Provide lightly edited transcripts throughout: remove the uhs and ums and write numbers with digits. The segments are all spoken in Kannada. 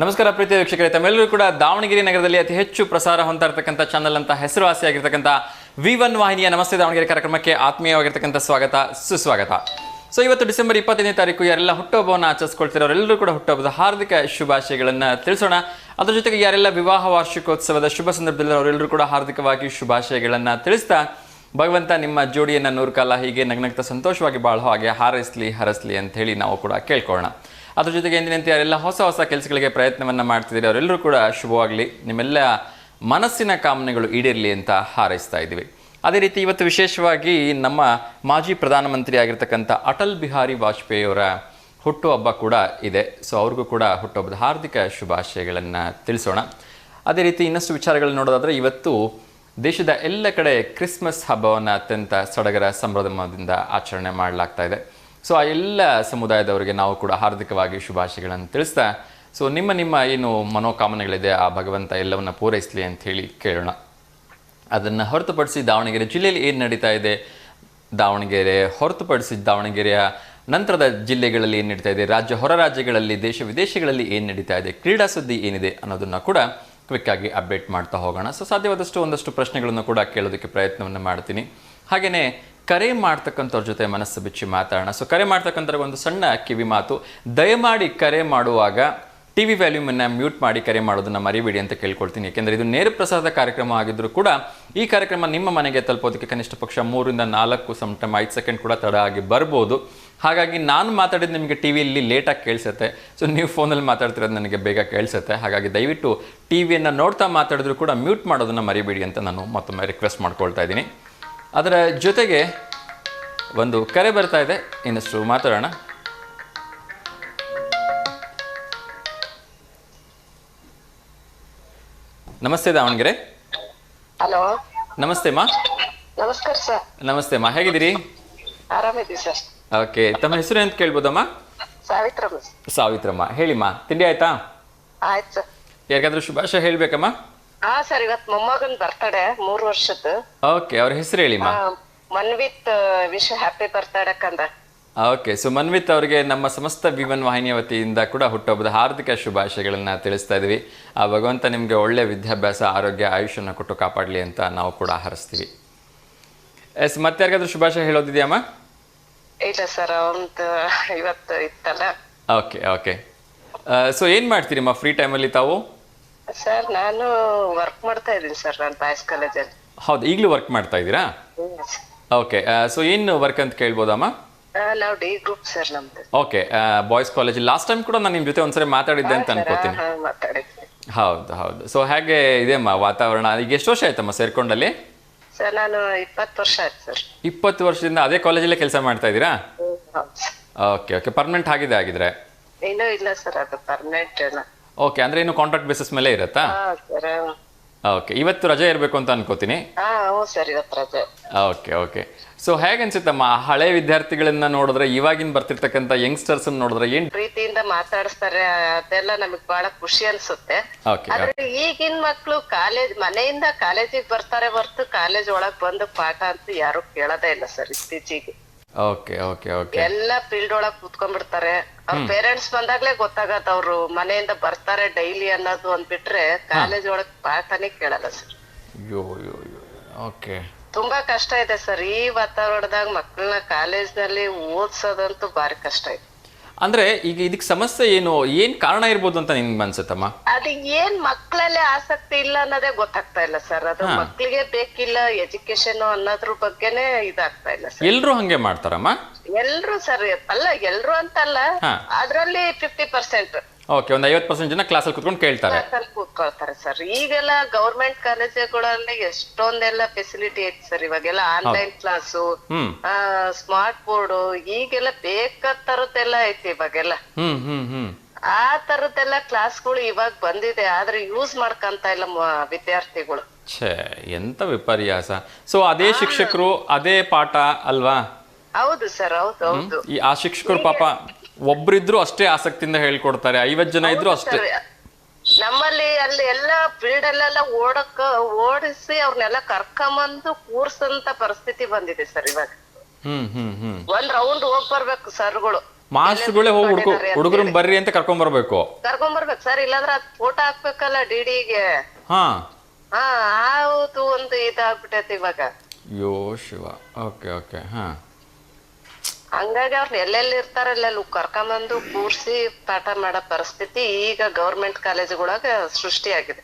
ನಮಸ್ಕಾರ ಪ್ರೀತಿಯ ವೀಕ್ಷಕರೇ, ತಮ್ಮೆಲ್ಲರೂ ಕೂಡ ದಾವಣಗೆರೆ ನಗರದಲ್ಲಿ ಅತಿ ಹೆಚ್ಚು ಪ್ರಸಾರ ಹೊಂದ್ತಾ ಇರತಕ್ಕಂಥ ಚಾನಲ್ ಅಂತ ಹೆಸರುವಾಸಿಯಾಗಿರ್ತಕ್ಕಂಥ V1 ವಾಹಿನಿಯ ನಮಸ್ತೆ ದಾವಣಗೆರೆ ಕಾರ್ಯಕ್ರಮಕ್ಕೆ ಆತ್ಮೀಯವಾಗಿರ್ತಕ್ಕಂಥ ಸ್ವಾಗತ ಸುಸ್ವಾಗತ. ಸೊ ಇವತ್ತು ಡಿಸೆಂಬರ್ 25ನೇ ತಾರೀಕು ಯಾರೆಲ್ಲ ಹುಟ್ಟುಹಬ್ಬವನ್ನು ಆಚರಿಸ್ಕೊಳ್ತಿರೋರೆಲ್ಲರೂ ಕೂಡ ಹುಟ್ಟುಹಬ್ಬದ ಹಾರ್ದಿಕ ಶುಭಾಶಯಗಳನ್ನು ತಿಳಿಸೋಣ. ಅದ್ರ ಜೊತೆಗೆ ಯಾರೆಲ್ಲ ವಿವಾಹ ವಾರ್ಷಿಕೋತ್ಸವದ ಶುಭ ಸಂದರ್ಭದಲ್ಲಿ ಅವರೆಲ್ಲರೂ ಕೂಡ ಹಾರ್ದಿಕವಾಗಿ ಶುಭಾಶಯಗಳನ್ನು ತಿಳಿಸ್ತಾ ಭಗವಂತ ನಿಮ್ಮ ಜೋಡಿಯನ್ನು 100 ಕಾಲ ಹೀಗೆ ನಗ್ನಗ್ತಾ ಸಂತೋಷವಾಗಿ ಬಾಳೋ ಹಾಗೆ ಹರಸ್ಲಿ ಅಂತ ಹೇಳಿ ನಾವು ಕೂಡ ಕೇಳ್ಕೊಳ್ಳೋಣ. ಅದ್ರ ಜೊತೆಗೆ ಎಂದಿನಂತೆ ಯಾರೆಲ್ಲ ಹೊಸ ಕೆಲಸಗಳಿಗೆ ಪ್ರಯತ್ನವನ್ನು ಮಾಡ್ತಿದ್ದೀರಿ ಅವರೆಲ್ಲರೂ ಕೂಡ ಶುಭವಾಗಲಿ, ನಿಮ್ಮೆಲ್ಲ ಮನಸ್ಸಿನ ಕಾಮನೆಗಳು ಈಡೇರಲಿ ಅಂತ ಹಾರೈಸ್ತಾ ಇದ್ದೀವಿ. ಅದೇ ರೀತಿ ಇವತ್ತು ವಿಶೇಷವಾಗಿ ನಮ್ಮ ಮಾಜಿ ಪ್ರಧಾನಮಂತ್ರಿ ಆಗಿರ್ತಕ್ಕಂಥ ಅಟಲ್ ಬಿಹಾರಿ ವಾಜಪೇಯಿ ಅವರ ಹುಟ್ಟುಹಬ್ಬ ಕೂಡ ಇದೆ. ಸೊ ಅವ್ರಿಗೂ ಕೂಡ ಹುಟ್ಟುಹಬ್ಬದ ಹಾರ್ದಿಕ ಶುಭಾಶಯಗಳನ್ನು ತಿಳಿಸೋಣ. ಅದೇ ರೀತಿ ಇನ್ನಷ್ಟು ವಿಚಾರಗಳನ್ನು ನೋಡೋದಾದರೆ ಇವತ್ತು ದೇಶದ ಎಲ್ಲ ಕಡೆ ಕ್ರಿಸ್ಮಸ್ ಹಬ್ಬವನ್ನು ಅತ್ಯಂತ ಸಡಗರ ಸಂಭ್ರಮದಿಂದ ಆಚರಣೆ ಮಾಡಲಾಗ್ತಾ ಇದೆ. ಸೊ ಆ ಎಲ್ಲ ಸಮುದಾಯದವರಿಗೆ ನಾವು ಕೂಡ ಹಾರ್ದಿಕವಾಗಿ ಶುಭಾಶಯಗಳನ್ನು ತಿಳಿಸ್ತಾ ಸೊ ನಿಮ್ಮ ಏನು ಮನೋಕಾಮನೆಗಳಿದೆ ಆ ಭಗವಂತ ಎಲ್ಲವನ್ನು ಪೂರೈಸಲಿ ಅಂತ ಹೇಳಿ ಕೇಳೋಣ. ಅದನ್ನು ಹೊರತುಪಡಿಸಿ ದಾವಣಗೆರೆ ಜಿಲ್ಲೆಯಲ್ಲಿ ಏನು ನಡೀತಾ ಇದೆ, ದಾವಣಗೆರೆ ಹೊರತುಪಡಿಸಿ ದಾವಣಗೆರೆಯ ನಂತರದ ಜಿಲ್ಲೆಗಳಲ್ಲಿ ಏನು ನಡೀತಾ ಇದೆ, ಹೊರ ರಾಜ್ಯಗಳಲ್ಲಿ ದೇಶ ವಿದೇಶಗಳಲ್ಲಿ ಏನು ನಡೀತಾ ಇದೆ, ಕ್ರೀಡಾ ಸುದ್ದಿ ಏನಿದೆ ಅನ್ನೋದನ್ನು ಕೂಡ ಕ್ವಿಕ್ಕಾಗಿ ಅಪ್ಡೇಟ್ ಮಾಡ್ತಾ ಹೋಗೋಣ. ಸೊ ಸಾಧ್ಯವಾದಷ್ಟು ಒಂದಷ್ಟು ಪ್ರಶ್ನೆಗಳನ್ನು ಕೂಡ ಕೇಳೋದಕ್ಕೆ ಪ್ರಯತ್ನವನ್ನು ಮಾಡ್ತೀನಿ. ಹಾಗೆಯೇ ಕರೆ ಮಾಡ್ತಕ್ಕಂಥವ್ರ ಜೊತೆ ಮನಸ್ಸು ಬಿಚ್ಚಿ ಮಾತಾಡೋಣ. ಸೊ ಕರೆ ಮಾಡ್ತಕ್ಕಂಥವ್ರಿಗೆ ಒಂದು ಸಣ್ಣ ಕಿವಿ ಮಾತು, ದಯಮಾಡಿ ಕರೆ ಮಾಡುವಾಗ TV ವ್ಯಾಲ್ಯೂಮನ್ನು ಮ್ಯೂಟ್ ಮಾಡಿ ಕರೆ ಮಾಡೋದನ್ನು ಮರಿಬೇಡಿ ಅಂತ ಕೇಳ್ಕೊಳ್ತೀನಿ. ಯಾಕೆಂದರೆ ಇದು ನೇರ ಪ್ರಸಾರದ ಕಾರ್ಯಕ್ರಮ ಆಗಿದ್ದರೂ ಕೂಡ ಈ ಕಾರ್ಯಕ್ರಮ ನಿಮ್ಮ ಮನೆಗೆ ತಲುಪೋದಕ್ಕೆ ಕನಿಷ್ಠ ಪಕ್ಷ 3 ರಿಂದ 4 ಸಮ್ಟೈಮ್ 5 ಸೆಕೆಂಡ್ ಕೂಡ ತಡ ಆಗಿ ಬರ್ಬೋದು. ಹಾಗಾಗಿ ನಾನು ಮಾತಾಡಿದ್ದು ನಿಮಗೆ ಟಿವಿಯಲ್ಲಿ ಲೇಟಾಗಿ ಕೇಳಿಸುತ್ತೆ. ಸೊ ನೀವು ಫೋನಲ್ಲಿ ಮಾತಾಡ್ತಿರೋದು ನನಗೆ ಬೇಗ ಕೇಳಿಸುತ್ತೆ. ಹಾಗಾಗಿ ದಯವಿಟ್ಟು ಟಿವಿಯನ್ನು ನೋಡ್ತಾ ಮಾತಾಡಿದ್ರು ಕೂಡ ಮ್ಯೂಟ್ ಮಾಡೋದನ್ನು ಮರಿಬೇಡಿ ಅಂತ ನಾನು ಮತ್ತೊಮ್ಮೆ ರಿಕ್ವೆಸ್ಟ್ ಮಾಡ್ಕೊಳ್ತಾ ಇದ್ದೀನಿ. ಅದರ ಜೊತೆಗೆ ಒಂದು ಕರೆ ಬರ್ತಾ ಇದೆ, ಇನ್ನಷ್ಟು ಮಾತಾಡೋಣ. ನಮಸ್ತೆ ದಾವಣಗೆರೆ. ಹಲೋ, ನಮಸ್ತೆ ಮಾ. ನಮಸ್ಕಾರ ಸರ್. ನಮಸ್ತೆ ಮಾ, ಹೇಗಿದ್ದೀರಿ? ಆರಾಮಿದ್ದೀವಿ ಸರ್. ಓಕೆ, ತಮ್ಮ ಹೆಸರು ಅಂತ ಕೇಳ್ಬೋದಮ್ಮ? ಸಾವಿತ್ರಮ್ಮ. ಸಾವಿತ್ರಮ್ಮ, ಹೇಳಿಮ್ಮ, ತಿಂಡಿ ಆಯ್ತಾ? ಆಯ್ತು ಸರ್. ಯಾರಿಗಾದ್ರೂ ಶುಭಾಶಯ ಹೇಳ್ಬೇಕಮ್ಮ? ಹಾ ಸರ್, ಇವತ್ತು ಮೊಮ್ಮಗನ್ ಬರ್ತಡೆ 3 ವರ್ಷದ್ದು. ಓಕೆ, ಅವ್ರ ಹೆಸರು ಹೇಳಿಮ್ಮ. ಮನ್ವಿತ್ ವಿಶ್ ಹ್ಯಾಪಿ ಬರ್ತಡೆ ಕಂದ. ಓಕೆ, ಸೊ ಮನ್ವಿತ್ ಅವರಿಗೆ ನಮ್ಮ ಸಮಸ್ತ V1 ವಾಹಿನಿಯ ವತಿಯಿಂದ ಕೂಡ ಹುಟ್ಟುಹಬ್ಬದ ಹಾರ್ದಿಕ ಶುಭಾಶಯಗಳನ್ನು ತಿಳಿಸ್ತಾ ಇದ್ವಿ. ಆ ಭಗವಂತ ನಿಮಗೆ ಒಳ್ಳೆ ವಿದ್ಯಾಭ್ಯಾಸ, ಆರೋಗ್ಯ, ಆಯುಷ್ಯನ ಕೊಟ್ಟು ಕಾಪಾಡಲಿ ಅಂತ ನಾವು ಕೂಡ ಹಾರೈಸ್ತೀವಿ. ಮತ್ತೆ ಯಾರಿಗಾದ್ರೂ ಶುಭಾಶಯ ಹೇಳೋದಿದೆಯಮ್ಮ? ಇಲ್ಲ ಸರ್, ಒಂದು ಇವತ್ತು ಇತ್ತಲ್ಲ. ಓಕೆ. ಸೊ ಏನು ಮಾಡ್ತೀರಿಮ್ಮ ಫ್ರೀ ಟೈಮಲ್ಲಿ ತಾವು? ಸರ್, ನಾನು ವರ್ಕ್ ಮಾಡ್ತಾ ಇದ್ದೀನಿ ಸರ್, ನಾನು ಬಾಯ್ಸ್ ಕಾಲೇಜಲ್ಲಿ. ಹೌದು, ಈಗಲೂ ವರ್ಕ್ ಮಾಡ್ತಾ ಇದ್ದೀರಾ? ಓಕೆ, ಸೊ ಏನು ವರ್ಕ್ ಅಂತ ಕೇಳ್ಬೋದಮ್ಮ? ನಾವು ಡಿ ಗ್ರೂಪ್ ಸರ್ ನಮ್ದು. Okay, boys college. Last time ಕೂಡ ನಾನು ನಿಮ್ಮ ಜೊತೆ ಒಂದ್ಸರಿ ಮಾತಾಡಿದ್ದೆ ಅಂತ ಅನ್ಕೋತೀನಿ. ಮಾತಾಡಿದ್ವಿ. ಹೌದು. ಸೊ ಹೇಗೆ ಇದೆಯಮ್ಮ ವಾತಾವರಣ? ಈಗ ಎಷ್ಟು ವರ್ಷ ಆಯ್ತಮ್ಮ ಸೇರ್ಕೊಂಡಲ್ಲಿ? ಸರ್, ನಾನು 20 ವರ್ಷ ಆಯ್ತು ಸರ್. 20 ವರ್ಷದಿಂದ ಅದೇ ಕಾಲೇಜಲ್ಲೇ ಕೆಲಸ ಮಾಡ್ತಾ ಇದ್ದೀರಾ? ಓಕೆ, ಪರ್ಮನೆಂಟ್ ಆಗಿದ್ರೆ? ಇನ್ನೂ ಇಲ್ಲ ಸರ್, ಅದು ಪರ್ಮನೆಂಟ್ ಇಲ್ಲ. ಓಕೆ, ಅಂದ್ರೆ ಇನ್ನು ಕಾಂಟ್ರಾಕ್ಟ್ ಬೇಸಿಸ್ ಮೇಲೆ ಇರುತ್ತಾ? ಓಕೆ, ಇವತ್ತು ರಜೆ ಇರಬೇಕು ಅಂತ ಅನ್ಕೋತೀನಿ. ಸರ್, ಇವತ್ತು ರಜೆ. ಓಕೆ. ಸೊ ಹೇಗೆ ಅನ್ಸುತ್ತಮ್ಮ ಹಳೆ ವಿದ್ಯಾರ್ಥಿಗಳನ್ನ ನೋಡಿದ್ರೆ, ಇವಾಗಿನ ಬರ್ತಿರ್ತಕ್ಕಂಥ ಯಂಗ್ಸ್ಟರ್ಸ್ ನೋಡಿದ್ರೆ ಏನ್ ಪ್ರೀತಿಯಿಂದ ಮಾತಾಡಿಸ್ತಾರೆ, ಅದೆಲ್ಲ ನಮಗ್ ಬಹಳ ಖುಷಿ ಅನ್ಸುತ್ತೆ. ಆದ್ರೆ ಈಗಿನ ಮಕ್ಳು ಮನೆಯಿಂದ ಕಾಲೇಜಿಗೆ ಬರ್ತಾರೆ ಹೊರತು ಕಾಲೇಜ್ ಒಳಗ್ ಬಂದು ಪಾಠ ಅಂತ ಯಾರು ಕೇಳೋದೇ ಇಲ್ಲ ಸರ್ ಇತ್ತೀಚೆಗೆ. ಓಕೆ. ಎಲ್ಲ ಫೀಲ್ಡ್ ಒಳಗ್ ಕೂತ್ಕೊಂಡ್ಬಿಡ್ತಾರೆ. ಅವ್ರ ಪೇರೆಂಟ್ಸ್ ಬಂದಾಗ್ಲೇ ಗೊತ್ತಾಗತ್ತ ಅವ್ರು ಮನೆಯಿಂದ ಬರ್ತಾರೆ ಡೈಲಿ ಅನ್ನೋದು ಅಂದ್ಬಿಟ್ರೆ ಕಾಲೇಜ್ ಒಳಗ್ ಪಾಠನೇ ಕೇಳಲ್ಲ ಸರ್. ಓಕೆ, ತುಂಬಾ ಕಷ್ಟ ಇದೆ ಸರ್ ಈ ವಾತಾವರಣದಾಗ ಮಕ್ಕಳನ್ನ ಕಾಲೇಜ್ನಲ್ಲಿ ಓದ್ಸೋದಂತೂ ಬಾರಿ ಕಷ್ಟ ಇದೆ. ಅಂದ್ರೆ ಈಗ ಇದಕ್ಕೆ ಸಮಸ್ಯೆ ಏನ್ ಕಾರಣ ಇರ್ಬೋದು ಅಂತ ನಿಮ್ಗೆ ಅನ್ಸುತ್ತಮ್ಮ? ಅದು ಏನ್ ಮಕ್ಕಳಲ್ಲೇ ಆಸಕ್ತಿ ಇಲ್ಲ ಅನ್ನೋದೇ ಗೊತ್ತಾಗ್ತಾ ಇಲ್ಲ ಸರ್. ಅದು ಮಕ್ಳಿಗೆ ಬೇಕಿಲ್ಲ ಎಜುಕೇಶನ್ ಅನ್ನೋದ್ರ ಬಗ್ಗೆನೇ ಇದಾಗ್ತಾ ಇಲ್ಲ ಸರ್. ಎಲ್ರು ಹಂಗೆ ಮಾಡ್ತಾರಮ್ಮ? ಎಲ್ರು ಸರ್ ಅಲ್ಲ, ಎಲ್ರು ಅಂತಲ್ಲ, ಅದ್ರಲ್ಲಿ 50%. ಓಕೆ, ಒಂದು 50% ಜನ ಕ್ಲಾಸಲ್ಲಿ ಕೂತ್ಕೊಂಡು ಕೇಳ್ತಾರೆ, ಕೂತ್ಕೊಳ್ತಾರೆ ಸರ್. ಈಗೆಲ್ಲ ಗವರ್ಮೆಂಟ್ ಕಾಲೇಜುಗಳಲ್ಲಿ ಎಷ್ಟೊಂದೆಲ್ಲ ಫೆಸಿಲಿಟಿ ಐತಿ ಸರ್. ಇವಾಗೆಲ್ಲ ಆನ್ಲೈನ್ ಕ್ಲಾಸು, ಸ್ಮಾರ್ಟ್ ಬೋರ್ಡ್, ಈಗೆಲ್ಲ ಬೇಕಾದ ತರದ್ದೆಲ್ಲ ಐತಿ ಇವಾಗೆಲ್ಲ. ಆ ತರದ್ದೆಲ್ಲ ಕ್ಲಾಸ್ಗಳು ಇವಾಗ ಬಂದಿದೆ, ಆದ್ರೆ ಯೂಸ್ ಮಾಡ್ಕಂತ ಇಲ್ಲ ವಿದ್ಯಾರ್ಥಿಗಳು. ಎಂತ ವಿಪರ್ಯಾಸ. ಸೊ ಅದೇ ಶಿಕ್ಷಕರು ಅದೇ ಪಾಠ ಅಲ್ವಾ? ಹೌದು ಸರ್, ಹೌದು. ಆ ಶಿಕ್ಷಕರು ಪಾಪ ಒಬ್ರಿದ್ರು ಅಷ್ಟೇ ಆಸಕ್ತಿಯಿಂದ ಹೇಳ್ಕೊಡ್ತಾರೆ, 50 ಜನ ಇದ್ರು ಅಷ್ಟೇ. ನಮ್ಮಲ್ಲಿ ಅಲ್ಲಿ ಎಲ್ಲ ಫೀಲ್ಡ್ ಅಲ್ಲೆಲ್ಲ ಓಡಿಸಿ ಅವ್ರನ್ನೆಲ್ಲ ಕರ್ಕೊಂಬಂದು ಕೂರ್ಸಂತ ಪರಿಸ್ಥಿತಿ ಬಂದಿದೆ ಸರ್ ಇವಾಗ. ಒಂದ್ ರೌಂಡ್ ಹೋಗ್ ಬರ್ಬೇಕು ಸರ್ಗಳು. ಮಾಸ್ಟರ್ಗಳೇ ಹೋಗಿ ಹುಡುಗರನ್ನ ಬರ್ರಿ ಅಂತ ಕರ್ಕೊಂಬರ್ಬೇಕು ಸರ್, ಇಲ್ಲಾಂದ್ರೆ ಅದ್ ಫೋಟೋ ಹಾಕ್ಬೇಕಲ್ಲ ಡಿಡಿಗೆ. ಹಾ ಹೌದು, ಒಂದು ಇದಾಗ್ಬಿಟ್ಟೈತಿ ಇವಾಗ. ಯೋ ಶಿವ. Okay okay. ಹಾ, ಹಂಗಾಗಿ ಅವ್ರನ್ನ ಎಲ್ಲೆಲ್ಲಿ ಇರ್ತಾರ ಅಲ್ಲೆಲ್ಲ ಕರ್ಕೊಂಬಂದು ಕೂರ್ಸಿ ಪಾಠ ಮಾಡೋ ಪರಿಸ್ಥಿತಿ ಈಗ ಗೌರ್ಮೆಂಟ್ ಕಾಲೇಜುಗಳಾಗ ಸೃಷ್ಟಿಯಾಗಿದೆ.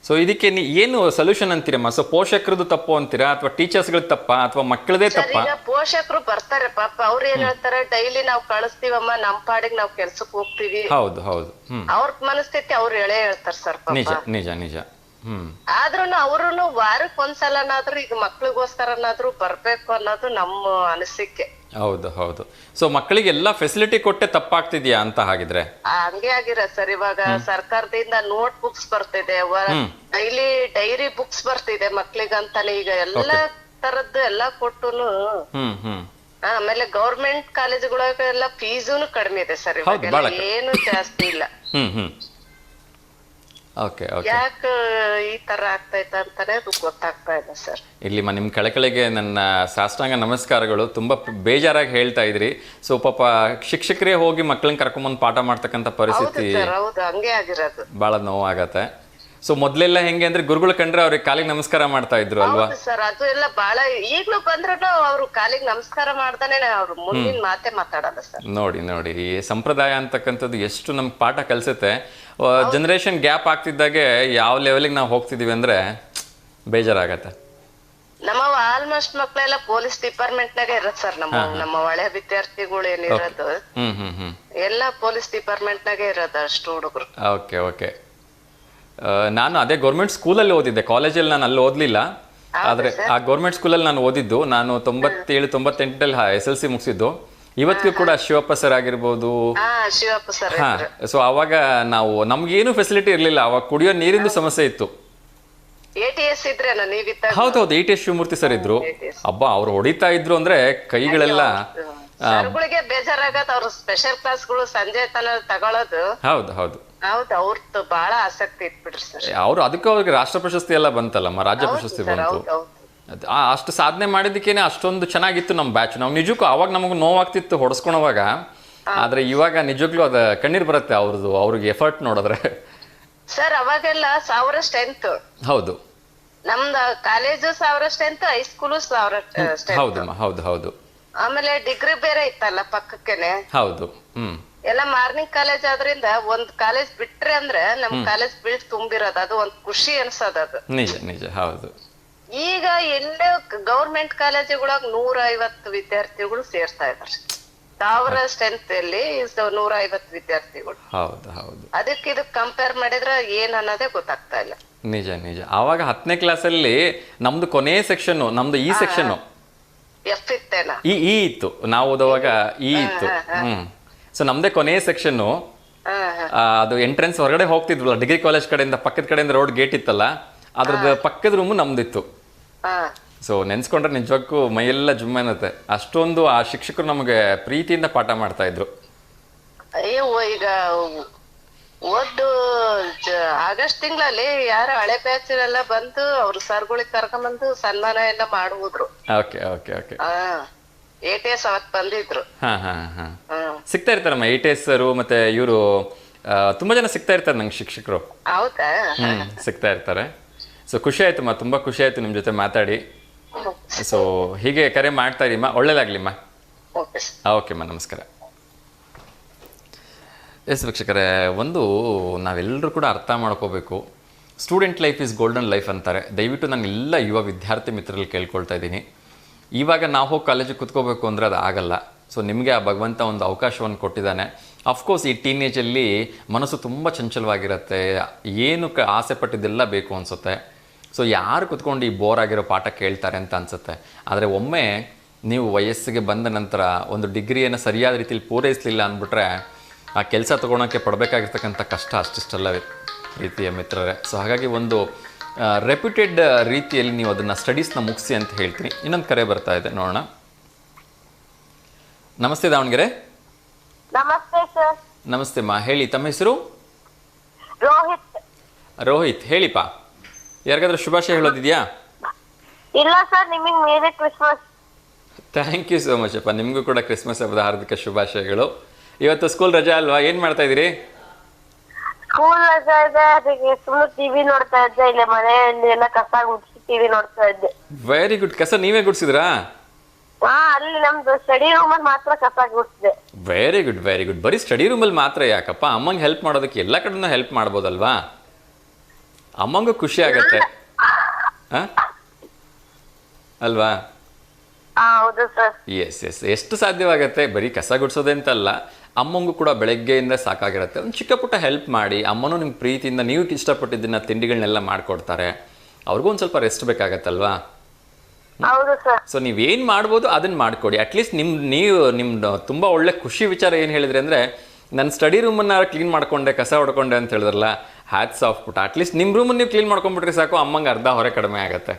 ಸೊ ಇದಕ್ಕೆ ಏನು ಸೊಲ್ಯೂಷನ್ ಅಂತೀರಮ್ಮ? ಸೊ ಪೋಷಕರದ್ದು ತಪ್ಪು ಅಂತೀರಾ ಅಥವಾ ಟೀಚರ್ಸ್ಗಳ ತಪ್ಪ ಅಥವಾ ಮಕ್ಕಳದೇ ತಪ್ಪ? ಈಗ ಪೋಷಕರು ಬರ್ತಾರೆ ಪಾಪ, ಅವ್ರ ಏನ್ ಹೇಳ್ತಾರೆ, ಡೈಲಿ ನಾವ್ ಕಳಿಸ್ತೀವಮ್ಮ, ನಮ್ ಪಾಡಿಗೆ ನಾವ್ ಕೆಲ್ಸಕ್ ಹೋಗ್ತೀವಿ. ಹೌದು ಹೌದು. ಅವ್ರ ಮನಸ್ಥಿತಿ ಅವ್ರು ಹೇಳ್ತಾರೆ ಸರ್ ಪಾಪ. ನಿಜ ನಿಜ ನಿಜ. ಆದ್ರೂನು ಅವ್ರುನು ವಾರಕ್ ಒಂದ್ಸಲನಾದ್ರೂ ಈಗ ಮಕ್ಳಿಗೋಸ್ಕರನಾದ್ರೂ ಬರ್ಬೇಕು ಅನ್ನೋದು ನಮ್ಮ ಅನಿಸಿಕೆ. ಹೌದು ಹೌದು. ಸೊ ಮಕ್ಕಳಿಗೆ ಎಲ್ಲಾ ಫೆಸಿಲಿಟಿ ಕೊಟ್ಟೆ ತಪ್ಪಾಗ್ತಿದ್ಯಾ ಅಂತ ಹಾಗಿದ್ರೆ? ಹಂಗೆ ಆಗಿರ ಸರ್. ಇವಾಗ ಸರ್ಕಾರದಿಂದ ನೋಟ್ ಬುಕ್ಸ್ ಬರ್ತಿದೆ, ಡೈರಿ ಬುಕ್ಸ್ ಬರ್ತಿದೆ ಮಕ್ಳಿಗಂತಾನೆ. ಈಗ ಎಲ್ಲಾ ತರದ್ದು ಎಲ್ಲಾ ಕೊಟ್ಟುನು. ಆಮೇಲೆ ಗೌರ್ಮೆಂಟ್ ಕಾಲೇಜುಗಳಾಗ ಎಲ್ಲ ಫೀಸುನು ಕಡಿಮೆ ಇದೆ ಸರ್, ಇವಾಗ ಏನು ಜಾಸ್ತಿ ಇಲ್ಲ. ಯಾಕೆ ಈ ತರ ಆಗ್ತೈತೆ ಅಂತಾನೆ ಗೊತ್ತಾಗ್ತಾ ಇದೆ ಸರ್. ಇಲ್ಲಿ ನಿಮ್ ಕಳಕಳಿಗೆ ನನ್ನ ಸಾಷ್ಟಾಂಗ ನಮಸ್ಕಾರಗಳು. ತುಂಬಾ ಬೇಜಾರಾಗಿ ಹೇಳ್ತಾ ಇದ್ರಿ. ಸೊ ಪಾಪ ಶಿಕ್ಷಕರೇ ಹೋಗಿ ಮಕ್ಕಳನ್ನ ಕರ್ಕೊಂಬಂದು ಪಾಠ ಮಾಡ್ತಕ್ಕಂಥ ಪರಿಸ್ಥಿತಿ ಹಂಗೆ ಆಗಿರೋದು. ಬಹಳ ನೋವಾಗತ್ತೆ. ಸೊ ಮೊದ್ಲೆಲ್ಲ ಹೆಂಗೆ ಅಂದ್ರೆ ಗುರುಗಳು ಕಂಡ್ರೆ ಅವ್ರಿಗೆ ಕಾಲಿಗೆ ನಮಸ್ಕಾರ ಮಾಡ್ತಾ ಇದ್ರು ಅಲ್ವಾ ಸರ್? ಅದು ಎಲ್ಲ ಬಹಳ ಈಗ್ಲೂ ಬಂದ್ರು ಅವ್ರು ಕಾಲಿಗೆ ನಮಸ್ಕಾರ ಮಾಡ್ದಾನೆ ಅವ್ರು ಮುಂದಿನ ಮಾತೆ ಮಾತಾಡಲ್ಲ ಸರ್. ನೋಡಿ ನೋಡಿ, ಈ ಸಂಪ್ರದಾಯ ಅಂತಕ್ಕಂಥದ್ದು ಎಷ್ಟು ನಮ್ಗೆ ಪಾಠ ಕಲ್ಸುತ್ತೆ. ಜನರೇಷನ್ ಗ್ಯಾಪ್ ಆಗ್ತಿದ್ದಾಗೆ ಯಾವ ಲೆವೆಲ್ಗೆ ನಾವು ಹೋಗ್ತಿದೀವಿ ಅಂದ್ರೆ ಬೇಜಾರಾಗತ್ತೆ. ನಮ್ಮ ಆಲ್ಮೋಸ್ಟ್ ಮಕ್ಕಳೆಲ್ಲ ಪೊಲೀಸ್ ಡಿಪಾರ್ಟ್ಮೆಂಟ್ ನಾಗ ಇರತ್ ಸರ್. ನಮ್ಮ ಒಳ್ಳೆ ವಿದ್ಯಾರ್ಥಿಗಳು ಏನಿರೋದು ಎಲ್ಲ ಪೊಲೀಸ್ ಡಿಪಾರ್ಟ್ಮೆಂಟ್ ನಾಗೆ ಇರೋದು ಅಷ್ಟು ಹುಡುಗರು. Okay okay. ನಾನು ಅದೇ ಗೌರ್ಮೆಂಟ್ ಸ್ಕೂಲಲ್ಲಿ ಓದಿದ್ದೆ, ಕಾಲೇಜಲ್ಲಿ ನಾನು ಅಲ್ಲಿ ಓದಲಿಲ್ಲ. ಆದರೆ ಆ ಗೌರ್ಮೆಂಟ್ ಸ್ಕೂಲಲ್ಲಿ ನಾನು ಓದಿದ್ದು. ನಾನು 97-98 SLC ಮುಗಿಸಿದ್ದು. ಇವತ್ತಿಗೂ ಕೂಡ ಶಿವಪ್ಪ ಸರ್ ಆಗಿರ್ಬೋದು. ಹಾ, ಸೊ ಅವಾಗ ನಮ್ಗೇನು ಫೆಸಿಲಿಟಿ ಇರಲಿಲ್ಲ. ಅವಾಗ ಕುಡಿಯೋ ನೀರಿಂದು ಸಮಸ್ಯೆ ಇತ್ತು. ಹೌದೌದು, ATS ಶಿವಮೂರ್ತಿ ಸರ್ ಇದ್ರು. ಅಬ್ಬಾ, ಅವ್ರು ಹೊಡಿತಾ ಇದ್ರು ಅಂದ್ರೆ ಕೈಗಳೆಲ್ಲ ಬೇಜಾರಾಗತ್. ಅವ್ರು ಸ್ಪೆಷಲ್ ಕ್ಲಾಸ್ಗಳು ಸಂಜೆ ತನ ತಗೊಳ್ಳೋದು. ಹೌದು ಹೌದು ಹೌದು, ಅವ್ರದ್ದು ಬಹಳ ಆಸಕ್ತಿ ಇಟ್ಬಿಡ್ರಿ ಸರ್. ಅವ್ರು ಅದಕ್ಕೆ ಅವ್ರಿಗೆ ರಾಷ್ಟ್ರ ಪ್ರಶಸ್ತಿ ಎಲ್ಲ ಬಂತಲ್ಲಮ್ಮ, ರಾಜ್ಯ ಪ್ರಶಸ್ತಿ ಬಂತು. ಅಷ್ಟು ಸಾಧನೆ ಮಾಡಿದ್ದಕ್ಕೇನೆ ಅಷ್ಟೊಂದು ಚೆನ್ನಾಗಿತ್ತು ನಮ್ಮ ಬ್ಯಾಚ್. ನಾವು ನಿಜಕ್ಕೂ ಅವಾಗ ನಮಗೂ ನೋವಾಗ್ತಿತ್ತು ಹೊಡ್ಸ್ಕೊಳೋವಾಗ. ಆದ್ರೆ ಇವಾಗ ನಿಜಕ್ಕೂ ಅದ ಕಣ್ಣೀರ್ ಬರುತ್ತೆ ಅವ್ರಿಗೆ ಎಫರ್ಟ್ ನೋಡಿದ್ರೆ ಸರ್. ಅವಾಗೆಲ್ಲ 1000 ಸ್ಟ್ರೆಂತ್. ಹೌದು, ನಮ್ದು ಕಾಲೇಜು 1000 ಸ್ಟ್ರೆಂತ್, ಹೈಸ್ಕೂಲು 1000 ಸ್ಟ್ರೆಂತ್. ಹೌದಮ್ಮ, ಹೌದು ಹೌದು. ಆಮೇಲೆ ಡಿಗ್ರಿ ಬೇರೆ ಇತ್ತಲ್ಲ ಪಕ್ಕಕ್ಕೇನೆ. ಹೌದು. ಎಲ್ಲ ಮಾರ್ನಿಂಗ್ ಕಾಲೇಜ್ ಆದ್ರಿಂದ ಒಂದ್ ಕಾಲೇಜ್ ಬಿಟ್ರೆ ಅಂದ್ರೆ ನಮ್ ಕಾಲೇಜ್ ಬೀಳ್ ತುಂಬಿರೋದು, ಅದು ಒಂದ್ ಖುಷಿ ಅನ್ಸೋದು. ಅದು ನಿಜ ನಿಜ. ಹೌದು. ಈಗ ಎಲ್ಲೇ ಗೌರ್ಮೆಂಟ್ ಕಾಲೇಜುಗಳಾಗ 150 ವಿದ್ಯಾರ್ಥಿಗಳು ಸೇರ್ತಾ ಇದಾರೆ. 1000 ಸ್ಟ್ರೆಂತ್ ಅಲ್ಲಿ 150 ವಿದ್ಯಾರ್ಥಿಗಳು. ಹೌದು ಹೌದು. ಅದಕ್ಕೆ ಇದಕ್ ಕಂಪೇರ್ ಮಾಡಿದ್ರೆ ಏನ್ ಅನ್ನೋದೇ ಗೊತ್ತಾಗ್ತಾ ಇಲ್ಲ. ನಿಜ ನಿಜ. ಆವಾಗ 10ನೇ ಕ್ಲಾಸಲ್ಲಿ ನಮ್ದು ಕೊನೆ ಸೆಕ್ಷನ್, ನಮ್ದು ಈ ಸೆಕ್ಷನ್ ಇತ್ತೇನ, ಈ ಇತ್ತು. ನಾವು ಓದುವಾಗ ಈ ಇತ್ತು. ಸೊ ನಮ್ದೇ ಕೊನೆ ಸೆಕ್ಷನ್. ಅದು ಎಂಟ್ರೆನ್ಸ್ ಹೊರಗಡೆ ಹೋಗ್ತಿದ್ವಲ್ಲ, ಡಿಗ್ರಿ ಕಾಲೇಜ್ ಕಡೆಯಿಂದ ಪಕ್ಕದ ಕಡೆಯಿಂದ ರೋಡ್ ಗೇಟ್ ಇತ್ತಲ್ಲ, ಅದ್ರದ್ದು ಪಕ್ಕದ ರೂಮು ನಮ್ದಿತ್ತು. ಸೊ ನೆನ್ಸ್ಕೊಂಡ್ರೆ ನಿಜಕ್ಕೂ ಮೈಯೆಲ್ಲ ಜುಮ್ ಅನ್ನತ್ತೆ. ಅಷ್ಟೊಂದು ಆ ಶಿಕ್ಷಕರು ನಮಗೆ ಪ್ರೀತಿಯಿಂದ ಪಾಠ ಮಾಡ್ತಾ ಇದ್ರು. ಅಯ್ಯೋ, ಈಗ ಆಗಸ್ಟ್ ತಿಂಗಳಲ್ಲಿ ಯಾರು ಹಳೆ ಬ್ಯಾಚ್ ಎಲ್ಲ ಬಂದು ಅವ್ರು ಸರ್ಗಳಿಗೆ ಕರ್ಕೊಂಡ್ಬಂದು ಸನ್ಮಾನ ಎಲ್ಲ ಮಾಡುವುದ್ರು. Okay okay okay. ATS ಅವತ್ ಬಂದಿದ್ರು. ಸಿಗ್ತಾ ಇರ್ತಾರಮ್ಮ ATS ಸರ್, ಮತ್ತೆ ಇವರು ತುಂಬಾ ಜನ ಸಿಗ್ತಾ ಇರ್ತಾರೆ ನಂಗೆ ಶಿಕ್ಷಕರು. ಹೌದಾ? ಸಿಗ್ತಾ ಇರ್ತಾರೆ. ಸೊ ಖುಷಿ ಆಯ್ತಮ್ಮ, ತುಂಬಾ ಖುಷಿ ಆಯ್ತು ನಿಮ್ ಜೊತೆ ಮಾತಾಡಿ. ಸೊ ಹೀಗೆ ಕರೆ ಮಾಡ್ತಾ ಇರಿಮ್ಮ, ಒಳ್ಳೇದಾಗ್ಲಿಮ್ಮ. ಓಕೆಮ್ಮ, ನಮಸ್ಕಾರ. ಎಸ್ ವೀಕ್ಷಕರೇ, ನಾವೆಲ್ಲರೂ ಕೂಡ ಅರ್ಥ ಮಾಡ್ಕೋಬೇಕು. Student life is golden life ಅಂತಾರೆ. ದಯವಿಟ್ಟು ನಾನು ಎಲ್ಲ ಯುವ ವಿದ್ಯಾರ್ಥಿ ಮಿತ್ರರಲ್ಲಿ ಕೇಳ್ಕೊಳ್ತಾ ಇದ್ದೀನಿ. ಇವಾಗ ನಾವು ಹೋಗಿ ಕಾಲೇಜಿಗೆ ಕುತ್ಕೋಬೇಕು ಅಂದರೆ ಅದು ಆಗಲ್ಲ. ಸೊ ನಿಮಗೆ ಆ ಭಗವಂತ ಒಂದು ಅವಕಾಶವನ್ನು ಕೊಟ್ಟಿದ್ದಾನೆ. ಅಫ್ಕೋರ್ಸ್ ಈ ಟೀನೇಜಲ್ಲಿ ಮನಸ್ಸು ತುಂಬ ಚಂಚಲವಾಗಿರುತ್ತೆ. ಏನಕ್ಕೆ ಆಸೆ ಪಟ್ಟಿದ್ದೆಲ್ಲ ಬೇಕು ಅನಿಸುತ್ತೆ. ಸೊ ಯಾರು ಕುತ್ಕೊಂಡು ಈ ಬೋರ್ ಆಗಿರೋ ಪಾಠ ಕೇಳ್ತಾರೆ ಅಂತ ಅನಿಸುತ್ತೆ. ಆದರೆ ಒಮ್ಮೆ ನೀವು ವಯಸ್ಸಿಗೆ ಬಂದ ನಂತರ ಒಂದು ಡಿಗ್ರಿಯನ್ನು ಸರಿಯಾದ ರೀತಿಯಲ್ಲಿ ಪೂರೈಸಲಿಲ್ಲ ಅಂದ್ಬಿಟ್ರೆ ಆ ಕೆಲಸ ತೊಗೊಳೋಕ್ಕೆ ಪಡಬೇಕಾಗಿರ್ತಕ್ಕಂಥ ಕಷ್ಟ ಅಷ್ಟಿಷ್ಟಲ್ಲ ರೀತಿಯ ಮಿತ್ರರೇ. ಸೊ ಹಾಗಾಗಿ ಒಂದು ರೆಪ್ಯೂಟೆಡ್ ರೀತಿಯಲ್ಲಿ ನೀವು ಅದನ್ನು ಸ್ಟಡೀಸ್ನ ಮುಗಿಸಿ ಅಂತ ಹೇಳ್ತೀನಿ. ಇನ್ನೊಂದು ಕರೆ ಬರ್ತಾ ಇದೆ, ನೋಡೋಣ. ನಮಸ್ತೆ ದಾವಣಗೆರೆ. ನಮಸ್ತೆ ಸರ್. ನಮಸ್ತೆ ಮಾ, ಹೇಳಿ ತಮ್ಮ ಹೆಸರು? ರೋಹಿತ್. ರೋಹಿತ್, ಹೇಳಿಪ್ಪ. ಯಾರಿಗಾದ್ರೂ ಶುಭಾಶಯ ಹೇಳೋದಿದೆಯಾ? ಇಲ್ಲ ಸರ್, ನಿಮಗೆ merry Christmas. Thank you so much ಅಪ್ಪ. ನಿಮಗೂ ಕೂಡ ಕ್ರಿಸ್ಮಸ್ ಹಬ್ಬದ ಹಾರ್ದಿಕ ಶುಭಾಶಯಗಳು. ಇವತ್ತು ಸ್ಕೂಲ್ ರಜಾ ಅಲ್ವಾ, ಏನು ಮಾಡ್ತಾ ಇದ್ದೀರಿ? ಸ್ಕೂಲ್ ರಜಾ ಇದೆ, ಅದಕ್ಕೆ ಸುಮ್ಮನೆ ಟಿವಿ ನೋಡ್ತಾ ಇದ್ದೆ. ಇಲ್ಲಿ ಮನೆಯಲ್ಲಿ ಎಲ್ಲ ಕಸ ಗುಡ್ಸಿ ಟಿವಿ ನೋಡ್ತಾ ಇದ್ದೆ. Very good. ಕಸ ನೀವೇ ಗುಡಿಸಿದ್ರಾ? ಹಾ, ಅಲ್ಲಿ ನಮ್ದು ಸ್ಟಡಿ ರೂಮ್ ಅಲ್ಲಿ ಮಾತ್ರ ಕಸ ಗುಡ್ಸಿದೆ. Very good very good. ಬರೀ ಸ್ಟಡಿ ರೂಮಲ್ಲಿ ಮಾತ್ರ ಯಾಕಪ್ಪ? ಅಮ್ಮಂಗೆ ಹೆಲ್ಪ್ ಮಾಡೋದಕ್ಕೆ ಎಲ್ಲ ಕಡೆನೂ ಹೆಲ್ಪ್ ಮಾಡ್ಬೋದಲ್ವಾ? ಅಮ್ಮಂಗೂ ಖುಷಿ ಆಗತ್ತೆ ಅಲ್ವಾ? ಹೌದು ಸರ್. ಎಸ್ ಎಸ್, ಎಷ್ಟು ಸಾಧ್ಯವಾಗತ್ತೆ. ಬರೀ ಕಸ ಗುಡಿಸೋದೇ ಅಂತಲ್ಲ, ಅಮ್ಮಂಗೂ ಕೂಡ ಬೆಳಗ್ಗೆಯಿಂದ ಸಾಕಾಗಿರುತ್ತೆ. ಒಂದು ಚಿಕ್ಕ ಪುಟ್ಟ ಹೆಲ್ಪ್ ಮಾಡಿ. ಅಮ್ಮನೂ ನಿಮ್ಗೆ ಪ್ರೀತಿಯಿಂದ ನೀವು ಇಷ್ಟಪಟ್ಟಿದ್ದನ್ನ ತಿಂಡಿಗಳನ್ನೆಲ್ಲ ಮಾಡಿಕೊಡ್ತಾರೆ. ಅವ್ರಿಗೂ ಒಂದು ಸ್ವಲ್ಪ ರೆಸ್ಟ್ ಬೇಕಾಗತ್ತಲ್ವಾ? ಹೌದು ಸರ್. ಸೊ ನೀವೇನು ಮಾಡ್ಬೋದು ಅದನ್ನು ಮಾಡಿಕೊಡಿ. ಅಟ್ಲೀಸ್ಟ್ ನಿಮ್ದು ತುಂಬ ಒಳ್ಳೆ ಖುಷಿ ವಿಚಾರ ಏನು ಹೇಳಿದ್ರಿ ಅಂದರೆ, ನನ್ನ ಸ್ಟಡಿ ರೂಮನ್ನು ಕ್ಲೀನ್ ಮಾಡ್ಕೊಂಡೆ, ಕಸ ಹೊಡ್ಕೊಂಡೆ ಅಂತ ಹೇಳಿದ್ರಲ್ಲ, ಹ್ಯಾಟ್ಸ್ ಆಫ್ ಪುಟ್ಟ. ಅಟ್ಲೀಸ್ಟ್ ನಿಮ್ಮ ರೂಮನ್ನು ನೀವು ಕ್ಲೀನ್ ಮಾಡ್ಕೊಂಡ್ಬಿಟ್ರೆ ಸಾಕು, ಅಮ್ಮಂಗೆ ಅರ್ಧ ಹೊರೆ ಕಡಿಮೆ ಆಗುತ್ತೆ.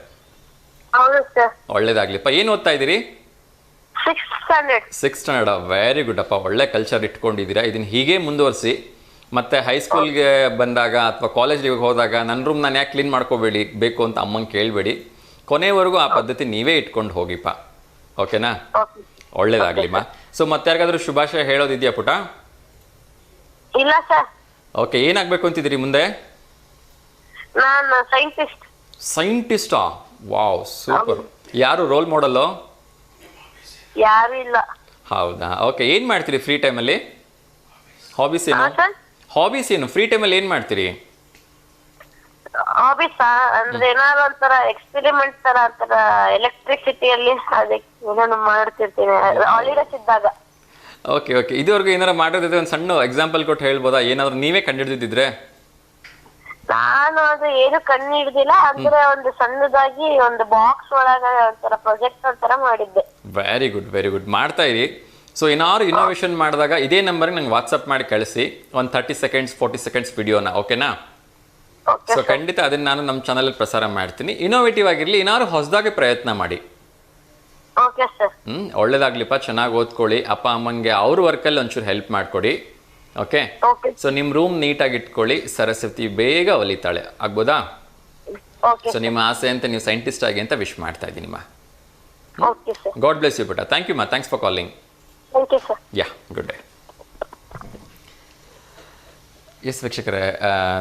ಹೌದು ಸರ್. ಒಳ್ಳೇದಾಗ್ಲಿಪ್ಪ. ಏನು ಓದ್ತಾ ಇದ್ದೀರಿ? 6th standard. 6th standard. Very good ಅಪ್ಪ. ಒಳ್ಳೆ ಕಲ್ಚರ್ ಇಟ್ಕೊಂಡಿದ್ದೀರಾ. ಇದನ್ನು ಹೀಗೆ ಮುಂದುವರಿಸಿ. ಮತ್ತು ಹೈಸ್ಕೂಲ್ಗೆ ಬಂದಾಗ ಅಥವಾ ಕಾಲೇಜಿಗೆ ಹೋದಾಗ ನನ್ನ ರೂಮ್ ನಾನು ಯಾಕೆ ಕ್ಲೀನ್ ಮಾಡ್ಕೋಬೇಡಿ ಬೇಕು ಅಂತ ಅಮ್ಮಂಗೆ ಕೇಳಬೇಡಿ. ಕೊನೆವರೆಗೂ ಆ ಪದ್ಧತಿ ನೀವೇ ಇಟ್ಕೊಂಡು ಹೋಗಿಪ್ಪ. ಓಕೆನಾ? ಒಳ್ಳೇದಾಗ್ಲಿಮ್ಮ. ಸೊ ಮತ್ತೆ ಯಾರಿಗಾದ್ರೂ ಶುಭಾಶಯ ಹೇಳೋದಿದೆಯಾ ಪುಟ? ಇಲ್ಲ ಸರ್. ಓಕೆ, ಏನಾಗಬೇಕು ಅಂತಿದ್ದೀರಿ ಮುಂದೆ? ನಾನು ಸೈಂಟಿಸ್ಟ್. ಸೈಂಟಿಸ್ಟಾ? Wow, super. ಯಾರು ರೋಲ್ ಮಾಡಲು? ಯಾರು ಇಲ್ಲ. ಹೌದಾ? ಓಕೆ, ಏನು ಮಾಡ್ತೀರಿ ಫ್ರೀ ಟೈಮಲ್ಲಿ? ಹಾಬೀಸ್ ಏನು? ಸರ್, ಹಾಬೀಸ್ ಏನು? ಫ್ರೀ ಟೈಮಲ್ಲಿ ಏನು ಮಾಡ್ತೀರಿ? ಹಾಬೀಸ್ ಅಂದ್ರೆ ಏನಾದ್ರು ಒಂಥರ ಎಕ್ಸ್ಪೆರಿಮೆಂಟ್ ತರ ಅಂತರ ಎಲೆಕ್ಟ್ರಿಸಿಟಿಯಲ್ಲಿ ಅದಕ್ಕೆ ಏನೇನು ಮಾಡ್ತಿರ್ತೀನಿ ಹಾಲಿಡೇಸ್ ಇದ್ದಾಗ. Okay okay. ಇದುವರೆಗೂ ಏನಾರು ಮಾಡೋದಿದ್ರೆ ಒಂದು ಸಣ್ಣ ಎಕ್ಸಾಂಪಲ್ ಕೊಟ್ಟು ಹೇಳ್ಬೋದಾ? ಏನಾದ್ರು ನೀವೇ ಕಂಡುಹಿಡಿದಿದ್ರೆ? ನಾನು ಅದು ಏನು ಕಣ್ಣು ಹಿಡ್ದಿಲ್ಲ. ಅಂದ್ರೆ ಒಂದು ಸಣ್ಣದಾಗಿ ಒಂದು ಬಾಕ್ಸ್ ಒಳಗೆ ಒಂಥರ ಪ್ರೊಜೆಕ್ಟರ್ ತರ ಮಾಡಿದ್ದೆ. Very good very good. ಮಾಡ್ತಾ ಇರಿ. ಸೊ ಏನಾದ್ರು ಇನೋವೇಷನ್ ಮಾಡಿದಾಗ ಇದೇ ನಂಬರ್ಗೆ ನಂಗೆ ವಾಟ್ಸಪ್ ಮಾಡಿ ಕಳಿಸಿ, ಒಂದು 30 seconds 40 seconds ವಿಡಿಯೋನ. ಓಕೆನಾ? ಸೊ ಖಂಡಿತ ಅದನ್ನು ನಾನು ನಮ್ಮ ಚಾನಲಲ್ಲಿ ಪ್ರಸಾರ ಮಾಡ್ತೀನಿ. ಇನೋವೇಟಿವ್ ಆಗಿರಲಿ, ಏನಾದ್ರು ಹೊಸದಾಗಿ ಪ್ರಯತ್ನ ಮಾಡಿ. Okay sir. ಒಳ್ಳೇದಾಗ್ಲಿಪ್ಪ. ಚೆನ್ನಾಗಿ ಓದ್ಕೊಳ್ಳಿ. ಅಪ್ಪ ಅಮ್ಮಂಗೆ ಅವ್ರ ವರ್ಕಲ್ಲಿ ಒಂಚೂರು ಹೆಲ್ಪ್ ಮಾಡಿಕೊಡಿ. ಓಕೆ? ಓಕೆ. ಸೊ ನಿಮ್ಮ ರೂಮ್ ನೀಟಾಗಿ ಇಟ್ಕೊಳ್ಳಿ. ಸರಸ್ವತಿ ಬೇಗ ಒಲಿತಾಳೆ. ಆಗ್ಬೋದಾ? ಓಕೆ. ಸೊ ನಿಮ್ಮ ಆಸೆ ಅಂತ ನೀವು ಸೈಂಟಿಸ್ಟ್ ಆಗಿ ಅಂತ ವಿಶ್ ಮಾಡ್ತಾ ಇದ್ದೀನಿ ಮಾ. Okay sir. God bless you ಪುಟ. ಥ್ಯಾಂಕ್ ಯು ಮಾ. Thanks for calling. Thank you sir. Yeah, good day. Yes ವೀಕ್ಷಕರೇ,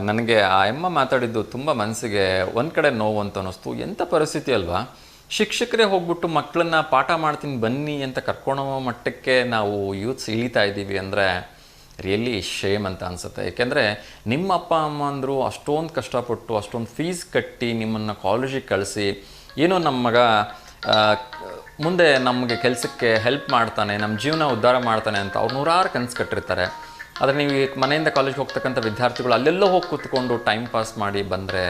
ನನಗೆ ಆ ಅಮ್ಮ ಮಾತಾಡಿದ್ದು ತುಂಬ ಮನಸ್ಸಿಗೆ ಒಂದು ಕಡೆ ನೋವು ಅಂತ ಅನ್ನಿಸ್ತು. ಎಂಥ ಪರಿಸ್ಥಿತಿ ಅಲ್ವಾ? ಶಿಕ್ಷಕರೇ ಹೋಗ್ಬಿಟ್ಟು ಮಕ್ಕಳನ್ನ ಪಾಠ ಮಾಡ್ತೀನಿ ಬನ್ನಿ ಅಂತ ಕರ್ಕೊಳ್ಳೋ ಮಟ್ಟಕ್ಕೆ ನಾವು ಯೂತ್ಸ್ ಇಳಿತಾ ಇದ್ದೀವಿ ಅಂದರೆ ರಿಯಲಿ ಶೇಮ್ ಅಂತ ಅನಿಸುತ್ತೆ. ಏಕೆಂದರೆ ನಿಮ್ಮ ಅಪ್ಪ ಅಮ್ಮ ಅಂದರು ಅಷ್ಟೊಂದು ಕಷ್ಟಪಟ್ಟು ಅಷ್ಟೊಂದು ಫೀಸ್ ಕಟ್ಟಿ ನಿಮ್ಮನ್ನು ಕಾಲೇಜಿಗೆ ಕಳಿಸಿ, ಏನೋ ನಮ್ಮ ಮಗ ಮುಂದೆ ನಮಗೆ ಕೆಲಸಕ್ಕೆ ಹೆಲ್ಪ್ ಮಾಡ್ತಾನೆ, ನಮ್ಮ ಜೀವನ ಉದ್ಧಾರ ಮಾಡ್ತಾನೆ ಅಂತ ಅವ್ರು ನೂರಾರು ಕನಸು ಕಟ್ಟಿರ್ತಾರೆ. ಆದರೆ ನೀವು ಮನೆಯಿಂದ ಕಾಲೇಜ್ಗೆ ಹೋಗ್ತಕ್ಕಂಥ ವಿದ್ಯಾರ್ಥಿಗಳು ಅಲ್ಲೆಲ್ಲೋ ಹೋಗಿ ಕೂತ್ಕೊಂಡು ಟೈಮ್ ಪಾಸ್ ಮಾಡಿ ಬಂದರೆ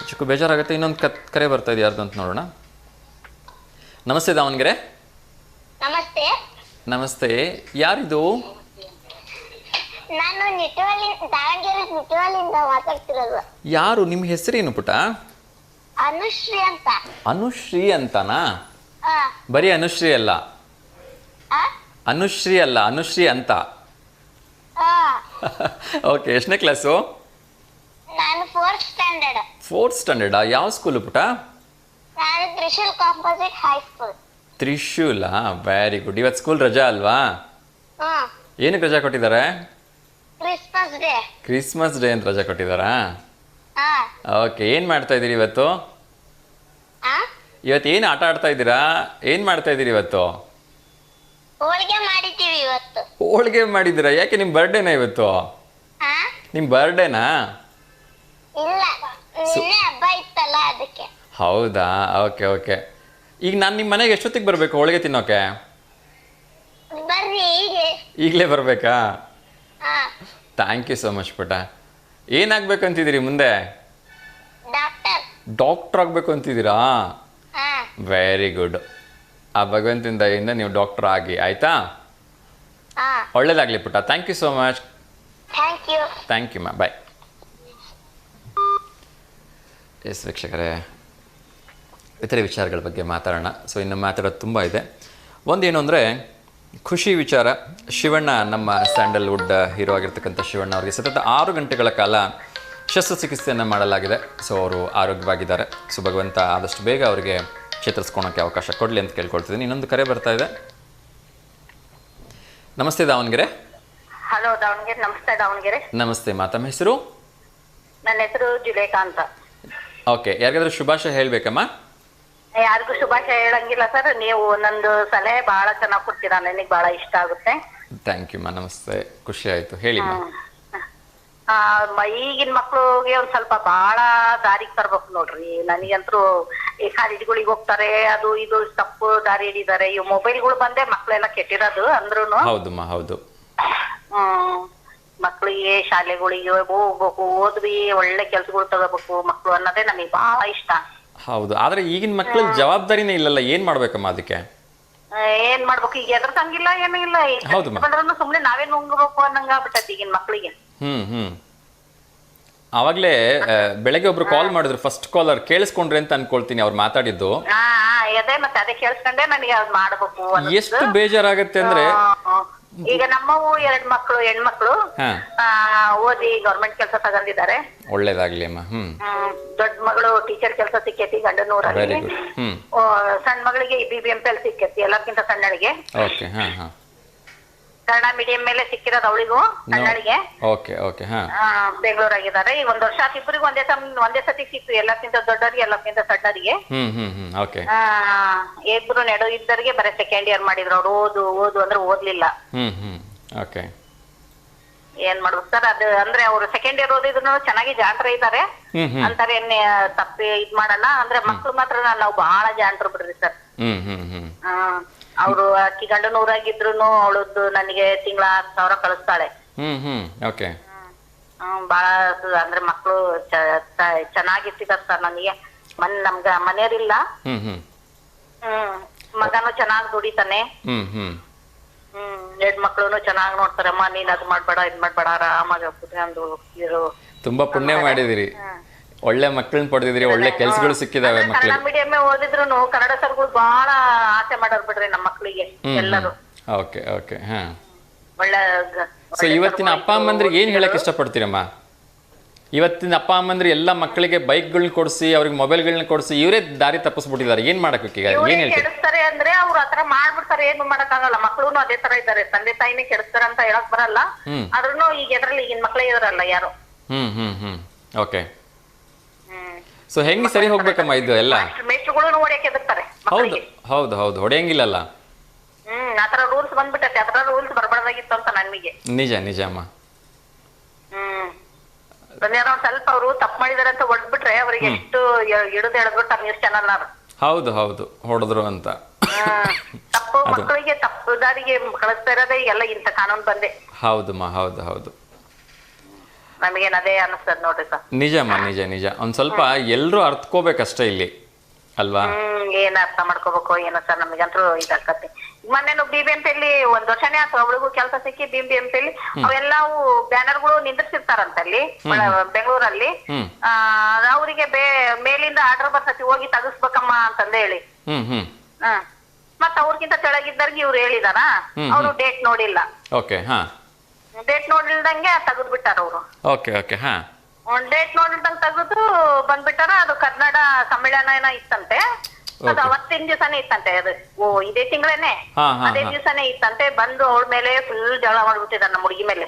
ಚಿಕ್ಕ ಬೇಜಾರಾಗುತ್ತೆ. ಇನ್ನೊಂದು ಕರೆ ಬರ್ತಾ ಇದೆ, ಯಾರ್ದು ಅಂತ ನೋಡೋಣ. ನಮಸ್ತೆ ದಾವಣಗೆರೆ. ನಮಸ್ತೆ. ನಮಸ್ತೆ, ಯಾರಿದು? ನಾನು ದಾವಣಗೆರೆ ನಿಟುವಳಿಂದ ಮಾತಾಡ್ತಿರೋದು. ಯಾರು? ನಿಮ್ಮ ಹೆಸರೇನು ಪುಟ? ಅನುಶ್ರೀ ಅಂತ. ಅನುಶ್ರೀ ಅಂತನಾ? ಆ, ಬರೀ ಅನುಶ್ರೀ ಅಲ್ಲ, ಆ, ಅನುಶ್ರೀ ಅಲ್ಲ, ಅನುಶ್ರೀ ಅಂತ. ಆ. ಓಕೆ, ಎಷ್ಟನೇ ಕ್ಲಾಸು? ನಾನು 4th standard. 4th standard. ಯಾವ ಸ್ಕೂಲು ಪುಟ? ನಾನು ತ್ರಿಶೂಲ್ ಕಾಂಪೋಸಿಟ್ ಹೈಸ್ಕೂಲ್. ತ್ರಿಶೂಲಾ? Very good. ಇವತ್ತು ಸ್ಕೂಲ್ ರಜಾ ಅಲ್ವಾ? ಏನಕ್ಕೆ ರಜಾ ಕೊಟ್ಟಿದ್ದಾರೆ? Christmas day. ಕ್ರಿಸ್ಮಸ್ ಡೇ ಅಂತ ರಜಾ ಕೊಟ್ಟಿದ್ದಾರಾ? ಆ, ಓಕೆ, ಏನು ಮಾಡ್ತಾ ಇದ್ದೀರಿ ಇವತ್ತು? ಆ, ಇವತ್ತು ಏನು ಆಟ ಆಡ್ತಾ ಇದ್ದೀರಾ? ಏನು ಮಾಡ್ತಾ ಇದ್ದೀರಿ ಇವತ್ತು? ಹೋಳಿಗೆ ಮಾಡಿದ್ದೀವಿ ಇವತ್ತು. ಹೋಳಿಗೆ ಮಾಡಿದ್ದೀರಾ? ಯಾಕೆ ನಿಮ್ಮ ಬರ್ಡೇನಾ ಇವತ್ತು? ಆ, ನಿಮ್ಮ ಬರ್ಡೇನಾ? ಇಲ್ಲ, ನಿನ್ನೆ ಹಬ್ಬ ಇತ್ತಲ್ಲ ಅದಕ್ಕೆ. ಹೌದಾ? Okay okay. ಈಗ ನಾನು ನಿಮ್ಮ ಮನೆಗೆ ಎಷ್ಟೊತ್ತಿಗೆ ಬರಬೇಕು ಹೋಳಿಗೆ ತಿನ್ನೋಕೆ? ಬರ್ರಿ ಹೀಗೆ. ಈಗಲೇ ಬರಬೇಕಾ? ಆ, ಥ್ಯಾಂಕ್ ಯು ಸೋ ಮಚ್ ಪುಟ. ಏನಾಗಬೇಕಂತಿದ್ದೀರಿ ಮುಂದೆ? ಡಾಕ್ಟರ್. ಡಾಕ್ಟ್ರ್ ಆಗಬೇಕು ಅಂತಿದ್ದೀರಾ? ಆ, ವೆರಿ ಗುಡ್. ಆ ಭಗವಂತನ ದಯೆಯಿಂದ ನೀವು ಡಾಕ್ಟ್ರ್ ಆಗಿ, ಆಯಿತಾ? ಆ, ಒಳ್ಳೇದಾಗಲಿ ಪುಟ. Thank you so much. Thank you. Thank you ಮಾ. ಬಾಯ್. ಎಸ್ ವೀಕ್ಷಕರೇ, ಇತರೆ ವಿಚಾರಗಳ ಬಗ್ಗೆ ಮಾತಾಡೋಣ. ಸೊ ಇನ್ನು ಮಾತಾಡೋದು ತುಂಬ ಇದೆ. ಒಂದೇನು ಅಂದರೆ ಖುಷಿ ವಿಚಾರ. ಶಿವಣ್ಣ, ನಮ್ಮ ಸ್ಯಾಂಡಲ್ವುಡ್ ಹೀರೋ ಆಗಿರ್ತಕ್ಕಂಥ ಶಿವಣ್ಣ ಅವರಿಗೆ ಸತತ 6 ಗಂಟೆಗಳ ಕಾಲ ಶಸ್ತ್ರಚಿಕಿತ್ಸೆಯನ್ನು ಮಾಡಲಾಗಿದೆ. ಸೊ ಅವರು ಆರೋಗ್ಯವಾಗಿದ್ದಾರೆ. ಸೊ ಭಗವಂತ ಆದಷ್ಟು ಬೇಗ ಅವರಿಗೆ ಚಿತ್ರಿಸ್ಕೊಳಕ್ಕೆ ಅವಕಾಶ ಕೊಡಲಿ ಅಂತ ಕೇಳ್ಕೊಳ್ತಿದ್ದೀನಿ. ಇನ್ನೊಂದು ಕರೆ ಬರ್ತಾ ಇದೆ. ನಮಸ್ತೆ ದಾವಣಗೆರೆ. ಹಲೋ ದಾವಣಗೆರೆ. ನಮಸ್ತೆ ದಾವಣಗೆರೆ. ನಮಸ್ತೆ ಮಾ, ತಮ್ಮ ಹೆಸರು? ನನ್ನ ಹೆಸರು ಜುಲೇಖಾ ಅಂತ. ಓಕೆ, ಯಾರಿಗಾದ್ರೂ ಶುಭಾಶಯ ಹೇಳ್ಬೇಕಮ್ಮ? ಯಾರಿಗೂ ಶುಭಾಶಯ ಹೇಳಂಗಿಲ್ಲ ಸರ್. ನೀವು ನಂದು ಸಲಹೆ ಬಹಳ ಚೆನ್ನಾಗಿ ಕೊಡ್ತೀರಾ, ನನಗೆ ಬಹಳ ಇಷ್ಟ ಆಗುತ್ತೆ. ಥ್ಯಾಂಕ್ ಯು ಮಾ, ನಮಸ್ತೆ, ಖುಷಿ ಆಯ್ತು. ಹೇಳಿ ಮಾ. ಈಗಿನ ಮಕ್ಳಿಗೆ ಒಂದ್ ಸ್ವಲ್ಪ ಬಹಳ ದಾರಿಗೆ ತರ್ಬೇಕು ನೋಡ್ರಿ. ನನಗಂತೂ ಈ ಕಾಲೇಜ್ಗಳಿಗೆ ಹೋಗ್ತಾರೆ, ಅದು ಇದು ತಪ್ಪು ದಾರಿ ಹಿಡಿದಾರೆ. ಇವು ಮೊಬೈಲ್ಗಳು ಬಂದೆ ಮಕ್ಳೆಲ್ಲ ಕೆಟ್ಟಿರೋದು ಅಂದ್ರೂನು. ಹೌದಮ್ಮ, ಹೌದು. ಮಕ್ಳಿಗೆ ಶಾಲೆಗಳಿಗೆ ಹೋಗ್ಬೇಕು, ಓದ್ವಿ, ಒಳ್ಳೆ ಕೆಲ್ಸಗಳು ತಗೋಬೇಕು ಮಕ್ಳು ಅನ್ನೋದೇ ನಮಗೆ ಬಹಳ ಇಷ್ಟ. ಹೌದು, ಆದ್ರೆ ಈಗಿನ ಮಕ್ಳಿಗೆ ಜವಾಬ್ದಾರಿನೇ ಇಲ್ಲಲ್ಲ, ಏನ್ ಮಾಡ್ಬೇಕಮ್ಮ ಅದಕ್ಕೆ? ಏನ್ ಮಾಡ್ಬೇಕು, ಈಗ ಎದ್ರಸಂಗಿಲ್ಲ ಏನೂ ಇಲ್ಲ. ಬಂದ್ರೂ ಸುಮ್ನೆ ನಾವೇ ನುಂಗಬೇಕು ಅನ್ನಂಗ ಆಗ್ಬಿಟ್ಟೈತಿ ಈಗಿನ ಮಕ್ಳಿಗೆ. ಅವಾಗ್ಲೇ ಬೆಳಗ್ಗೆ ಒಬ್ರು ಕಾಲ್ ಮಾಡಿದ್ರು, ಫಸ್ಟ್ ಕಾಲರ್, ಕೇಳಿಸ್ಕೊಂಡ್ರೆ ಅಂತ ಅನ್ಕೊಳ್ತೀನಿ ಅವ್ರು ಮಾತಾಡಿದ್ದು. ಮತ್ತೆ ಅದೇ ಕೇಳಿಸ್ಕೊಂಡೆ ನನಗೆ ಅದ್ ಮಾಡ್ಬೇಕು. ಎಷ್ಟು ಬೇಜಾರಾಗತ್ತೆ ಅಂದ್ರೆ, ಈಗ ನಮ್ಮವು 2 ಮಕ್ಳು ಹೆಣ್ಮಕ್ಳು ಓದಿ ಗೌರ್ಮೆಂಟ್ ಕೆಲಸ ತಗೊಂಡಿದ್ದಾರೆ. ಒಳ್ಳೇದಾಗ್ಲಿ ಅಮ್ಮ. ದೊಡ್ಡ ಮಗಳು ಟೀಚರ್ ಕೆಲಸ ಸಿಕ್ಕೈತಿ ಗಂಡನೂರಲ್ಲಿ. ಸಣ್ಣ ಮಗಳಿಗೆ BBMPL ಸಿಕ್ಕೈತಿ, ಎಲ್ಲಕ್ಕಿಂತ ಸಣ್ಣಳಿಗೆ. ಕನ್ನಡ ಮೀಡಿಯಂ ಮೇಲೆ ಸಿಕ್ಕಿರೋದು ಅವಳಿಗೂ, ಸಣ್ಣಳಿಗೆ. ಬೆಂಗಳೂರಾಗಿದ್ದಾರೆ. ಈಗ 1 ವರ್ಷ ಇಬ್ಬರಿಗೂ ಒಂದೇ ಸತಿ ಸಿಕ್ತು, ಎಲ್ಲಕ್ಕಿಂತ ದೊಡ್ಡರಿಗೆ ಎಲ್ಲಕ್ಕಿಂತ ಸಣ್ಣರಿಗೆ. ಇಬ್ರು ನೆಡು ಇದ್ದರಿಗೆ ಬರೀ ಸೆಕೆಂಡ್ ಇಯರ್ ಮಾಡಿದ್ರು ಅವ್ರು. ಓದು ಅಂದ್ರೆ ಓದ್ಲಿಲ್ಲ. ಏನ್ ಮಾಡ್ಬೇಕು ಸರ್, ಅದು ಅಂದ್ರೆ ಅವ್ರು ಸೆಕೆಂಡ್ ಇಯರ್ ಓದಿದ್ರು ಚೆನ್ನಾಗಿ ಜಾಣರ ಇದ್ದಾರೆ ಅಂತಾರೆ, ಏನ್ ತಪ್ಪಿ ಇದ್ ಮಾಡಲ್ಲ. ಅಂದ್ರೆ ಮಕ್ಳು ಮಾತ್ರ ನಾವು ಬಹಳ ಜಾಣರು ಬಿಡ್ರಿ ಸರ್. ಅವ್ರು ಅಕ್ಕಿ ಗಂಡನೂರಾಗಿದ್ರು ಅವಳದ್ದು ನನಗೆ ತಿಂಗಳ 10,000 ಕಳಿಸ್ತಾಳೆ. ಬಾಳ ಅಂದ್ರೆ ಮಕ್ಳು ಚೆನ್ನಾಗಿರ್ತಿದಾರ ಸರ್. ನನಗೆ ನಮ್ಗ ಮನೆಯವ್ರಿಲ್ಲ. ಮಗನು ಚೆನ್ನಾಗ್ ದುಡಿತಾನೆ. 2 ಮಕ್ಳುನು ಚೆನ್ನಾಗ್ ನೋಡ್ತಾರಮ್ಮ. ನೀನ್ ಅದ್ ಮಾಡ್ಬೇಡ ಇದ್ ಮಾಡ್ಬೇಡ, ಆರಾಮಾಗಿ ಕುತ್ಕೊಂಡು ಇರು. ತುಂಬಾ ಪುಣ್ಯ ಮಾಡಿದಿರಿ, ಒಳ್ಳೆ ಮಕ್ಕಳನ್ನ ಪಡೆದಿದ್ರಿ, ಒಳ್ಳೆ ಕೆಲ್ಸಗಳು ಸಿಕ್ಕಿದಾವೆ ಮಕ್ಕಳಿಗೆ. ಕನ್ನಡ ಮೀಡಿಯಂ ಓದಿದ್ರು ಕನ್ನಡ ಸರ್ಗಳು ಬಹಳ ಆಸೆ ಮಾಡೋರ್ ಬಿಡ್ರಿ ನಮ್ಮ ಮಕ್ಕಳಿಗೆ ಎಲ್ಲರೂ. ಒಳ್ಳೆ ಸೊ ಇವತ್ತಿನ ಅಪ್ಪ ಅಮ್ಮಂದ್ರಿಗೆ ಏನ್ ಹೇಳಕ್ ಇಷ್ಟಪಡ್ತೀರಮ್ಮ? ಇವತ್ತಿನ ಅಪ್ಪ ಅಮ್ಮಂದ್ರೆ ಎಲ್ಲ ಮಕ್ಕಳಿಗೆ ಬೈಕ್ಗಳನ್ನ ಕೊಡಿಸಿ, ಅವ್ರಿಗೆ ಮೊಬೈಲ್ಗಳನ್ನ ಕೊಡಿಸಿ ಇವರೇ ದಾರಿ ತಪ್ಪಿಸ್ಬಿಟ್ಟಿದ್ದಾರೆ. ಏನ್ ಮಾಡಬೇಕು ಈಗ? ಏನ್ ಹೇಳ್ತಾರೆ? ಕೆಡಿಸ್ತಾರೆ ಅಂದ್ರೆ ಅವ್ರು ಆತರ ಮಾಡ್ಬಿಡ್ತಾರೆ, ಏನು ಮಾಡಕ್ಕಾಗಲ್ಲ. ಮಕ್ಳುನು ಅದೇ ತರ ಇದ್ದಾರೆ, ತಂದೆ ತಾಯಿನೇ ಕೆಡಿಸ್ತಾರೆ ಅಂತ ಹೇಳಕ್ ಬರಲ್ಲ. ಆದ್ರೂ ಈಗ ಎದ್ರಲ್ಲಿ ಈಗಿನ ಮಕ್ಳೇ ಇದಾರಲ್ಲ ಯಾರು. ಓಕೆ, ಸೊ ಹೆಂಗ್ ಸರಿ ಹೋಗ್ಬೇಕಮ್ಮ ಇದು ಎಲ್ಲ? ಮೇಷ್ಟ್ರುಗಳು ಹೊಡೆಯಕ್ಕೆ ಎದುರ್ತಾರೆ. ಹೌದು ಹೌದು ಹೌದು, ಹೊಡೆಯಂಗಿಲ್ಲಲ್ಲ. ಆತರ ರೂಲ್ಸ್ ಬಂದ್ಬಿಟ್ಟೈತೆ. ಆತರ ರೂಲ್ಸ್ ಬರ್ಬಾರ್ದಾಗಿತ್ತು ಅಂತ ನನಗೆ. ನಿಜ ನಿಜ ಅಮ್ಮ. ಸ್ವಲ್ಪ ಅವರು ತಪ್ಪು ಮಾಡಿದಾರೆ ಅಂತ ಹೊಡ್ಬಿಟ್ರೆ ಅವ್ರಿಗೆ ಎಷ್ಟು ಹಿಡಿದು ಎಳೆದ್ಬಿಡ್ತಾರೆ ನ್ಯೂಸ್ ಚಾನಲ್ ನವರು. ಹೌದು ಹೌದು, ಹೊಡೆದ್ರು ಅಂತ. ತಪ್ಪು ಮಕ್ಕಳಿಗೆ ತಪ್ಪು ದಾರಿಗೆ ಕಳಿಸ್ತಾ ಇರೋದೇ ಎಲ್ಲ ಇಂಥ ಕಾನೂನು ಬಂದೆ. ಹೌದಮ್ಮ, ಹೌದು ಹೌದು. ನಮಗೇನ್ ಅದೇ ಅನಿಸ್ತದ ನೋಡ್ರಿ ಸರ್. ನಿಜಮ್ಮ, ನಿಜ ನಿಜ. ಒಂದ್ ಸ್ವಲ್ಪ ಎಲ್ರು ಅರ್ಥಕೋಬೇಕಷ್ಟೇ ಇಲ್ಲಿ ಅಲ್ವಾ? ಏನ್ ಅರ್ಥ ಮಾಡ್ಕೋಬೇಕು ಏನೋ ಸರ್, ನಮಗಂತೂ ಇದಾಕತಿ. ಮೊನ್ನೆ BBMPL 1 ವರ್ಷನೇ ಆಯ್ತು ಅವಳಿಗೂ ಕೆಲಸ ಸಿಕ್ಕಿ. BBMPL ಅವೆಲ್ಲವು ಬ್ಯಾನರ್ಗಳು ನಿಂದಿರ್ಸಿರ್ತಾರಂತ ಅಲ್ಲಿ ಬೆಂಗಳೂರಲ್ಲಿ. ಅವರಿಗೆ ಮೇಲಿಂದ ಆರ್ಡರ್ ಬರ್ತತಿ, ಹೋಗಿ ತೆಗಿಸ್ಬೇಕಮ್ಮ ಅಂತಂದ ಹೇಳಿ. ಮತ್ತ ಅವ್ರಿಗಿಂತ ಕೆಳಗಿದ್ದವ್ರಿಗೆ ಇವ್ರು ಹೇಳಿದಾರ, ಅವ್ರು ಡೇಟ್ ನೋಡಿಲ್ಲ. ಡೇಟ್ ನೋಡಿಲ್ದಂಗೆ ತೆಗೆದು ಬಿಟ್ಟಾರ ಅವರು. ಡೇಟ್ ನೋಡಿಲ್ದಂಗೆ ತೆಗೆದು ಬಂದ್ಬಿಟ್ಟಾರ. ಅದು ಕನ್ನಡ ಸಮ್ಮೇಳನ ಏನೋ ಇತ್ತಂತೆ, ಅದು ಅವತ್ತಿನ ದಿವಸನೇ ಇತ್ತಂತೆ. ಅದು ಇದೇ ತಿಂಗಳೇನೆ ಅದೇ ದಿವಸನೇ ಇತ್ತಂತೆ. ಬಂದು ಅವಳ ಮೇಲೆ ಫುಲ್ ಜಗಳ ಮಾಡ್ಬಿಟ್ಟಿದಾರ ನಮ್ಮ ಹುಡುಗಿ ಮೇಲೆ.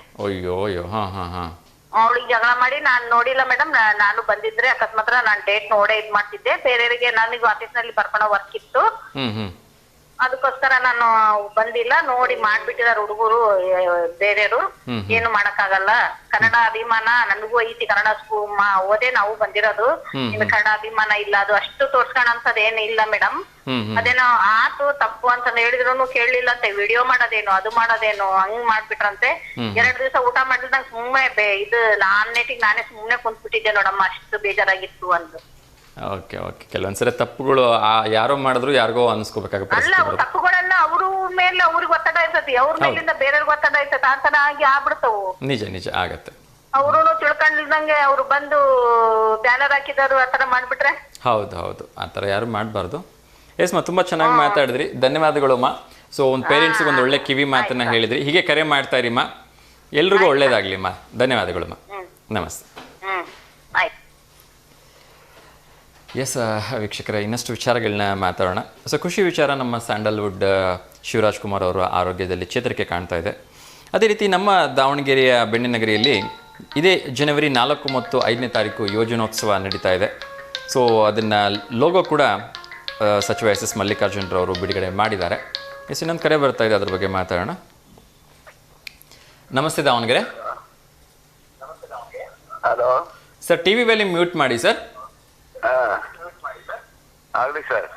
ಅವಳಿಗೆ ಜಗಳ ಮಾಡಿ, ನಾನ್ ನೋಡಿಲ್ಲ ಮೇಡಮ್, ನಾನು ಬಂದಿದ್ರೆ ಅಕಸ್ಮಾತ್ ನಾನ್ ಡೇಟ್ ನೋಡೇ ಇದ್ ಮಾಡ್ತಿದ್ದೆ. ಬೇರೆಯವರಿಗೆ ನನಗೆ ಆಫೀಸ್ ನಲ್ಲಿ ಬರ್ಕೊಳೋ ವರ್ಕ್ ಇತ್ತು, ಅದಕ್ಕೋಸ್ಕರ ನಾನು ಬಂದಿಲ್ಲ. ನೋಡಿ ಮಾಡ್ಬಿಟ್ಟಿದಾರ ಹುಡುಗರು ಬೇರೆಯವರು. ಏನು ಮಾಡಕ್ಕಾಗಲ್ಲ. ಕನ್ನಡ ಅಭಿಮಾನ ನನಗೂ ಐತಿ, ಕನ್ನಡ ಓದೇ ನಾವು ಬಂದಿರೋದು. ನಿಮ್ಗೆ ಕನ್ನಡ ಅಭಿಮಾನ ಇಲ್ಲ, ಅದು ಅಷ್ಟು ತೋರ್ಸ್ಕೊಳಂತದ್ ಏನ್ ಇಲ್ಲ ಮೇಡಮ್. ಅದೇನೋ ಆತು ತಪ್ಪು ಅಂತ ಹೇಳಿದ್ರು ಕೇಳಲಿಲ್ಲ ಅಂತೆ. ವಿಡಿಯೋ ಮಾಡೋದೇನು ಅದು ಮಾಡೋದೇನು ಹಂಗ್ ಮಾಡ್ಬಿಟ್ರಂತೆ. 2 ದಿವಸ ಊಟ ಮಾಡಿದಂಗ ಸುಮ್ಮನೆ ಇದು ನಾನೇ ಸುಮ್ನೆ ಕುಂತ್ಬಿಟ್ಟಿದ್ದೆ ನೋಡಮ್ಮ, ಅಷ್ಟು ಬೇಜಾರಾಗಿತ್ತು ಅಂದು. ಕೆಲವೊಂದ್ಸರಿ ತಪ್ಪುಗಳು ಯಾರೋ ಮಾಡಿದ್ರು ಯಾರಿಗೋ ಅನ್ಸ್ಕೋಬೇಕಾಗುತ್ತೆ. ಅಲ್ಲ, ತಪ್ಪುಗಳೆಲ್ಲ ಅವ್ರ ಮೇಲೆ ಅವ್ರಿಗೆ ಒತ್ತಡ ಇರ್ತತಿ, ಅವ್ರ ಮೇಲಿಂದ ಬೇರೆಯವ್ರಿಗೆ ಒತ್ತಡ ಇರ್ತತಿ. ಆತರ ಆಗಿ ಆಗ್ಬಿಡ್ತಾವು. ನಿಜ ನಿಜ ಆಗತ್ತೆ. ಅವ್ರು ತಿಳ್ಕೊಂಡಿಲ್ದಂಗೆ ಅವ್ರು ಬಂದು ಬ್ಯಾನರ್ ಹಾಕಿದಾರು ಆತರ ಮಾಡ್ಬಿಟ್ರೆ. ಹೌದು ಹೌದು, ಆತರ ಯಾರು ಮಾಡ್ಬಾರ್ದು. ಎಸ್ಮಾ, ತುಂಬಾ ಚೆನ್ನಾಗಿ ಮಾತಾಡಿದ್ರಿ, ಧನ್ಯವಾದಗಳಮ್ಮ. ಸೊ ಒಂದು ಪೇರೆಂಟ್ಸ್ಗೆ ಒಂದು ಒಳ್ಳೆ ಕಿವಿ ಮಾತನ್ನ ಹೇಳಿದ್ರಿ. ಹೀಗೆ ಕರೆ ಮಾಡ್ತಾ ಇರಿಮ್ಮ, ಎಲ್ರಿಗೂ ಒಳ್ಳೇದಾಗ್ಲಿಮ್ಮ. ಧನ್ಯವಾದಗಳಮ್ಮ, ನಮಸ್ತೆ. ಎಸ್ ವೀಕ್ಷಕರೇ, ಇನ್ನಷ್ಟು ವಿಚಾರಗಳನ್ನ ಮಾತಾಡೋಣ. ಸೊ ಖುಷಿ ವಿಚಾರ, ನಮ್ಮ ಸ್ಯಾಂಡಲ್ವುಡ್ ಶಿವರಾಜ್ ಕುಮಾರ್ ಅವರ ಆರೋಗ್ಯದಲ್ಲಿ ಚೇತರಿಕೆ ಕಾಣ್ತಾ ಇದೆ. ಅದೇ ರೀತಿ ನಮ್ಮ ದಾವಣಗೆರೆಯ ಬೆಣ್ಣಿನಗರಿಯಲ್ಲಿ ಇದೇ ಜನವರಿ 4 ಮತ್ತು 5ನೇ ತಾರೀಕು ಯೋಜನೋತ್ಸವ ನಡೀತಾ ಇದೆ. ಸೊ ಅದನ್ನು ಲೋಗೋ ಕೂಡ ಸಚಿವ ಎಸ್ ಮಲ್ಲಿಕಾರ್ಜುನರವರು ಬಿಡುಗಡೆ ಮಾಡಿದ್ದಾರೆ. ಎಸ್, ಇನ್ನೊಂದು ಕರೆ ಬರ್ತಾ ಇದೆ, ಅದ್ರ ಬಗ್ಗೆ ಮಾತಾಡೋಣ. ನಮಸ್ತೆ Davanagere. Hello sir, T V volume mute ಮಾಡಿ ಸರ್. ಆಗಲಿ ಸರ್.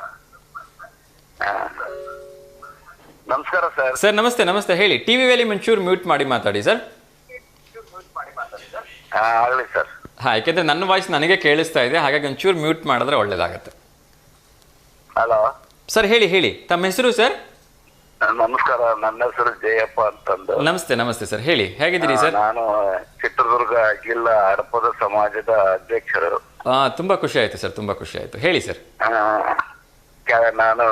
ನಮಸ್ಕಾರ ಸರ್. ಸರ್ ನಮಸ್ತೆ. ನಮಸ್ತೆ, ಹೇಳಿ. ಟಿ ವಿ ವ್ಯಾಲ್ಯೂಮ್ ಒಂಚೂರು ಮ್ಯೂಟ್ ಮಾಡಿ ಮಾತಾಡಿ ಸರ್. ಆಗಲಿ ಸರ್. ಹಾಂ, ಯಾಕೆಂದರೆ ನನ್ನ ವಾಯ್ಸ್ ನನಗೆ ಕೇಳಿಸ್ತಾ ಇದೆ, ಹಾಗಾಗಿ ಒಂಚೂರು ಮ್ಯೂಟ್ ಮಾಡಿದ್ರೆ ಒಳ್ಳೇದಾಗತ್ತೆ. ಹಲೋ ಸರ್, ಹೇಳಿ. ತಮ್ಮ ಹೆಸರು ಸರ್? ನಮಸ್ಕಾರ, ನನ್ನ ಹೆಸರು ಜಯಪ್ಪ ಅಂತಂದು. ನಮಸ್ತೆ. ನಮಸ್ತೆ ಸರ್, ಹೇಳಿ. ಹೇಗಿದ್ದೀರಿ ಸರ್? ನಾನು ಚಿತ್ರದುರ್ಗ ಜಿಲ್ಲಾ ಹಡಪದ ಸಮಾಜದ ಅಧ್ಯಕ್ಷರು. ತುಂಬ ಖುಷಿ ಆಯಿತು ಸರ್, ತುಂಬ ಖುಷಿ ಆಯಿತು. ಹೇಳಿ ಸರ್. ನಾನು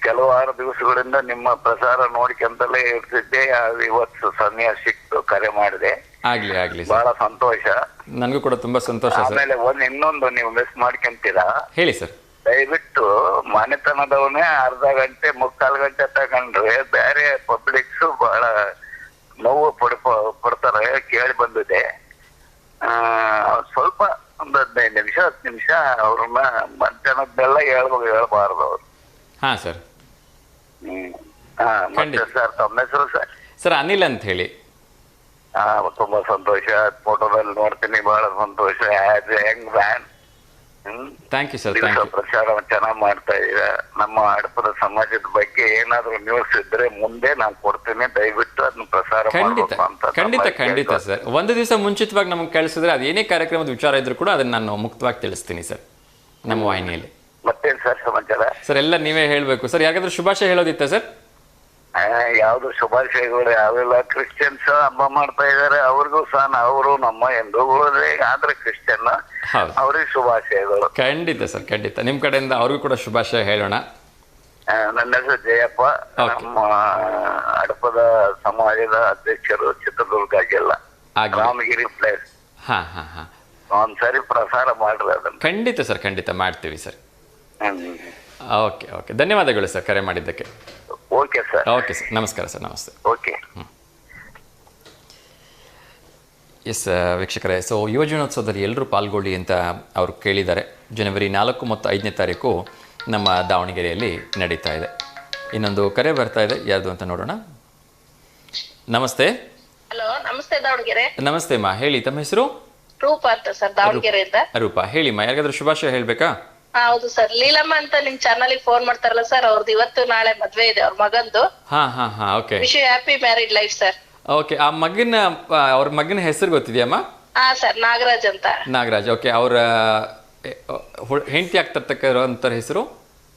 ಕೆಲವಾರು ದಿವಸಗಳಿಂದ ನಿಮ್ಮ ಪ್ರಸಾರ ನೋಡ್ಕೊಂತಲೇ ಇರ್ತಿದ್ದೆ. ಇವತ್ತು ಸಮಯ ಸಿಕ್ತು, ಕರೆ ಮಾಡಿದೆ. ಆಗ್ಲಿ ಸರ್, ಬಹಳ ಸಂತೋಷ. ನನಗೂ ಕೂಡ ತುಂಬಾ ಸಂತೋಷ ಸರ್. ಆಮೇಲೆ ಇನ್ನೊಂದು ನೀವು ಮಿಸ್ ಮಾಡ್ಕೊಂತೀರಾ. ಹೇಳಿ ಸರ್. ದಯವಿಟ್ಟು ಮನೆತನದವನೇ ಅರ್ಧ ಗಂಟೆ 3/4 ಗಂಟೆ ತಗೊಂಡ್ರೆ ಬೇರೆ ಪಬ್ಲಿಕ್ಸ್ ಬಹಳ ನೋವು ಪಡ್ತಾರೆ, ಕೇಳಿ ಬಂದಿದೆ. ಸ್ವಲ್ಪ ಒಂದು 15 ನಿಮಿಷ 10 ನಿಮಿಷ ಅವ್ರನ್ನ ಮಧ್ಯಾಹ್ನದ್ದೆಲ್ಲ ಹೇಳ್ಬಾರ್ದು ಅವ್ರು. ಹಾಂ ಸರ್. ಮತ್ತೆ ಸರ್, ತಮ್ಮ ಹೆಸರು ಸರ್? ಸರ್, ಅನಿಲ್ ಅಂತ ಹೇಳಿ. ತುಂಬಾ ಸಂತೋಷ. ಫೋಟೋದಲ್ಲಿ ನೋಡ್ತೀನಿ, ಬಹಳ ಸಂತೋಷ. Young man. Thank you sir. ಪ್ರಚಾರ ಚೆನ್ನಾಗಿ ಮಾಡ್ತಾ ಇದ್ದೀರಾ. ನಮ್ಮ ಹಡಪದ ಸಮಾಜದ ಬಗ್ಗೆ ಏನಾದ್ರು ನ್ಯೂಸ್ ಇದ್ರೆ ಮುಂದೆ ನಾನು ಕೊಡ್ತೀನಿ, ದಯವಿಟ್ಟು ಅದನ್ನ ಪ್ರಸಾರ ಮಾಡಬೇಕು ಅಂತ. ಖಂಡಿತ ಸರ್. ಒಂದು ದಿವಸ ಮುಂಚಿತವಾಗಿ ನಮ್ಗೆ ಕಳಿಸಿದ್ರೆ ಅದೇನೇ ಕಾರ್ಯಕ್ರಮದ ವಿಚಾರ ಇದ್ರು ಕೂಡ ಅದನ್ನ ನಾನು ಮುಕ್ತವಾಗಿ ತಿಳಿಸ್ತೀನಿ ಸರ್, ನಮ್ಮ ವಾಹಿನಿಯಲ್ಲಿ. ಮತ್ತೇನು ಸರ್ ಸಮಾಚಾರ? ಸರ್, ಎಲ್ಲ ನೀವೇ ಹೇಳಬೇಕು ಸರ್. ಯಾರಿಗಾದ್ರೂ ಶುಭಾಶಯ ಹೇಳೋದಿತ್ತ ಸರ್? ಯಾವ್ದು ಶುಭಾಶಯಗಳು ಯಾವೆಲ್ಲ ಕ್ರಿಶ್ಚಿಯನ್ಸ್ ಹಬ್ಬ ಮಾಡ್ತಾ ಇದಾರೆ, ಅವ್ರಿಗೂ ಸಹ ಅವರು ನಮ್ಮ ಹಿಂದೂಗಳೇ ಆದ್ರೆ ಕ್ರಿಶ್ಚಿಯನ್, ಅವ್ರಿಗೆ ಶುಭಾಶಯಗಳು. ಖಂಡಿತ ಸರ್, ಖಂಡಿತ. ನಿಮ್ ಕಡೆಯಿಂದ ಅವ್ರಿಗೂ ಕೂಡ ಶುಭಾಶಯ ಹೇಳೋಣ. ನನ್ನ ಹೆಸರು ಜಯಪ್ಪ, ನಮ್ಮ ಹಡಪದ ಸಮಾಜದ ಅಧ್ಯಕ್ಷರು, ಚಿತ್ರದುರ್ಗ ಜಿಲ್ಲಾ, ರಾಮಗಿರಿ ಪ್ಲೇಸ್. ಒಂದ್ಸರಿ ಪ್ರಸಾರ ಮಾಡ್ರಿ ಅದನ್ನ. ಖಂಡಿತ ಸರ್, ಖಂಡಿತ ಮಾಡ್ತೀವಿ ಸರ್. ಓಕೆ, ಧನ್ಯವಾದಗಳು ಸರ್ ಕರೆ ಮಾಡಿದ್ದಕ್ಕೆ. Okay sir. ನಮಸ್ಕಾರ ಸರ್. ನಮಸ್ತೆ. ಓಕೆ. ಎಸ್ ವೀಕ್ಷಕರೇ, ಸೊ ಯುವಜನೋತ್ಸವದಲ್ಲಿ ಎಲ್ಲರೂ ಪಾಲ್ಗೊಳ್ಳಿ ಅಂತ ಅವರು ಕೇಳಿದ್ದಾರೆ. ಜನವರಿ 4 ಮತ್ತು 5ನೇ ತಾರೀಕು ನಮ್ಮ ದಾವಣಗೆರೆಯಲ್ಲಿ ನಡೀತಾ ಇದೆ. ಇನ್ನೊಂದು ಕರೆ ಬರ್ತಾ ಇದೆ, ಯಾರ್ದು ಅಂತ ನೋಡೋಣ. ನಮಸ್ತೆ. ಹಲೋ, ನಮಸ್ತೆ ದಾವಣಗೆರೆ. ನಮಸ್ತೆ ಅಮ್ಮ, ಹೇಳಿ. ತಮ್ಮ ಹೆಸರು? ರೂಪಾ ಅಂತ ಸರ್, ದಾವಣಗೆರೆಯಿಂದ. ರೂಪಾ, ಹೇಳಿಮ್ಮ. ಯಾರಿಗಾದ್ರೂ ಶುಭಾಶಯ ಹೇಳ್ಬೇಕಾ? ಹೌದು ಸರ್, ಲೀಲಮ್ಮ ಅಂತ ನಿಮ್ ಚಾನಲ್ ಫೋನ್ ಮಾಡ್ತಾರಲ್ಲ ಸರ್, ಅವ್ರದ್ದು ಇವತ್ತು ನಾಳೆ ಮದ್ವೆ ಇದೆ, ಅವ್ರ ಮಗಂದು. Okay. Wish you happy married life sir. Okay, ಅವ್ರ ಮಗನ ಹೆಸರು ಗೊತ್ತಿದೆಯಮ್ಮ? ಸರ್, ನಾಗರಾಜ್ ಅಂತ. ನಾಗರಾಜ್, ಓಕೆ. ಅವ್ರ ಹೆಂಡತಿ ಆಗ್ತಿರ್ತಕ್ಕಂಥ ಹೆಸರು?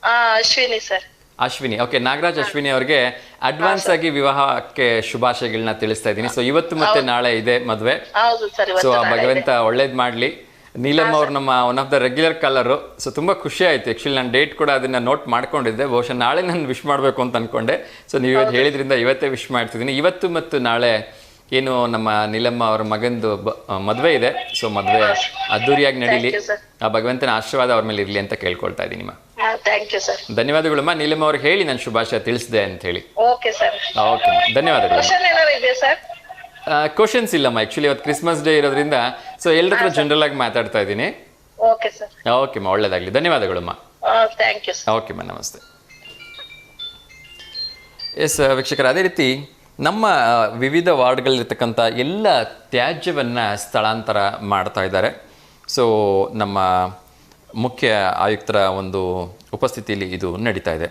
ಅಶ್ವಿನಿ ಸರ್. ಅಶ್ವಿನಿ, ಓಕೆ. ನಾಗರಾಜ್ ಅಶ್ವಿನಿ ಅವ್ರಿಗೆ ಅಡ್ವಾನ್ಸ್ ಆಗಿ ವಿವಾಹಕ್ಕೆ ಶುಭಾಶಯಗಳನ್ನ ತಿಳಿಸ್ತಾ ಇದ್ದೀನಿ. ಸೊ ಇವತ್ತು ಮತ್ತೆ ನಾಳೆ ಇದೆ ಮದ್ವೆ. ಸೊ ಭಗವಂತ ಒಳ್ಳೇದ್ ಮಾಡ್ಲಿ. ನೀಲಮ್ಮ ಅವ್ರು ನಮ್ಮ one of the regular colour. So ತುಂಬ ಖುಷಿ ಆಯಿತು. ಆ್ಯಕ್ಚುಲಿ ನಾನು ಡೇಟ್ ಕೂಡ ಅದನ್ನು ನೋಟ್ ಮಾಡ್ಕೊಂಡಿದ್ದೆ. ಬಹುಶಃ ನಾಳೆ ನಾನು ವಿಶ್ ಮಾಡಬೇಕು ಅಂತ ಅಂದ್ಕೊಂಡೆ. ಸೊ ನೀವು ಇವತ್ತು ಹೇಳಿದ್ರಿಂದ ಇವತ್ತೇ ವಿಶ್ ಮಾಡ್ತಿದ್ದೀನಿ. ಇವತ್ತು ಮತ್ತು ನಾಳೆ ಏನು ನಮ್ಮ ನೀಲಮ್ಮ ಅವ್ರ ಮಗಂದು ಮದುವೆ ಇದೆ. ಸೊ ಮದುವೆ ಅದ್ದೂರಿಯಾಗಿ ನಡೀಲಿ, ಆ ಭಗವಂತನ ಆಶೀರ್ವಾದ ಅವ್ರ ಮೇಲೆ ಇರಲಿ ಅಂತ ಕೇಳ್ಕೊಳ್ತಾ ಇದ್ದೀನಿ. ಧನ್ಯವಾದಗಳಮ್ಮ. ನೀಲಮ್ಮ ಅವ್ರಿಗೆ ಹೇಳಿ ನಾನು ಶುಭಾಶಯ ತಿಳಿಸಿದೆ ಅಂತ ಹೇಳಿ. ಓಕೆ, ಧನ್ಯವಾದಗಳು. ಕ್ವಶನ್ಸ್ ಇಲ್ಲಮ್ಮ, ಆ್ಯಕ್ಚುಲಿ ಇವತ್ತು ಕ್ರಿಸ್ಮಸ್ ಡೇ ಇರೋದ್ರಿಂದ ಸೊ ಎಲ್ಲರ ಹತ್ರ ಜನರಲ್ ಆಗಿ ಮಾತಾಡ್ತಾ ಇದ್ದೀನಿ. ಓಕೆಮ್ಮ, ಒಳ್ಳೇದಾಗಲಿ. ಧನ್ಯವಾದಗಳಮ್ಮ. ಓಕೆಮ್ಮ, ನಮಸ್ತೆ. ಎಸ್ ವೀಕ್ಷಕರ, ಅದೇ ರೀತಿ ನಮ್ಮ ವಿವಿಧ ವಾರ್ಡ್ಗಳಿರ್ತಕ್ಕಂಥ ಎಲ್ಲ ತ್ಯಾಜ್ಯವನ್ನು ಸ್ಥಳಾಂತರ ಮಾಡ್ತಾ ಇದ್ದಾರೆ. ಸೊ ನಮ್ಮ ಮುಖ್ಯ ಆಯುಕ್ತರ ಒಂದು ಉಪಸ್ಥಿತಿಯಲ್ಲಿ ಇದು ನಡೀತಾ ಇದೆ.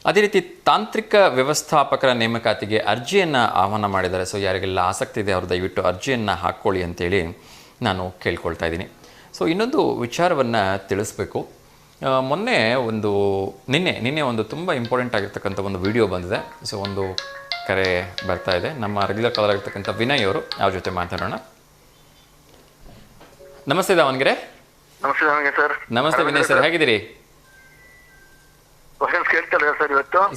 ಅದೇ ರೀತಿ ತಾಂತ್ರಿಕ ವ್ಯವಸ್ಥಾಪಕರ ನೇಮಕಾತಿಗೆ ಅರ್ಜಿಯನ್ನು ಆಹ್ವಾನ ಮಾಡಿದ್ದಾರೆ. ಸೊ ಯಾರಿಗೆಲ್ಲ ಆಸಕ್ತಿ ಇದೆ ಅವರು ದಯವಿಟ್ಟು ಅರ್ಜಿಯನ್ನು ಹಾಕ್ಕೊಳ್ಳಿ ಅಂತೇಳಿ ನಾನು ಕೇಳ್ಕೊಳ್ತಾ ಇದ್ದೀನಿ. ಸೊ ಇನ್ನೊಂದು ವಿಚಾರವನ್ನು ತಿಳಿಸ್ಬೇಕು. ನಿನ್ನೆ ಒಂದು ತುಂಬ ಇಂಪಾರ್ಟೆಂಟ್ ಆಗಿರ್ತಕ್ಕಂಥ ಒಂದು ವಿಡಿಯೋ ಬಂದಿದೆ. ಸೊ ಒಂದು ಕರೆ ಬರ್ತಾ ಇದೆ. ನಮ್ಮ ರೆಗ್ಯುಲರ್ ಕಾಲರ್ ಆಗಿರ್ತಕ್ಕಂಥ ವಿನಯ್ ಅವರು, ಅವ್ರ ಜೊತೆ ಮಾತಾಡೋಣ. ನಮಸ್ತೆ ದಾವಣಗೆರೆ. ನಮಸ್ತೆ ಸರ್. ನಮಸ್ತೆ ವಿನಯ್ ಸರ್, ಹೇಗಿದ್ದೀರಿ?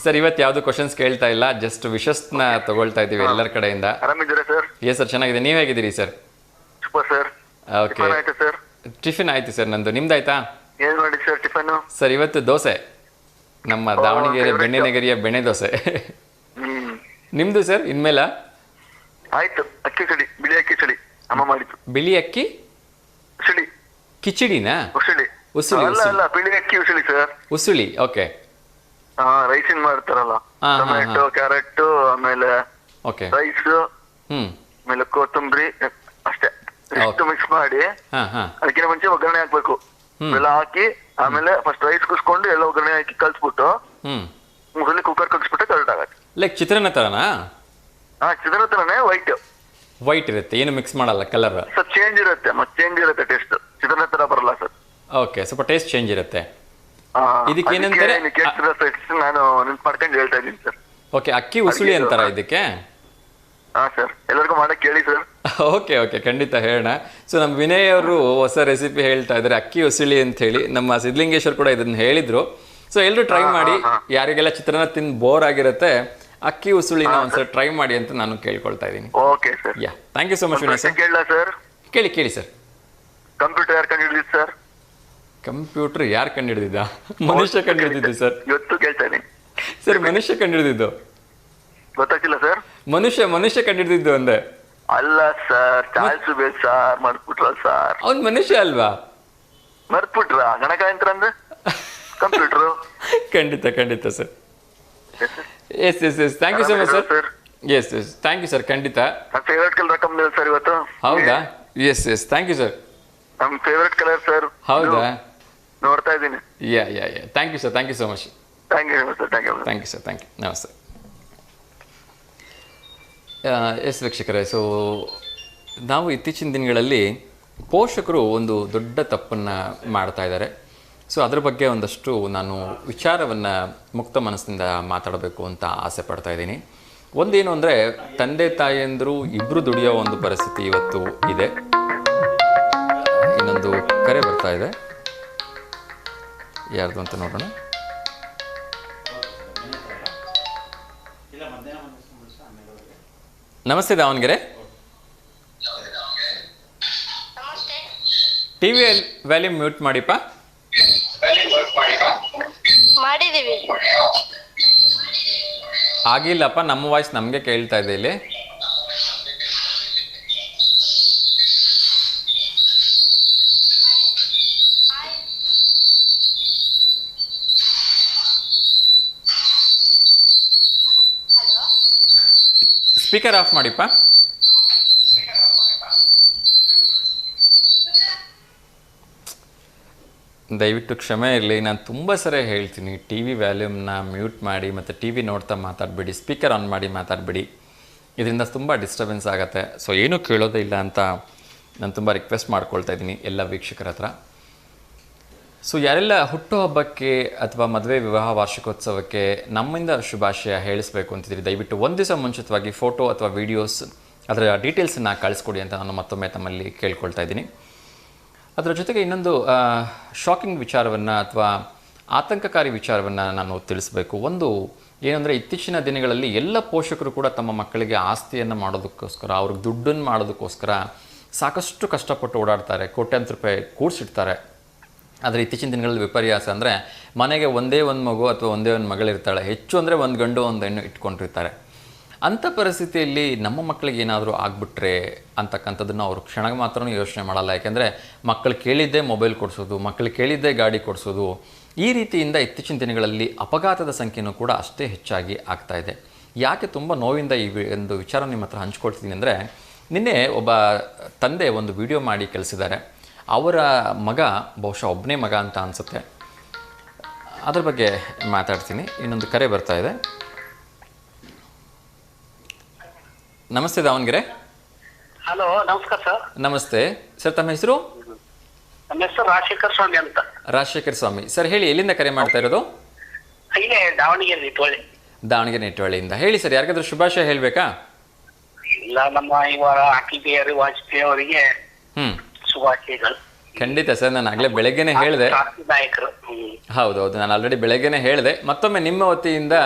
ಸರ್ ಇವತ್ತು ಯಾವ್ದು ಕ್ವಶನ್ಸ್ ಕೇಳ್ತಾ ಇಲ್ಲ, ಜಸ್ಟ್ ವಿಶಸ್ನ ತಗೊಳ್ತಾ ಇದ್ದೀವಿ ಎಲ್ಲರ ಕಡೆಯಿಂದ. ಎಸ್ ಸರ್, ಚೆನ್ನಾಗಿದೆ. ನೀವ್ ಹೇಗಿದ್ದೀರಿ ಸರ್? ಓಕೆ. ಟಿಫಿನ್ ಆಯ್ತು ಸರ್, ನಂದು. ನಿಮ್ದಾಯ್ತಾ? ಏನ್ ಮಾಡಿ ಸರ್ ಟಿಫನ್? ಸರ್ ಇವತ್ತು ದೋಸೆ, ನಮ್ಮ ದಾವಣಗೆರೆ ಬೆಣ್ಣೆನಗರಿಯ ಬೆಣ್ಣೆ ದೋಸೆ. ನಿಮ್ದು ಸರ್ ಇನ್ಮೇಲ? ಆಯ್ತು, ಅಕ್ಕಿ ಚಳಿ, ಬಿಳಿ ಅಕ್ಕಿ ಚಳಿ ಅಮ್ಮ ಮಾಡಿದ್ದು. ಬಿಳಿ ಅಕ್ಕಿ ಉಸುಳಿ. ಕಿಚಡಿನಾ? ಉಸುಳಿ. ಉಸುಳಿ ಅಲ್ಲ ಅಲ್ಲ, ಬಿಳಿ ಅಕ್ಕಿ ಉಸುಳಿ ಸರ್. ಉಸುಳಿ, ಓಕೆ. ರೈಸಿನ್ ಮಾಡ್ತಾರಲ್ಲ, ಟೊಮೆಟೊ, ಕ್ಯಾರೆಟ್, ಆಮೇಲೆ ಓಕೆ, ರೈಸ್, ಹ್ಮ್, ಆಮೇಲೆ ಕೊತ್ತಂಬರಿ, ಅಷ್ಟೇ. ಇಷ್ಟು ಮಿಕ್ಸ್ ಮಾಡಿ ಅದಕ್ಕಿಂತ ಮುಂಚೆ ಒಗ್ಗರಣೆ ಹಾಕ್ಬೇಕು. ಎಲ್ಲ ಹಾಕಿ ಆಮೇಲೆ ಫಸ್ಟ್ ರೈಸ್ ಕುಸ್ಕೊಂಡು ಎಲ್ಲ ಒಗ್ಗರಣೆ ಹಾಕಿ ಕಲ್ಸ್ಬಿಟ್ಟು ಮುಸಲಿ ಕುಕ್ಕರ್ ಕಲ್ಸ್ಬಿಟ್ಟು ಕರೆಕ್ಟ್ ಆಗತ್ತೆ. ಲೈಕ್ ಚಿತ್ರಾನ್ನ ತರನಾ? ಚಿತ್ರಾನ್ನ ತರನೇ, ವೈಟ್ ಇರುತ್ತೆ, ಏನು ಮಿಕ್ಸ್ ಮಾಡಲ್ಲ, ಕಲರ್ ಸರ್ ಚೇಂಜ್ ಇರುತ್ತೆ, ಮತ್ತೆ ಚೇಂಜ್ ಇರುತ್ತೆ ಟೇಸ್ಟ್. ಚಿತ್ರಾನ್ನ ತರ ಬರಲ್ಲ ಸರ್. ಓಕೆ, ಸ್ವಲ್ಪ ಟೇಸ್ಟ್ ಚೇಂಜ್ ಇರುತ್ತೆ. ಇದಕ್ಕೆ ಏನಂತಾರೆ? ನಾನು ನೆನ್ಪು ಮಾಡ್ಕೊಂಡು ಹೇಳ್ತಾ ಇದ್ದೀನಿ ಸರ್. ಓಕೆ, ಅಕ್ಕಿ ಉಸುಳಿ ಅಂತಾರ ಇದಕ್ಕೆ? ಸರ್ ಎಲ್ಲರಿಗೂ ಮಾಡಕ್ ಹೇಳಿ ಸರ್. ಓಕೆ ಓಕೆ, ಖಂಡಿತ ಹೇಳೋಣ. ಸೊ ನಮ್ಮ ವಿನಯ್ ಅವರು ಹೊಸ ರೆಸಿಪಿ ಹೇಳ್ತಾ ಇದ್ದಾರೆ, ಅಕ್ಕಿ ಉಸುಳಿ ಅಂತ ಹೇಳಿ. ನಮ್ಮ ಸಿದ್ಧಲಿಂಗೇಶ್ವರ್ ಕೂಡ ಇದನ್ನ ಹೇಳಿದ್ರು. ಸೊ ಎಲ್ಲರೂ ಟ್ರೈ ಮಾಡಿ. ಯಾರಿಗೆಲ್ಲ ಚಿತ್ರಾನ್ನ ತಿಂದು ಬೋರ್ ಆಗಿರುತ್ತೆ, ಅಕ್ಕಿ ಉಸುಳಿನ ಒಂದ್ಸಲ ಟ್ರೈ ಮಾಡಿ ಅಂತ ನಾನು ಕೇಳ್ಕೊಳ್ತಾ ಇದ್ದೀನಿ. Okay sir. Yeah, thank you so much Vinay sir. ಕೇಳಲ್ಲ ಸರ್? ಕೇಳಿ ಸರ್. ಕಂಪ್ಯೂಟರ್ ಯಾರು ಕಂಡು ಹಿಡಿದಿದ್ದು ಸರ್? ಕಂಪ್ಯೂಟರ್ ಯಾರು ಕಂಡು ಹಿಡಿದಿದ್ದ? ಮನುಷ್ಯ ಕಂಡು ಹಿಡಿದಿದ್ದು ಸರ್. ಇವತ್ತು ಕೇಳ್ತಾ ಇದ್ದೀನಿ ಸರ್. ಮನುಷ್ಯ ಕಂಡು ಹಿಡಿದಿದ್ದು ಗೊತ್ತಾಗ್ತಿಲ್ಲ ಸರ್? ಮನುಷ್ಯ ಕಂಡು ಹಿಡಿದಿದ್ದು ಅಂದೆ. ಅಲ್ಲ ಸರ್, ಚಾರ್ಲ್ಸ್ ಬೇಸ್ ಸರ್, ಮರ್ತ್ಬಿಟ್ರ ಸರ್. ಅವ್ನ್ ಮನುಷ್ಯ ಅಲ್ವಾ? ಮರ್ತ್ಬಿಟ್ರ? ಗಣಕಯಂತ್ರ ಅಂದ್ರೆ ಕಂಪ್ಯೂಟರ್. ಖಂಡಿತ sir. Yes thank you so much sir. Yes thank you sir, ಖಂಡಿತ. ನನ್ನ ಫೇವ್ರೆಟ್ ಕಲರ್ ಕಂಪ್ನಿ ಸರ್ ಇವತ್ತು. ಹೌದಾ? Yes thank you sir. ನಮ್ಮ ಫೇವ್ರೆಟ್ ಕಲರ್ ಸರ್. ಹೌದಾ? ನೋಡ್ತಾ ಇದ್ದೀನಿ. Ya thank you sir, thank you so much. Thank you sir. Thank you sir, thank you. ನಮಸ್ತೆ. ಎಸ್ ವೀಕ್ಷಕರೇ, ಸೊ ನಾವು ಇತ್ತೀಚಿನ ದಿನಗಳಲ್ಲಿ ಪೋಷಕರು ಒಂದು ದೊಡ್ಡ ತಪ್ಪನ್ನು ಮಾಡ್ತಾ ಇದ್ದಾರೆ. ಸೊ ಅದ್ರ ಬಗ್ಗೆ ಒಂದಷ್ಟು ನಾನು ವಿಚಾರವನ್ನು ಮುಕ್ತ ಮನಸ್ಸಿನಿಂದ ಮಾತಾಡಬೇಕು ಅಂತ ಆಸೆ ಪಡ್ತಾ ಇದ್ದೀನಿ. ಒಂದೇನು ಅಂದರೆ, ತಂದೆ ತಾಯಿಯಂದರು ಇಬ್ಬರು ದುಡಿಯೋ ಒಂದು ಪರಿಸ್ಥಿತಿ ಇವತ್ತು ಇದೆ. ಇನ್ನೊಂದು ಕರೆ ಬರ್ತಾ ಇದೆ, ಯಾರ್ದು ಅಂತ ನೋಡೋಣ. ನಮಸ್ತೆ ದಾವಣಗೆರೆ. ಟಿವಿ ವ್ಯಾಲ್ಯೂಮ್ ಮ್ಯೂಟ್ ಮಾಡಿಪ್ಪ. ಮಾಡಿದೀವಿ. ಆಗಿಲ್ಲಪ್ಪ, ನಮ್ಮ ವಾಯ್ಸ್ ನಮಗೆ ಕೇಳ್ತಾ ಇದೆ ಇಲ್ಲಿ. ಸ್ಪೀಕರ್ ಆಫ್ ಮಾಡಿಪ್ಪ. ದಯವಿಟ್ಟು ಕ್ಷಮೆ ಇರಲಿ, ನಾನು ತುಂಬ ಸರಿ ಹೇಳ್ತೀನಿ, ಟಿ ವಿ ವ್ಯಾಲ್ಯೂಮ್ನ ಮ್ಯೂಟ್ ಮಾಡಿ ಮತ್ತು ಟಿ ವಿ ನೋಡ್ತಾ ಮಾತಾಡಬೇಡಿ, ಸ್ಪೀಕರ್ ಆನ್ ಮಾಡಿ ಮಾತಾಡಬೇಡಿ. ಇದರಿಂದ ತುಂಬ ಡಿಸ್ಟರ್ಬೆನ್ಸ್ ಆಗುತ್ತೆ. ಸೊ ಏನೂ ಕೇಳೋದೇ ಇಲ್ಲ ಅಂತ ನಾನು ತುಂಬ ರಿಕ್ವೆಸ್ಟ್ ಮಾಡ್ಕೊಳ್ತಾ ಇದ್ದೀನಿ ಎಲ್ಲ ವೀಕ್ಷಕರ ಹತ್ರ. ಸೊ ಯಾರೆಲ್ಲ ಹುಟ್ಟುಹಬ್ಬಕ್ಕೆ ಅಥವಾ ಮದುವೆ ವಿವಾಹ ವಾರ್ಷಿಕೋತ್ಸವಕ್ಕೆ ನಮ್ಮಿಂದ ಶುಭಾಶಯ ಹೇಳಿಸ್ಬೇಕು ಅಂತಿದ್ದೀರಿ, ದಯವಿಟ್ಟು ಒಂದು ದಿವಸ ಮುಂಚಿತವಾಗಿ ಫೋಟೋ ಅಥವಾ ವೀಡಿಯೋಸ್ ಅದರ ಡೀಟೇಲ್ಸನ್ನು ಕಳಿಸ್ಕೊಡಿ ಅಂತ ನಾನು ಮತ್ತೊಮ್ಮೆ ತಮ್ಮಲ್ಲಿ ಕೇಳ್ಕೊಳ್ತಾ ಇದ್ದೀನಿ. ಅದರ ಜೊತೆಗೆ ಇನ್ನೊಂದು ಶಾಕಿಂಗ್ ವಿಚಾರವನ್ನು ಅಥವಾ ಆತಂಕಕಾರಿ ವಿಚಾರವನ್ನು ನಾನು ತಿಳಿಸ್ಬೇಕು. ಒಂದು ಏನಂದರೆ, ಇತ್ತೀಚಿನ ದಿನಗಳಲ್ಲಿ ಎಲ್ಲ ಪೋಷಕರು ಕೂಡ ತಮ್ಮ ಮಕ್ಕಳಿಗೆ ಆಸ್ತಿಯನ್ನು ಮಾಡೋದಕ್ಕೋಸ್ಕರ, ಅವ್ರಿಗೆ ದುಡ್ಡನ್ನು ಮಾಡೋದಕ್ಕೋಸ್ಕರ ಸಾಕಷ್ಟು ಕಷ್ಟಪಟ್ಟು ಓಡಾಡ್ತಾರೆ, ಕೋಟ್ಯಾಂತರ ರೂಪಾಯಿ ಕೂಡಿಸಿಡ್ತಾರೆ. ಆದರೆ ಇತ್ತೀಚಿನ ದಿನಗಳಲ್ಲಿ ವಿಪರ್ಯಾಸ ಅಂದರೆ, ಮನೆಗೆ ಒಂದೇ ಒಂದು ಮಗು ಅಥವಾ ಒಂದೇ ಒಂದು ಮಗಳಿರ್ತಾಳೆ, ಹೆಚ್ಚು ಅಂದರೆ ಒಂದು ಗಂಡು ಒಂದು ಹೆಣ್ಣು ಇಟ್ಕೊಂಡಿರ್ತಾರೆ. ಅಂಥ ಪರಿಸ್ಥಿತಿಯಲ್ಲಿ ನಮ್ಮ ಮಕ್ಕಳಿಗೆ ಏನಾದರೂ ಆಗಿಬಿಟ್ರೆ ಅಂತಕ್ಕಂಥದ್ದನ್ನು ಅವರು ಕ್ಷಣಕ್ಕೆ ಮಾತ್ರ ಯೋಚನೆ ಮಾಡಲ್ಲ. ಯಾಕೆಂದರೆ ಮಕ್ಕಳು ಕೇಳಿದ್ದೇ ಮೊಬೈಲ್ ಕೊಡಿಸೋದು, ಮಕ್ಕಳು ಕೇಳಿದ್ದೇ ಗಾಡಿ ಕೊಡಿಸೋದು, ಈ ರೀತಿಯಿಂದ ಇತ್ತೀಚಿನ ದಿನಗಳಲ್ಲಿ ಅಪಘಾತದ ಸಂಖ್ಯೆಯೂ ಕೂಡ ಅಷ್ಟೇ ಹೆಚ್ಚಾಗಿ ಆಗ್ತಾ ಇದೆ. ಯಾಕೆ ತುಂಬ ನೋವಿಂದ ಈ ಒಂದು ವಿಚಾರ ನಿಮ್ಮ ಹತ್ರ ಹಂಚ್ಕೊಳ್ತೀನಿ ಅಂದರೆ, ನಿನ್ನೆ ಒಬ್ಬ ತಂದೆ ಒಂದು ವಿಡಿಯೋ ಮಾಡಿ ಕಳಿಸಿದ್ದಾರೆ. ಅವರ ಮಗ ಬಹುಶಃ ಒಬ್ಬನೇ ಮಗ ಅಂತ ಅನಿಸುತ್ತೆ. ಅದ್ರ ಬಗ್ಗೆ ಮಾತಾಡ್ತೀನಿ. ಇನ್ನೊಂದು ಕರೆ ಬರ್ತಾ ಇದೆ. ನಮಸ್ತೆ ದಾವಣಗೆರೆ. ಹಲೋ, ನಮಸ್ಕಾರ ಸರ್. ನಮಸ್ತೆ ಸರ್, ತಮ್ಮ ಹೆಸರು? ನಮ್ಮ ಹೆಸರು ರಾಜಶೇಖರ್ ಸ್ವಾಮಿ ಅಂತ. ರಾಜಶೇಖರ್ ಸ್ವಾಮಿ ಸರ್, ಹೇಳಿ, ಎಲ್ಲಿಂದ ಕರೆ ಮಾಡ್ತಾ ಇರೋದು? ಇಲ್ಲೇ ದಾವಣಗೆರೆ ನಿಟ್ವಳ್ಳಿ. ದಾವಣಗೆರೆ ನಿಟ್ವಳ್ಳಿಯಿಂದ. ಹೇಳಿ ಸರ್, ಯಾರಿಗಾದ್ರೂ ಶುಭಾಶಯ ಹೇಳಬೇಕಾ? ಇಲ್ಲ, ನಮ್ಮ ಇವಾಗ ಅಟಲ್ ಬಿಹಾರಿ ವಾಜಪೇಯಿ ಅವರಿಗೆ ಶುಭಾಶಯಗಳು. ಖಂಡಿತ ಸರ್, ನಾನು ಆಗಲೇ ಬೆಳಗ್ಗೆನೆ ಹೇಳಿದೆ. ನಾಯಕರು. ಹೌದೌದು, ನಾನು ಆಲ್ರೆಡಿ ಬೆಳಗ್ಗೆನೆ ಹೇಳಿದೆ. ಮತ್ತೊಮ್ಮೆ ನಿಮ್ಮ ವತಿಯಿಂದ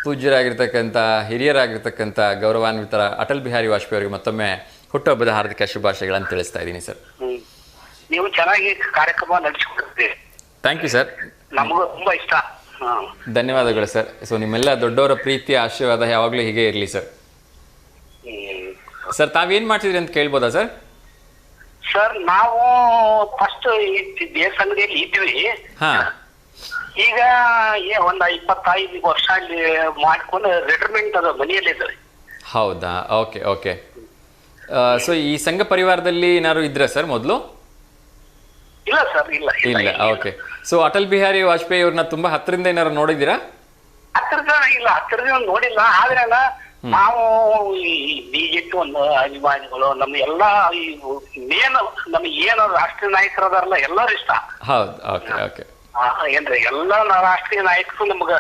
ಪೂಜ್ಯರಾಗಿರ್ತಕ್ಕಂಥ ಹಿರಿಯರಾಗಿರ್ತಕ್ಕಂಥ ಗೌರವಾನ್ವಿತರ ಅಟಲ್ ಬಿಹಾರಿ ವಾಜಪೇಯಿ ಅವರಿಗೆ ಮತ್ತೊಮ್ಮೆ ಹುಟ್ಟುಹಬ್ಬದ ಹಾರ್ದಿಕ ಶುಭಾಶಯಗಳನ್ನು ತಿಳಿಸ್ತಾ ಇದ್ದೀನಿ ಸರ್. ನೀವು ಚೆನ್ನಾಗಿ ಕಾರ್ಯಕ್ರಮ ನಡೆಸಿಕೊಡ್ತೀರಿ. Thank you sir. ನಮಗೂ ತುಂಬಾ ಇಷ್ಟ. ಧನ್ಯವಾದಗಳು ಸರ್. ಸೊ ನಿಮ್ಮೆಲ್ಲ ದೊಡ್ಡವರ ಪ್ರೀತಿ ಆಶೀರ್ವಾದ ಯಾವಾಗಲೂ ಹೀಗೆ ಇರಲಿ ಸರ್. ಸರ್ ತಾವೇನು ಮಾಡ್ತಿದ್ರಿ ಅಂತ ಕೇಳ್ಬೋದಾ ಸರ್? ಸರ್ ನಾವು ಫಸ್ಟ್ ದೇವಸ್ಥಾನದಲ್ಲಿ ಇದ್ವಿ. ಹಾಂ. ಈಗ ಒಂದ್ 25 ವರ್ಷ ಅಲ್ಲಿ ಮಾಡ್ಕೊಂಡು ರಿಟೈರ್ಮೆಂಟ್ ಅದ ಮನೆಯಲ್ಲೇ ಇದ್ದಾರೆ. ಹೌದಾ? Okay okay. ಸೊ ಈ ಸಂಘ ಪರಿವಾರದಲ್ಲಿ ಏನಾದ್ರು ಇದ್ರ ಸರ್ ಮೊದಲು? ಇಲ್ಲ ಸರ್, ಇಲ್ಲ. ಇಲ್ಲ. ಓಕೆ. ಸೊ ಅಟಲ್ ಬಿಹಾರಿ ವಾಜಪೇಯಿ ಅವ್ರನ್ನ ತುಂಬಾ ಹತ್ತಿರದಿಂದ ಏನಾದ್ರು ನೋಡಿದ್ದೀರಾ? ಹತ್ತಿರದಿಂದ ನೋಡಿಲ್ಲ. ಆದ್ರೆ ನಾವು ಈ ಬಿಜೆಪಿ ಒಂದು ಅಭಿಮಾನಿಗಳು, ನಮ್ಮ ಎಲ್ಲಾ ಮೇನ್ ನಮ್ಗೆ ಏನು ರಾಷ್ಟ್ರೀಯ ನಾಯಕರದಾರಲ್ಲ ಎಲ್ಲರೂ ಇಷ್ಟ. ಹೌದು. Okay okay. ಏನ್ರಿ ಎಲ್ಲ ರಾಷ್ಟ್ರೀಯ ನಾಯಕರು ನಮ್ಗ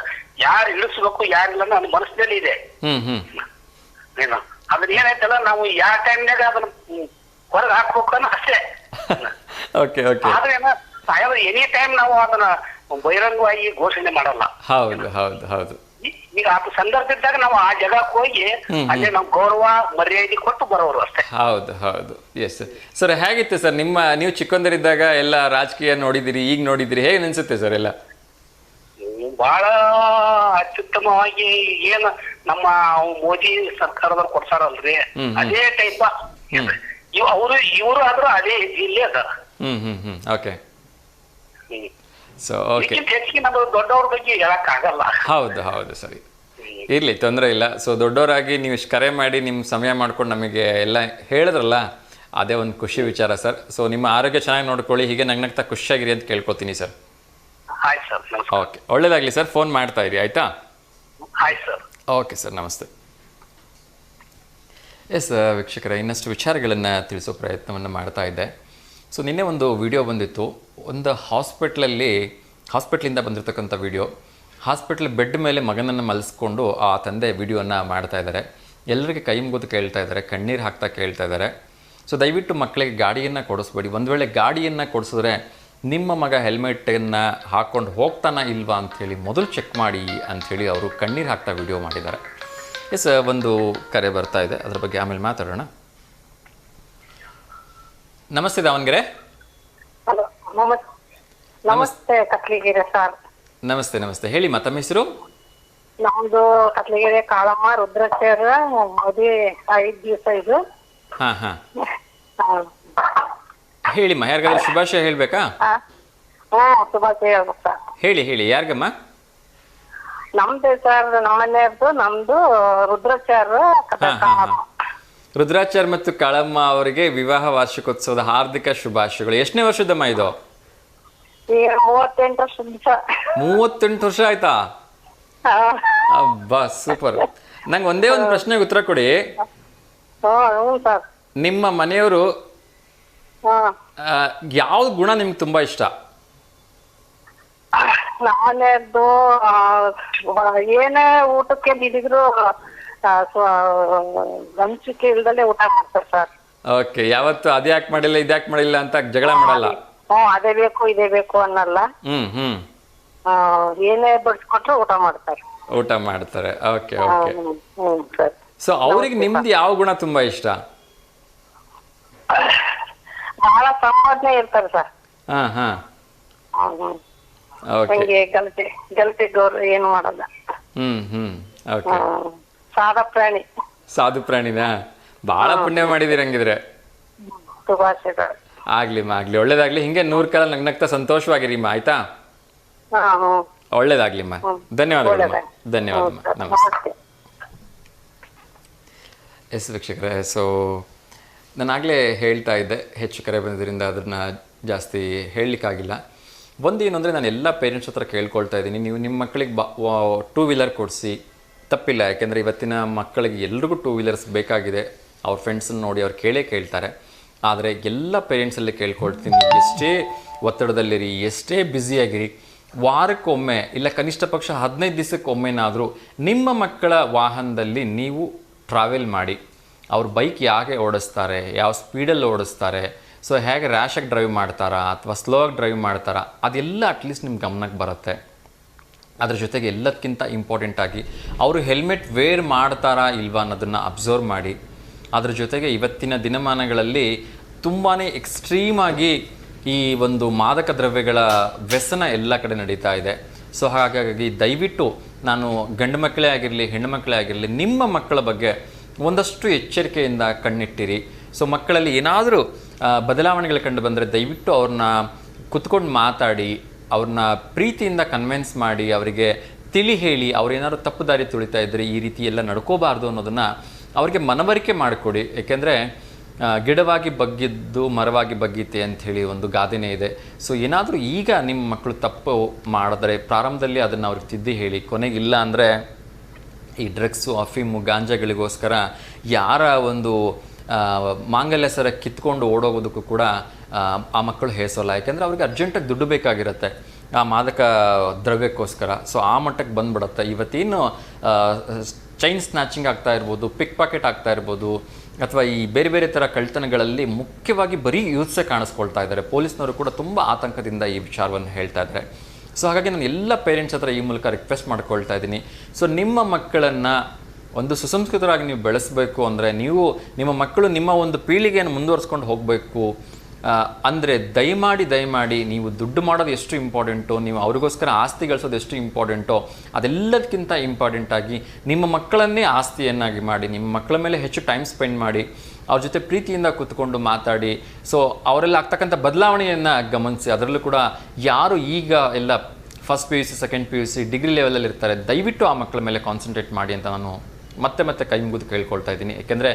ಯಾರು ಇಳಿಸ್ಬೇಕು ಯಾರಿಲ್ಲ ನನ್ನ ಮನಸ್ಸಿನಲ್ಲಿ ಇದೆ. ಏನು ಅದನ್ನ ಏನಾಯ್ತಲ್ಲ ನಾವು ಯಾವ ಟೈಮ್ನಾಗ ಅದನ್ನ ಹೊರಗೆ ಹಾಕ್ಬೇಕು ಅನ್ನೋ ಅಷ್ಟೇ. Okay okay. ಆದ್ರೆ ಎನಿ ಟೈಮ್ ನಾವು ಅದನ್ನ ಬಹಿರಂಗವಾಗಿ ಘೋಷಣೆ ಮಾಡಲ್ಲ. ಹೌದು ಹೌದು ಹೌದು. ಈಗ ಅದು ಸಂದರ್ಭ ಇದ್ದಾಗ ನಾವು ಆ ಜಾಗಕ್ಕೆ ಹೋಗಿ ಅಲ್ಲೇ ನಾವು ಗೌರವ ಮರ್ಯಾದೆ ಕೊಟ್ಟು ಬರೋರು ಅಷ್ಟೇ. ಹೌದು ಹೌದು. Yes sir. ಸರ್ ಹೇಗಿತ್ತು ಸರ್ ನೀವು ಚಿಕ್ಕಂದರಿದ್ದಾಗ ಎಲ್ಲ ರಾಜಕೀಯ ನೋಡಿದಿರಿ, ಈಗ ನೋಡಿದಿರಿ, ಹೇಗೆ ಅನ್ಸುತ್ತೆ ಸರ್ ಎಲ್ಲ? ಬಹಳ ಅತ್ಯುತ್ತಮವಾಗಿ ಏನ್ ನಮ್ಮ ಮೋದಿ ಸರ್ಕಾರದವ್ರು ಕೊಡ್ಸಾರಲ್ರಿ ಅದೇ ಟೈಪ್ ಇವರು ಆದ್ರೂ ಅದೇ ಇಲ್ಲೇ ಅದಾರ. ಓಕೆ. So okay. ಹೆಚ್ಚಿಗೆ ನಾವು ದೊಡ್ಡವ್ರ ಬಗ್ಗೆ ಹೇಳಕ್ ಆಗಲ್ಲ. ಹೌದು ಹೌದು ಸರಿ. ಇರ್ಲಿ, ತೊಂದರೆ ಇಲ್ಲ. ಸೊ ದೊಡ್ಡವರಾಗಿ ನೀವು ಇಷ್ಟು ಕರೆ ಮಾಡಿ ನಿಮ್ಮ ಸಮಯ ಮಾಡ್ಕೊಂಡು ನಮಗೆ ಎಲ್ಲ ಹೇಳಿದ್ರಲ್ಲ, ಅದೇ ಒಂದು ಖುಷಿ ವಿಚಾರ ಸರ್. ಸೊ ನಿಮ್ಮ ಆರೋಗ್ಯ ಚೆನ್ನಾಗಿ ನೋಡ್ಕೊಳ್ಳಿ, ಹೀಗೆ ನಗ್ನಗ್ತಾ ಖುಷಿಯಾಗಿರಿ ಅಂತ ಕೇಳ್ಕೊತೀನಿ ಸರ್. ಆಯ್ತು ಸರ್. ಓಕೆ, ಒಳ್ಳೇದಾಗಲಿ ಸರ್. ಫೋನ್ ಮಾಡ್ತಾ ಇರಿ, ಆಯಿತಾ? ಆಯ್ತು ಸರ್. ಓಕೆ ಸರ್, ನಮಸ್ತೆ. ಎಸ್ ವೀಕ್ಷಕರೇ, ಇನ್ನಷ್ಟು ವಿಚಾರಗಳನ್ನು ತಿಳಿಸೋ ಪ್ರಯತ್ನವನ್ನು ಮಾಡ್ತಾ ಇದ್ದೆ. ಸೊ ನಿನ್ನೆ ಒಂದು ವಿಡಿಯೋ ಬಂದಿತ್ತು. ಒಂದು ಹಾಸ್ಪಿಟ್ಲಿಂದ ಬಂದಿರತಕ್ಕಂಥ ವಿಡಿಯೋ. ಹಾಸ್ಪಿಟ್ಲ್ ಬೆಡ್ ಮೇಲೆ ಮಗನನ್ನು ಮಲಸ್ಕೊಂಡು ಆ ತಂದೆ ವಿಡಿಯೋನ ಮಾಡ್ತಾ ಇದ್ದಾರೆ. ಎಲ್ಲರಿಗೆ ಕೈ ಮುಗಿದು ಕೇಳ್ತಾ ಇದ್ದಾರೆ, ಕಣ್ಣೀರು ಹಾಕ್ತಾ ಕೇಳ್ತಾ ಇದ್ದಾರೆ. ಸೊ ದಯವಿಟ್ಟು ಮಕ್ಕಳಿಗೆ ಗಾಡಿಯನ್ನು ಕೊಡಿಸ್ಬೇಡಿ. ಒಂದು ವೇಳೆ ಗಾಡಿಯನ್ನು ಕೊಡಿಸಿದ್ರೆ ನಿಮ್ಮ ಮಗ ಹೆಲ್ಮೆಟನ್ನು ಹಾಕ್ಕೊಂಡು ಹೋಗ್ತಾನ ಇಲ್ವಾ ಅಂಥೇಳಿ ಮೊದಲು ಚೆಕ್ ಮಾಡಿ ಅಂಥೇಳಿ ಅವರು ಕಣ್ಣೀರು ಹಾಕ್ತಾ ವಿಡಿಯೋ ಮಾಡಿದ್ದಾರೆ. ಎಸ್, ಒಂದು ಕರೆ ಬರ್ತಾ ಇದೆ, ಅದ್ರ ಬಗ್ಗೆ ಆಮೇಲೆ ಮಾತಾಡೋಣ. ನಮಸ್ತೆ ದಾವಣಗೆರೆ. ಹಲೋ, ನಮಸ್ತೆ ಕತ್ಲಿಗೆರೆ ಸರ್. ನಮಸ್ತೆ ನಮಸ್ತೆ, ಹೇಳಿ ತಮ್ಮ ಹೆಸರು? ನಮ್ದು ಕತ್ಲಿಗೆರೆ ಕಾಳಮ್ಮ ರುದ್ರಾಚಾರ್ಯ. ಮದುವೆ 5 ದಿವಸ ಇದು. ಹಾಂ ಹಾಂ, ಹೇಳಿಮ್ಮ. ಯಾರಿಗಾದ್ರೂ ಶುಭಾಶಯ ಹೇಳಬೇಕಾ? ಶುಭಾಶಯ ಹೇಳ್ಬೇಕು. ಹೇಳಿ ಹೇಳಿ, ಯಾರಿಗಮ್ಮ? ನಮ್ದೇ ಸರ್, ನಮ್ಮನೆಯವ್ರದ್ದು. ನಮ್ದು ರುದ್ರಾಚಾರ್ಯ. ರುದ್ರಾಚಾರ್ಯ ಮತ್ತು ಕಾಳಮ್ಮ ಅವರಿಗೆ ವಿವಾಹ ವಾರ್ಷಿಕೋತ್ಸವದ ಹಾರ್ದಿಕ ಶುಭಾಶಯಗಳು. ಎಷ್ಟನೇ ವರ್ಷದಮ್ಮ ಇದು? 38 ವರ್ಷ. 38 ವರ್ಷ ಆಯ್ತಾ? ಅಬ್ಬಾ, ಸೂಪರ್. ನಂಗೆ ಒಂದೇ ಒಂದು ಪ್ರಶ್ನೆಗೆ ಉತ್ತರ ಕೊಡಿ. ನಿಮ್ಮ ಮನೆಯವರು ಯಾವ ಗುಣ ನಿಮ್ಗೆ ತುಂಬಾ ಇಷ್ಟ? ನಮ್ಮನೆಯದ್ದು ಏನೇ ಊಟಕ್ಕೆ ಬಿಡಿದ್ರು ಹಂಚಿಕೆ ಇಲ್ದಲೆ ಊಟ ಮಾಡ್ತಾರೆ ಸರ್. ಓಕೆ, ಯಾವತ್ತು ಅದ್ಯಾಕ್ ಮಾಡಿಲ್ಲ ಇದ್ಯಾಕ್ ಮಾಡಿಲ್ಲ ಅಂತ ಜಗಳ ಮಾಡಲ್ಲ? ಅದೇ ಬೇಕು ಇದೇ ಬೇಕು ಅನ್ನಲ್ಲ. ಏನೇ ಬಡಿಸ್ಕೊಟ್ರೆ ಊಟ ಮಾಡ್ತಾರೆ. ಊಟ ಮಾಡ್ತಾರೆ. Okay okay. ಸೊ ಅವ್ರಿಗೆ ನಿಮ್ದು ಯಾವ ಗುಣ ತುಂಬಾ ಇಷ್ಟ? ಬಹಳ ಸಂಪಾದನೆ ಇರ್ತಾರೆ ಸರ್. ಓಕೆ. ಗಲತಿ ಗೌರವ ಏನು ಮಾಡಲ್ಲ. ಓಕೆ. ಸಾದಾ ಪ್ರಾಣಿ. ಸಾಧು ಪ್ರಾಣಿನಾ? ಬಹಳ ಪುಣ್ಯ ಮಾಡಿದಿರಿ ಹಂಗಿದ್ರೆ. ಶುಭಾಶಯಗಳು. ಆಗ್ಲಿಮ್ಮ, ಆಗ್ಲಿ, ಒಳ್ಳೇದಾಗ್ಲಿ. ಹಿಂಗೆ 100 ಕಾಲ ನಗ್ನಗ್ತಾ ಸಂತೋಷವಾಗಿರಿಮ್ಮ, ಆಯ್ತಾ? ಒಳ್ಳೇದಾಗ್ಲಿಮ್ಮ. ಧನ್ಯವಾದಗಳು. ಧನ್ಯವಾದಮ್ಮ. ನಮಸ್ತೆ. ಎಸ್ ವೀಕ್ಷಕರೇ, ಸೊ ನಾನಾಗಲೇ ಹೇಳ್ತಾ ಇದ್ದೆ, ಹೆಚ್ಚು ಕರೆ ಬಂದಿದ್ದರಿಂದ ಅದನ್ನು ಜಾಸ್ತಿ ಹೇಳಲಿಕ್ಕಾಗಿಲ್ಲ. ಒಂದೇನು ಅಂದರೆ, ನಾನು ಎಲ್ಲ ಪೇರೆಂಟ್ಸ್ ಹತ್ರ ಕೇಳ್ಕೊಳ್ತಾ ಇದ್ದೀನಿ, ನೀವು ನಿಮ್ಮ ಮಕ್ಕಳಿಗೆ 2 ವೀಲರ್ ಕೊಡಿಸಿ, ತಪ್ಪಿಲ್ಲ. ಯಾಕೆಂದರೆ ಇವತ್ತಿನ ಮಕ್ಕಳಿಗೆ ಎಲ್ರಿಗೂ 2 ವೀಲರ್ಸ್ ಬೇಕಾಗಿದೆ. ಅವ್ರ ಫ್ರೆಂಡ್ಸನ್ನು ನೋಡಿ ಅವ್ರು ಕೇಳ್ತಾರೆ. ಆದರೆ ಎಲ್ಲ ಪೇರೆಂಟ್ಸಲ್ಲಿ ಕೇಳ್ಕೊಳ್ತೀನಿ, ಎಷ್ಟೇ ಒತ್ತಡದಲ್ಲಿರಿ, ಎಷ್ಟೇ ಬ್ಯುಸಿಯಾಗಿರಿ, ವಾರಕ್ಕೊಮ್ಮೆ ಇಲ್ಲ ಕನಿಷ್ಠ ಪಕ್ಷ 15 ದಿವಸಕ್ಕೊಮ್ಮೆನಾದರೂ ನಿಮ್ಮ ಮಕ್ಕಳ ವಾಹನದಲ್ಲಿ ನೀವು ಟ್ರಾವೆಲ್ ಮಾಡಿ. ಅವ್ರ ಬೈಕ್ ಯಾಕೆ ಓಡಿಸ್ತಾರೆ, ಯಾವ ಸ್ಪೀಡಲ್ಲಿ ಓಡಿಸ್ತಾರೆ, ಸೊ ಹೇಗೆ ರ್ಯಾಶಾಗಿ ಡ್ರೈವ್ ಮಾಡ್ತಾರಾ ಅಥವಾ ಸ್ಲೋ ಆಗಿ ಡ್ರೈವ್ ಮಾಡ್ತಾರಾ, ಅದೆಲ್ಲ ಅಟ್ಲೀಸ್ಟ್ ನಿಮ್ಮ ಗಮನಕ್ಕೆ ಬರುತ್ತೆ. ಅದ್ರ ಜೊತೆಗೆ ಎಲ್ಲದಕ್ಕಿಂತ ಇಂಪಾರ್ಟೆಂಟಾಗಿ ಅವರು ಹೆಲ್ಮೆಟ್ ವೇರ್ ಮಾಡ್ತಾರಾ ಇಲ್ವಾ ಅನ್ನೋದನ್ನು ಅಬ್ಸರ್ವ್ ಮಾಡಿ. ಅದ್ರ ಜೊತೆಗೆ ಇವತ್ತಿನ ದಿನಮಾನಗಳಲ್ಲಿ ತುಂಬಾ ಎಕ್ಸ್ಟ್ರೀಮಾಗಿ ಈ ಒಂದು ಮಾದಕ ದ್ರವ್ಯಗಳ ವ್ಯಸನ ಎಲ್ಲ ಕಡೆ ನಡೀತಾ ಇದೆ. ಸೊ ಹಾಗಾಗಿ ದಯವಿಟ್ಟು ನಾನು ಗಂಡು ಮಕ್ಕಳೇ ಆಗಿರಲಿ ಹೆಣ್ಣು ಮಕ್ಕಳೇ ಆಗಿರಲಿ ನಿಮ್ಮ ಮಕ್ಕಳ ಬಗ್ಗೆ ಒಂದಷ್ಟು ಎಚ್ಚರಿಕೆಯಿಂದ ಕಣ್ಣಿಟ್ಟಿರಿ. ಸೊ ಮಕ್ಕಳಲ್ಲಿ ಏನಾದರೂ ಬದಲಾವಣೆಗಳು ಕಂಡು ಬಂದರೆ ದಯವಿಟ್ಟು ಅವ್ರನ್ನ ಕುತ್ಕೊಂಡು ಮಾತಾಡಿ, ಅವ್ರನ್ನ ಪ್ರೀತಿಯಿಂದ ಕನ್ವಿನ್ಸ್ ಮಾಡಿ, ಅವರಿಗೆ ತಿಳಿ ಹೇಳಿ, ಅವ್ರೇನಾದ್ರು ತಪ್ಪು ದಾರಿ ತುಳಿತಾ ಇದ್ದರೆ ಈ ರೀತಿ ಎಲ್ಲ ನಡ್ಕೋಬಾರ್ದು ಅನ್ನೋದನ್ನು ಅವರಿಗೆ ಮನವರಿಕೆ ಮಾಡಿಕೊಡಿ. ಏಕೆಂದರೆ ಗಿಡವಾಗಿ ಬಗ್ಗಿದ್ದು ಮರವಾಗಿ ಬಗ್ಗೀತೆ ಅಂಥೇಳಿ ಒಂದು ಗಾದೆನೇ ಇದೆ. ಸೊ ಏನಾದರೂ ಈಗ ನಿಮ್ಮ ಮಕ್ಕಳು ತಪ್ಪು ಮಾಡಿದ್ರೆ ಪ್ರಾರಂಭದಲ್ಲಿ ಅದನ್ನು ಅವ್ರಿಗೆ ತಿದ್ದಿ ಹೇಳಿ, ಕೊನೆಗಿಲ್ಲ ಅಂದರೆ ಈ ಡ್ರಗ್ಸು ಅಫೀಮು ಗಾಂಜಾಗಳಿಗೋಸ್ಕರ ಯಾರ ಒಂದು ಮಾಂಗಲ್ಯ ಸರ ಕಿತ್ಕೊಂಡು ಓಡೋಗೋದಕ್ಕೂ ಕೂಡ ಆ ಮಕ್ಕಳು ಹೇಸೋಲ್ಲ. ಯಾಕೆಂದರೆ ಅವ್ರಿಗೆ ಅರ್ಜೆಂಟಾಗಿ ದುಡ್ಡು ಬೇಕಾಗಿರುತ್ತೆ ಆ ಮಾದಕ ದ್ರವ್ಯಕ್ಕೋಸ್ಕರ. ಸೊ ಆ ಮಟ್ಟಕ್ಕೆ ಬಂದ್ಬಿಡುತ್ತೆ. ಇವತ್ತೇನು ಚೈನ್ ಸ್ನ್ಯಾಚಿಂಗ್ ಆಗ್ತಾ ಇರ್ಬೋದು, ಪಿಕ್ ಪಾಕೆಟ್ ಆಗ್ತಾ ಇರ್ಬೋದು, ಅಥವಾ ಈ ಬೇರೆ ಬೇರೆ ಥರ ಕಳ್ತನಗಳಲ್ಲಿ ಮುಖ್ಯವಾಗಿ ಬರೀ ಯೂತ್ಸೇ ಕಾಣಿಸ್ಕೊಳ್ತಾ ಇದ್ದಾರೆ. ಪೊಲೀಸ್ನವರು ಕೂಡ ತುಂಬ ಆತಂಕದಿಂದ ಈ ವಿಚಾರವನ್ನು ಹೇಳ್ತಾ ಇದ್ದಾರೆ. ಸೊ ಹಾಗಾಗಿ ನಾನು ಎಲ್ಲ ಪೇರೆಂಟ್ಸ್ ಹತ್ರ ಈ ಮೂಲಕ ರಿಕ್ವೆಸ್ಟ್ ಮಾಡ್ಕೊಳ್ತಾ ಇದ್ದೀನಿ. ಸೊ ನಿಮ್ಮ ಮಕ್ಕಳನ್ನು ಒಂದು ಸುಸಂಸ್ಕೃತರಾಗಿ ನೀವು ಬೆಳೆಸಬೇಕು ಅಂದರೆ, ನೀವು ನಿಮ್ಮ ಮಕ್ಕಳು ನಿಮ್ಮ ಒಂದು ಪೀಳಿಗೆಯನ್ನು ಮುಂದುವರಿಸ್ಕೊಂಡು ಹೋಗಬೇಕು ಅಂದರೆ ದಯಮಾಡಿ ನೀವು ದುಡ್ಡು ಮಾಡೋದು ಎಷ್ಟು ಇಂಪಾರ್ಟೆಂಟೋ, ನೀವು ಅವ್ರಿಗೋಸ್ಕರ ಆಸ್ತಿ ಗಳಿಸೋದು ಎಷ್ಟು ಇಂಪಾರ್ಟೆಂಟೋ, ಅದೆಲ್ಲದಕ್ಕಿಂತ ಇಂಪಾರ್ಟೆಂಟಾಗಿ ನಿಮ್ಮ ಮಕ್ಕಳನ್ನೇ ಆಸ್ತಿಯನ್ನಾಗಿ ಮಾಡಿ, ನಿಮ್ಮ ಮಕ್ಕಳ ಮೇಲೆ ಹೆಚ್ಚು ಟೈಮ್ ಸ್ಪೆಂಡ್ ಮಾಡಿ, ಅವ್ರ ಜೊತೆ ಪ್ರೀತಿಯಿಂದ ಕೂತ್ಕೊಂಡು ಮಾತಾಡಿ. ಸೊ ಅವರೆಲ್ಲ ಆಗ್ತಕ್ಕಂಥ ಬದಲಾವಣೆಯನ್ನು ಗಮನಿಸಿ. ಅದರಲ್ಲೂ ಕೂಡ ಯಾರು ಈಗ ಎಲ್ಲ first PUC second PUC degree ಲೆವೆಲಲ್ಲಿ ಇರ್ತಾರೆ, ದಯವಿಟ್ಟು ಆ ಮಕ್ಕಳ ಮೇಲೆ ಕಾನ್ಸಂಟ್ರೇಟ್ ಮಾಡಿ ಅಂತ ನಾನು ಮತ್ತೆ ಕೈ ಮುಗಿದು ಕೇಳ್ಕೊಳ್ತಾ ಇದ್ದೀನಿ. ಏಕೆಂದರೆ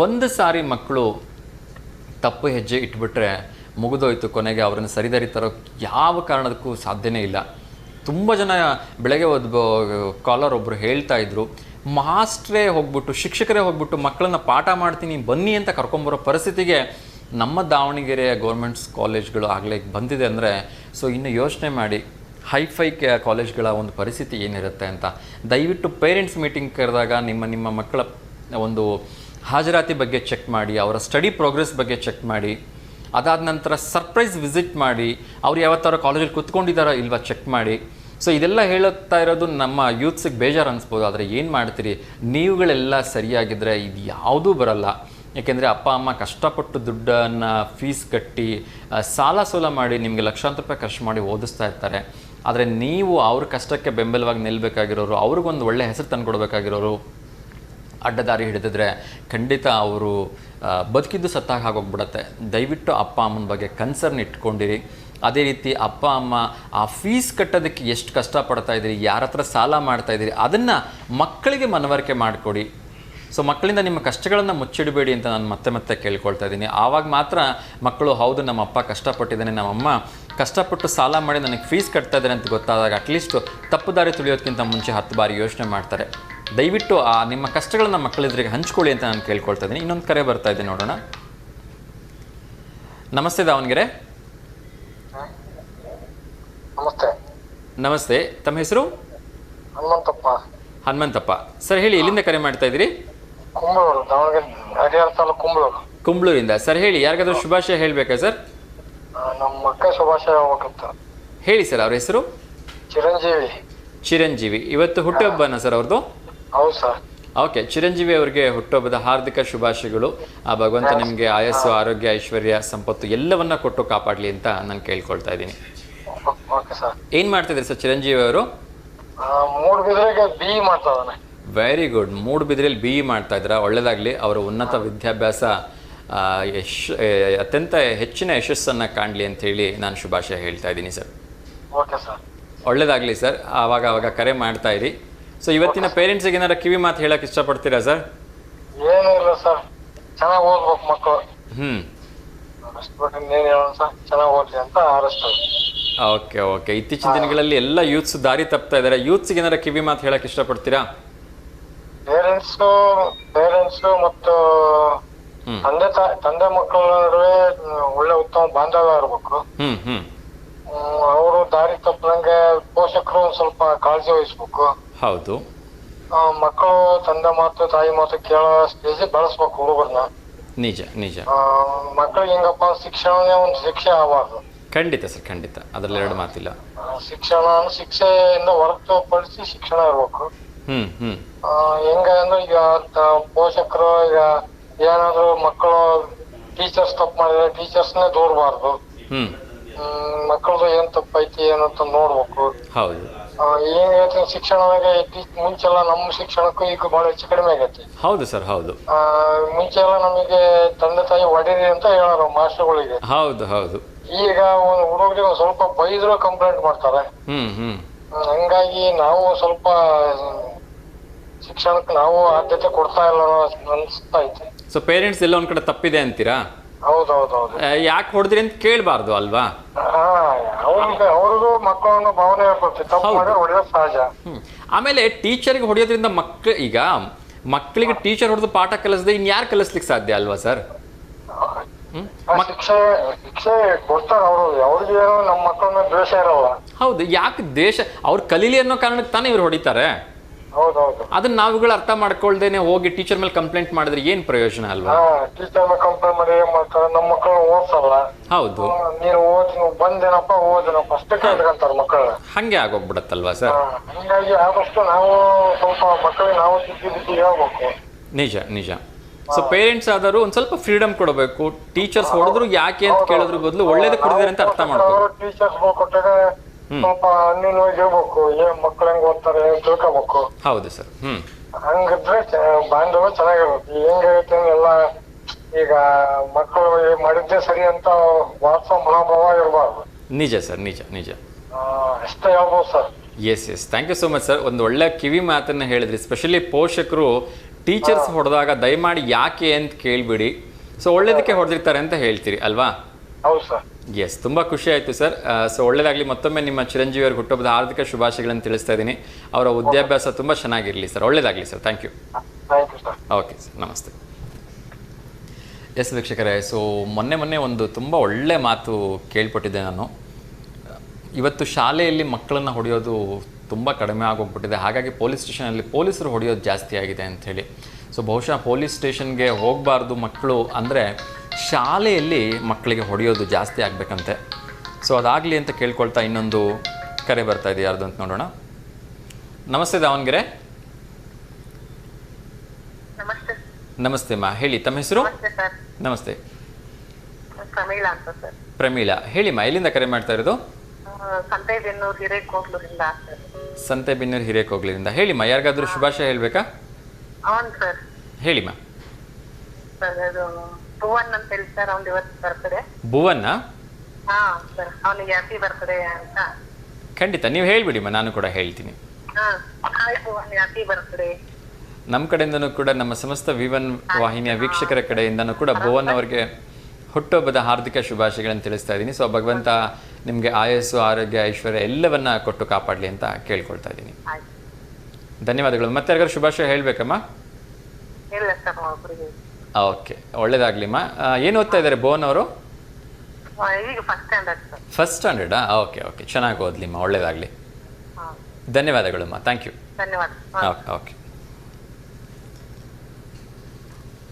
ಒಂದು ಸಾರಿ ಮಕ್ಕಳು ತಪ್ಪು ಹೆಜ್ಜೆ ಇಟ್ಬಿಟ್ರೆ ಮುಗಿದೋಯ್ತು, ಕೊನೆಗೆ ಅವರನ್ನು ಸರಿದಾರಿ ತರೋಕ್ಕೆ ಯಾವ ಕಾರಣಕ್ಕೂ ಸಾಧ್ಯನೇ ಇಲ್ಲ. ತುಂಬ ಜನ ಬೆಳಗ್ಗೆ ಕಾಲರ್ ಒಬ್ಬರು ಹೇಳ್ತಾ ಇದ್ರು, ಮಾಸ್ಟ್ರೇ ಹೋಗ್ಬಿಟ್ಟು ಶಿಕ್ಷಕರೇ ಹೋಗ್ಬಿಟ್ಟು ಮಕ್ಕಳನ್ನ ಪಾಠ ಮಾಡ್ತೀನಿ ಬನ್ನಿ ಅಂತ ಕರ್ಕೊಂಬರೋ ಪರಿಸ್ಥಿತಿಗೆ ನಮ್ಮ ದಾವಣಗೆರೆಯ ಗೌರ್ಮೆಂಟ್ಸ್ ಕಾಲೇಜ್ಗಳು ಆಗಲೇ ಬಂದಿದೆ ಅಂದರೆ, ಸೊ ಇನ್ನು ಯೋಚನೆ ಮಾಡಿ ಹೈಫೈ ಕಾಲೇಜ್ಗಳ ಒಂದು ಪರಿಸ್ಥಿತಿ ಏನಿರುತ್ತೆ ಅಂತ. ದಯವಿಟ್ಟು ಪೇರೆಂಟ್ಸ್ ಮೀಟಿಂಗ್ ಕರೆದಾಗ ನಿಮ್ಮ ಮಕ್ಕಳ ಒಂದು ಹಾಜರಾತಿ ಬಗ್ಗೆ ಚೆಕ್ ಮಾಡಿ, ಅವರ ಸ್ಟಡಿ ಪ್ರೋಗ್ರೆಸ್ ಬಗ್ಗೆ ಚೆಕ್ ಮಾಡಿ, ಅದಾದ ನಂತರ ಸರ್ಪ್ರೈಸ್ ವಿಸಿಟ್ ಮಾಡಿ, ಅವ್ರು ಯಾವತ್ತಾರ ಕಾಲೇಜಲ್ಲಿ ಕೂತ್ಕೊಂಡಿದ್ದಾರೋ ಇಲ್ವಾ ಚೆಕ್ ಮಾಡಿ. ಸೊ ಇದೆಲ್ಲ ಹೇಳುತ್ತಾ ಇರೋದು ನಮ್ಮ ಯೂತ್ಸಿಗೆ ಬೇಜಾರು ಅನಿಸ್ಬೋದು, ಆದರೆ ಏನು ಮಾಡ್ತೀರಿ, ನೀವುಗಳೆಲ್ಲ ಸರಿಯಾಗಿದ್ದರೆ ಇದು ಯಾವುದೂ ಬರಲ್ಲ. ಏಕೆಂದರೆ ಅಪ್ಪ ಅಮ್ಮ ಕಷ್ಟಪಟ್ಟು ದುಡ್ಡನ್ನು ಫೀಸ್ ಕಟ್ಟಿ ಸಾಲ ಸೋಲ ಮಾಡಿ ನಿಮಗೆ ಲಕ್ಷಾಂತರ ರೂಪಾಯಿ ಖರ್ಚು ಮಾಡಿ ಓದಿಸ್ತಾ ಇರ್ತಾರೆ. ಆದರೆ ನೀವು ಅವ್ರ ಕಷ್ಟಕ್ಕೆ ಬೆಂಬಲವಾಗಿ ನಿಲ್ಲಬೇಕಾಗಿರೋರು, ಅವ್ರಿಗೊಂದು ಒಳ್ಳೆಯ ಹೆಸರು ತಂದುಕೊಡ್ಬೇಕಾಗಿರೋರು ಅಡ್ಡದಾರಿ ಹಿಡಿದಿದ್ರೆ ಖಂಡಿತ ಅವರು ಬದುಕಿದ್ದು ಸತ್ತಾಗ ಆಗೋಗ್ಬಿಡತ್ತೆ. ದಯವಿಟ್ಟು ಅಪ್ಪ ಅಮ್ಮನ ಬಗ್ಗೆ ಕನ್ಸರ್ನ್ ಇಟ್ಕೊಂಡಿರಿ. ಅದೇ ರೀತಿ ಅಪ್ಪ ಅಮ್ಮ ಆ ಫೀಸ್ ಕಟ್ಟೋದಕ್ಕೆ ಎಷ್ಟು ಕಷ್ಟಪಡ್ತಾ ಇದ್ದೀರಿ, ಯಾರ ಹತ್ರ ಸಾಲ ಮಾಡ್ತಾಯಿದ್ದೀರಿ, ಅದನ್ನು ಮಕ್ಕಳಿಗೆ ಮನವರಿಕೆ ಮಾಡಿಕೊಡಿ. ಸೊ ಮಕ್ಕಳಿಂದ ನಿಮ್ಮ ಕಷ್ಟಗಳನ್ನು ಮುಚ್ಚಿಡಬೇಡಿ ಅಂತ ನಾನು ಮತ್ತೆ ಕೇಳ್ಕೊಳ್ತಾ ಇದ್ದೀನಿ. ಆವಾಗ ಮಾತ್ರ ಮಕ್ಕಳು ಹೌದು ನಮ್ಮ ಅಪ್ಪ ಕಷ್ಟಪಟ್ಟಿದ್ದಾನೆ, ನಮ್ಮಮ್ಮ ಕಷ್ಟಪಟ್ಟು ಸಾಲ ಮಾಡಿ ನನಗೆ ಫೀಸ್ ಕಟ್ತಾ ಇದ್ದಾರೆ ಅಂತ ಗೊತ್ತಾದಾಗ ಅಟ್ಲೀಸ್ಟ್ ತಪ್ಪು ದಾರಿ ತುಳಿಯೋದಕ್ಕಿಂತ ಮುಂಚೆ 10 ಬಾರಿ ಯೋಚನೆ ಮಾಡ್ತಾರೆ. ದಯವಿಟ್ಟು ಆ ನಿಮ್ಮ ಕಷ್ಟಗಳನ್ನ ಮಕ್ಕಳಿದ್ರಿಗೆ ಹಂಚ್ಕೊಳ್ಳಿ ಅಂತ ನಾನು ಕೇಳ್ಕೊಳ್ತಾ ಇದ್ದೀನಿ. ಇನ್ನೊಂದು ಕರೆ ಬರ್ತಾ ಇದೆ, ನೋಡೋಣ. ನಮಸ್ತೆ ದಾವಣಗೆರೆ. ನಮಸ್ತೆ, ತಮ್ಮ ಹೆಸರು? ಹನುಮಂತಪ್ಪ ಸರ್, ಹೇಳಿ, ಎಲ್ಲಿಂದ ಕರೆ ಮಾಡ್ತಾ ಇದ್ದೀರಿ? ಕುಂಬ್ಳೂರಿಂದ. ಸರ್ ಹೇಳಿ, ಯಾರಿಗಾದ್ರೂ ಶುಭಾಶಯ ಹೇಳಬೇಕಾ ಸರ್? ನಮ್ಮ ಮಕ್ಕ ಶುಭಾಶಯ ಹೋಗಂತ ಹೇಳಿ ಸರ್. ಅವ್ರ ಹೆಸರು? ಚಿರಂಜೀವಿ. ಇವತ್ತು ಹುಟ್ಟುಹಬ್ಬನ ಸರ್ ಅವ್ರದ್ದು? ಹೌದು ಸರ್. ಓಕೆ, ಚಿರಂಜೀವಿ ಅವರಿಗೆ ಹುಟ್ಟುಹಬ್ಬದ ಹಾರ್ದಿಕ ಶುಭಾಶಯಗಳು. ಆ ಭಗವಂತ ನಿಮಗೆ ಆಯಸ್ಸು, ಆರೋಗ್ಯ, ಐಶ್ವರ್ಯ, ಸಂಪತ್ತು ಎಲ್ಲವನ್ನ ಕೊಟ್ಟು ಕಾಪಾಡಲಿ ಅಂತ ನಾನು ಕೇಳ್ಕೊಳ್ತಾ ಇದ್ದೀನಿ. ಏನ್ ಮಾಡ್ತಿದ್ರಿ ಸರ್ ಚಿರಂಜೀವಿ ಅವರು? ಮೂಡುಬಿದ್ರೆಗೆ BE ಮಾಡ್ತಾ ಇದ್ದಾನೆ. Very good. ಮೂಡುಬಿದ್ರೆಯಲ್ಲಿ BE ಮಾಡ್ತಾ ಇದ್ರ, ಒಳ್ಳೇದಾಗಲಿ. ಅವರ ಉನ್ನತ ವಿದ್ಯಾಭ್ಯಾಸ ಅತ್ಯಂತ ಹೆಚ್ಚಿನ ಯಶಸ್ಸನ್ನು ಕಾಣಲಿ ಅಂಥೇಳಿ ನಾನು ಶುಭಾಶಯ ಹೇಳ್ತಾ ಇದ್ದೀನಿ ಸರ್. ಒಳ್ಳೇದಾಗಲಿ ಸರ್. ಆವಾಗ ಕರೆ ಮಾಡ್ತಾ ಇರಿ. ಸೊ ಇವತ್ತಿನ ಪೇರೆಂಟ್ಸಿಗೆ ಏನಾರ ಕಿವಿ ಮಾತು ಹೇಳಕ್ಕೆ ಇಷ್ಟಪಡ್ತೀರಾ ಸರ್? ಏನೂ ಇಲ್ಲ ಸರ್, ಚೆನ್ನಾಗಿ ಓದ್ಬೇಕು ಮಕ್ಕಳು. ಅಷ್ಟು ಬಿಟ್ಟು ಇನ್ನೇನು ಹೇಳೋಣ ಸರ್, ಚೆನ್ನಾಗಿ ಓದ್ಲಿ ಅಂತ ಹಾರೈಸ್ತಾರೆ. ಓಕೆ. ಇತ್ತೀಚಿನ ದಿನಗಳಲ್ಲಿ ಎಲ್ಲ ಯೂತ್ಸ್ ದಾರಿ ತಪ್ತಾ ಇದ್ದಾರೆ. ಯೂತ್ಸ್ಗೆ ಏನಾರ ಕಿವಿ ಮಾತು ಹೇಳಕ್ಕೆ ಇಷ್ಟಪಡ್ತೀರಾ? ಪೇರೆಂಟ್ಸ್ ಮತ್ತು ತಂದೆ ಮಕ್ಕಳ ನಡುವೆ ಒಳ್ಳೆ ಉತ್ತಮ ಬಾಂಧವ್ಯ ಇರ್ಬೇಕು. ಅವರು ದಾರಿ ತಪ್ಪದಂಗೆ ಪೋಷಕರು ಒಂದ್ ಸ್ವಲ್ಪ ಕಾಳಜಿ ವಹಿಸ್ಬೇಕು. ಹೌದು. ಮಕ್ಕಳು ತಂದೆ ಮಾತು ತಾಯಿ ಮಾತು ಕೇಳೋ ಸ್ಟೇಜ್ ಬೆಳೆಸ್ಬೇಕು ಹುಡುಗರನ್ನ. ನಿಜ. ಮಕ್ಕಳಿಗೆ ಹೆಂಗಪ್ಪ, ಶಿಕ್ಷಣನೇ ಒಂದು ಶಿಕ್ಷೆ ಆಗಬಾರ್ದು. ಖಂಡಿತ ಸರ್, ಖಂಡಿತ. ಅದ್ರಲ್ಲಿ ಎರಡು ಮಾತಿಲ್ಲ. ಶಿಕ್ಷೆಯಿಂದ ಹೊರತುಪಡಿಸಿ ಶಿಕ್ಷಣ ಇರ್ಬೇಕು. ಹೆಂಗ ಅಂದ್ರೆ ಈಗ ಪೋಷಕರು ಈಗ ಏನಾದ್ರು ಮಕ್ಕಳು ಟೀಚರ್ಸ್ ತಪ್ಪು ಮಾಡಿದ್ರೆ ಟೀಚರ್ಸ್ನೇ ದೂರಬಾರ್ದು. ಮಕ್ಕಳದು ಏನ್ ತಪ್ಪೈತಿ ಏನಂತ ನೋಡ್ಬೇಕು. ಹೌದು ಏನ್ ಹೇಳ್ತೀನಿ, ಶಿಕ್ಷಣದಾಗ ಮುಂಚೆಲ್ಲ ನಮ್ಮ ಶಿಕ್ಷಣಕ್ಕೂ ಈಗ ಬಹಳ ಹೆಚ್ಚು ಕಡಿಮೆ ಆಗೈತಿ. ಹೌದು ಸರ್, ಹೌದು. ಮುಂಚೆ ಎಲ್ಲ ನಮಗೆ ತಂದೆ ತಾಯಿ ಹೊಡೀರಿ ಅಂತ ಹೇಳೋರು ಮಾಸ್ಟರ್ಗಳಿಗೆ. ಹೌದು ಹೌದು. ಈಗ ಹುಡುಗರಿಗೆ ಒಂದ್ ಸ್ವಲ್ಪ ಬೈದ್ರು ಕಂಪ್ಲೇಂಟ್ ಮಾಡ್ತಾರೆ. ಹಂಗಾಗಿ ನಾವು ಸ್ವಲ್ಪ ಶಿಕ್ಷಣಕ್ಕೆ ನಾವು ಆದ್ಯತೆ ಕೊಡ್ತಾ ಇಲ್ಲ ಅನ್ಸ್ತಾ ಐತಿ. ಸೊ ಪೇರೆಂಟ್ಸ್ ಎಲ್ಲ ಒಂದ್ ಕಡೆ ತಪ್ಪಿದೆ ಅಂತೀರಾ? ಹೌದೌದೌದು. ಯಾಕೆ ಹೊಡೆದ್ರಿ ಅಂತ ಕೇಳಬಾರ್ದು ಅಲ್ವಾ? ಅವ್ರಿಗೂ ಮಕ್ಕಳನ್ನ ಭಾವನೆ ಇರ್ತೈತಿ, ತಪ್ಪು ಮಾಡಿದ್ರೆ ಹೊಡೆಯೋದು ಸಹಜ. ಆಮೇಲೆ ಟೀಚರ್ಗೆ ಹೊಡೆಯೋದ್ರಿಂದ ಈಗ ಮಕ್ಕಳಿಗೆ ಟೀಚರ್ ಹೊಡೆದು ಪಾಠ ಕಲಿಸದೆ ಇನ್ಯಾರು ಕಲಿಸ್ಲಿಕ್ಕೆ ಸಾಧ್ಯ ಅಲ್ವಾ ಸರ್? ಶಿಕ್ಷೆ ಕೊಡ್ತಾರ ಅವ್ರಿಗೆ ನಮ್ಮ ಮಕ್ಕಳನ್ನ ದ್ವೇಷ ಇರಲ್ಲ. ಹೌದು, ಯಾಕೆ ದೇಶ ಅವ್ರು ಕಲೀಲಿ ಅನ್ನೋ ಕಾರಣಕ್ಕೆ ತಾನೇ ಇವ್ರು ಹೊಡಿತಾರೆ. ಹೌದೌದು. ಅದನ್ನ ನಾವುಗಳು ಅರ್ಥ ಮಾಡ್ಕೊಳ್ದೇನೆ ಹೋಗಿ ಟೀಚರ್ ಮೇಲೆ ಕಂಪ್ಲೇಂಟ್ ಮಾಡಿದ್ರೆ ಏನ್ ಪ್ರಯೋಜನ ಅಲ್ವಾ? ಟೀಚರ್ ಮೇಲೆ ಕಂಪ್ಲೇಂಟ್ ಮಾಡಿ ಏನ್ ಮಾಡ್ತಾರೆ, ನಮ್ಮ ಮಕ್ಕಳನ್ನ ಓದ್ಸಲ್ಲ. ಹೌದು, ನೀನು ಬಂದೇನಪ್ಪ ಓದಿನಪ್ಪ ಅಷ್ಟೇ ಕೇಳ್ಕೊಂತಾರ ಮಕ್ಕಳನ್ನ. ಹಂಗೆ ಆಗೋಗ್ಬಿಡತ್ತಲ್ವಾ ಸರ್? ಹಂಗಾಗಿ ಆದಷ್ಟು ನಾವು ಸ್ವಲ್ಪ ಮಕ್ಕಳಿಗೆ ನಾವು ತಿದ್ದಿ ಹೇಳ್ಬೇಕು. ನಿಜ ನಿಜ. ಸೊ ಪೇರೆಂಟ್ಸ್ ಆದರೂ ಒಂದ್ ಸ್ವಲ್ಪ ಫ್ರೀಡಮ್ ಕೊಡಬೇಕು. ಟೀಚರ್ಸ್ ಹೊಡೆದ್ರು ಯಾಕೆ ಅಂತ ಕೇಳೋದ್ರ ಬದಲು ಒಳ್ಳೇದು ಕೊಡಿದಾರೆ ಅಂತ ಅರ್ಥ ಮಾಡ್ಬೇಕು. ಟೀಚರ್ಸ್ ಕೊಟ್ಟಾಗ ಸ್ವಲ್ಪ ಅನ್ಯವಾಗಿ ಹೇಳ್ಬೇಕು, ಏನ್ ಮಕ್ಳು ಹೆಂಗ್ ಓದ್ತಾರೆ ತಿಳ್ಕೊಬೇಕು. ಹೌದು ಸರ್. ಹಂಗಿದ್ರೆ ಬಾಂಧವ್ಯ ಚೆನ್ನಾಗಿರುತ್ತೆ. ಹೆಂಗೈತೆ ಎಲ್ಲ ಈಗ ಮಕ್ಕಳು ಮಾಡಿದ್ದೆ ಸರಿ ಅಂತ ವಾಟ್ಸ ಮನೋಭಾವ ಇರಬಾರ್ದು. ನಿಜ ಸರ್, ನಿಜ ನಿಜ. ಅಷ್ಟೇ ಹೇಳ್ಬೋದು sir. Yes yes, thank you so much sir. ಒಂದು ಒಳ್ಳೆ ಕಿವಿ ಮಾತನ್ನ ಹೇಳಿದ್ರಿ. ಸ್ಪೆಷಲಿ ಪೋಷಕರು ಟೀಚರ್ಸ್ ಹೊಡೆದಾಗ ದಯಮಾಡಿ ಯಾಕೆ ಅಂತ ಕೇಳ್ಬಿಡಿ. ಸೊ ಒಳ್ಳೇದಕ್ಕೆ ಹೊಡೆದಿರ್ತಾರೆ ಅಂತ ಹೇಳ್ತೀರಿ ಅಲ್ವಾ? ಹೌದು ಸರ್. ಎಸ್, ತುಂಬ ಖುಷಿ ಆಯಿತು ಸರ್. ಸೊ ಒಳ್ಳೇದಾಗಲಿ. ಮತ್ತೊಮ್ಮೆ ನಿಮ್ಮ ಚಿರಂಜೀವಿ ಅವ್ರಿಗೆ ಹುಟ್ಟುಹಬ್ಬದ ಹಾರ್ದಿಕ ಶುಭಾಶಯಗಳನ್ನು ತಿಳಿಸ್ತಾ ಇದ್ದೀನಿ. ಅವರ ವಿದ್ಯಾಭ್ಯಾಸ ತುಂಬ ಚೆನ್ನಾಗಿರಲಿ ಸರ್. ಒಳ್ಳೇದಾಗಲಿ sir. Thank you. Okay sir, ನಮಸ್ತೆ. ಎಸ್ ವೀಕ್ಷಕರೇ, ಸೊ ಮೊನ್ನೆ ಒಂದು ತುಂಬ ಒಳ್ಳೆ ಮಾತು ಕೇಳ್ಪಟ್ಟಿದ್ದೆ ನಾನು. ಇವತ್ತು ಶಾಲೆಯಲ್ಲಿ ಮಕ್ಕಳನ್ನು ಹೊಡೆಯೋದು ತುಂಬ ಕಡಿಮೆ ಆಗೋಗ್ಬಿಟ್ಟಿದೆ. ಹಾಗಾಗಿ ಪೊಲೀಸ್ ಸ್ಟೇಷನಲ್ಲಿ ಪೊಲೀಸರು ಹೊಡೆಯೋದು ಜಾಸ್ತಿ ಆಗಿದೆ ಅಂಥೇಳಿ. ಸೊ ಬಹುಶಃ ಪೊಲೀಸ್ ಸ್ಟೇಷನ್ಗೆ ಹೋಗಬಾರ್ದು ಮಕ್ಕಳು, ಅಂದರೆ ಶಾಲೆಯಲ್ಲಿ ಮಕ್ಕಳಿಗೆ ಹೊಡೆಯೋದು ಜಾಸ್ತಿ ಆಗಬೇಕಂತೆ. ಸೊ ಅದಾಗಲಿ ಅಂತ ಕೇಳ್ಕೊಳ್ತಾ ಇನ್ನೊಂದು ಕರೆ ಬರ್ತಾ ಇದೆ, ಯಾರ್ದು ಅಂತ ನೋಡೋಣ. ನಮಸ್ತೆ ದಾವಣಗೆರೆ. ನಮಸ್ತೆ ಮಾ, ಹೇಳಿ ತಮ್ಮ ಹೆಸರು? ನಮಸ್ತೆ. ಪ್ರಮೀಳಾ, ಹೇಳಿ ಮಾ, ಎಲ್ಲಿಂದ ಕರೆ ಮಾಡ್ತಾ ಇರೋದು? ಸಂತೆಬೆನ್ನೂರು ಹಿರೇಕೋಗ್ಲೂರಿಂದ. ಸಂತೆಬೆನ್ನೂರು ಹಿರೇಕೋಗ್ಲೂರಿಂದ. ಹೇಳಿ ಮಾ, ಯಾರಿಗಾದ್ರೂ ಶುಭಾಶಯ ಹೇಳ್ಬೇಕಾ? ಹೌದು ಸರ್. ಹೇಳಿ ಮಾ. ಭುವನ್ ಅಂತ ಹೇಳಿ ಸರ್, ಅವ್ನು ಇವತ್ತು ಬರ್ತಡೆ. ಭುವನ್ನ? ಹಾ ಸರ್, ಅವನಿಗೆ ಹ್ಯಾಪಿ ಬರ್ತಡೆ ಅಂತ. ಖಂಡಿತ, ನೀವು ಹೇಳ್ಬಿಡಿ ಮಾ, ನಾನು ಕೂಡ ಹೇಳ್ತೀನಿ. Hi Bhuvan, happy birthday. ನಮ್ಮ ಕಡೆಯಿಂದನೂ ಕೂಡ, ನಮ್ಮ ಸಮಸ್ತ V1 ವಾಹಿನಿಯ ವೀಕ್ಷಕರ ಕಡೆಯಿಂದನೂ ಕೂಡ ಭುವನ್ ಅವರಿಗೆ ಹುಟ್ಟುಹಬ್ಬದ ಹಾರ್ದಿಕ ಶುಭಾಶಯಗಳನ್ನು ತಿಳಿಸ್ತಾ ಇದ್ದೀನಿ. ಸೊ ಭಗವಂತ ನಿಮಗೆ ಆಯಸ್ಸು, ಆರೋಗ್ಯ, ಐಶ್ವರ್ಯ ಎಲ್ಲವನ್ನ ಕೊಟ್ಟು ಕಾಪಾಡಲಿ ಅಂತ ಕೇಳ್ಕೊಳ್ತಾ ಇದ್ದೀನಿ. ಧನ್ಯವಾದಗಳು. ಮತ್ತೆ ಯಾರಿಗಾರು ಶುಭಾಶಯ ಹೇಳ್ಬೇಕಮ್ಮ? ಓಕೆ, ಒಳ್ಳೇದಾಗ್ಲಿಮ್ಮ. ಏನು ಓದ್ತಾ ಇದ್ದಾರೆ ಭುವನ್ ಅವರು? ಫಸ್ಟ್ ಸ್ಟ್ಯಾಂಡರ್ಡಾ? ಓಕೆ ಓಕೆ, ಚೆನ್ನಾಗಿ ಓದ್ಲಿಮ್ಮ, ಒಳ್ಳೇದಾಗಲಿ. ಧನ್ಯವಾದಗಳಮ್ಮ, thank you. Okay okay.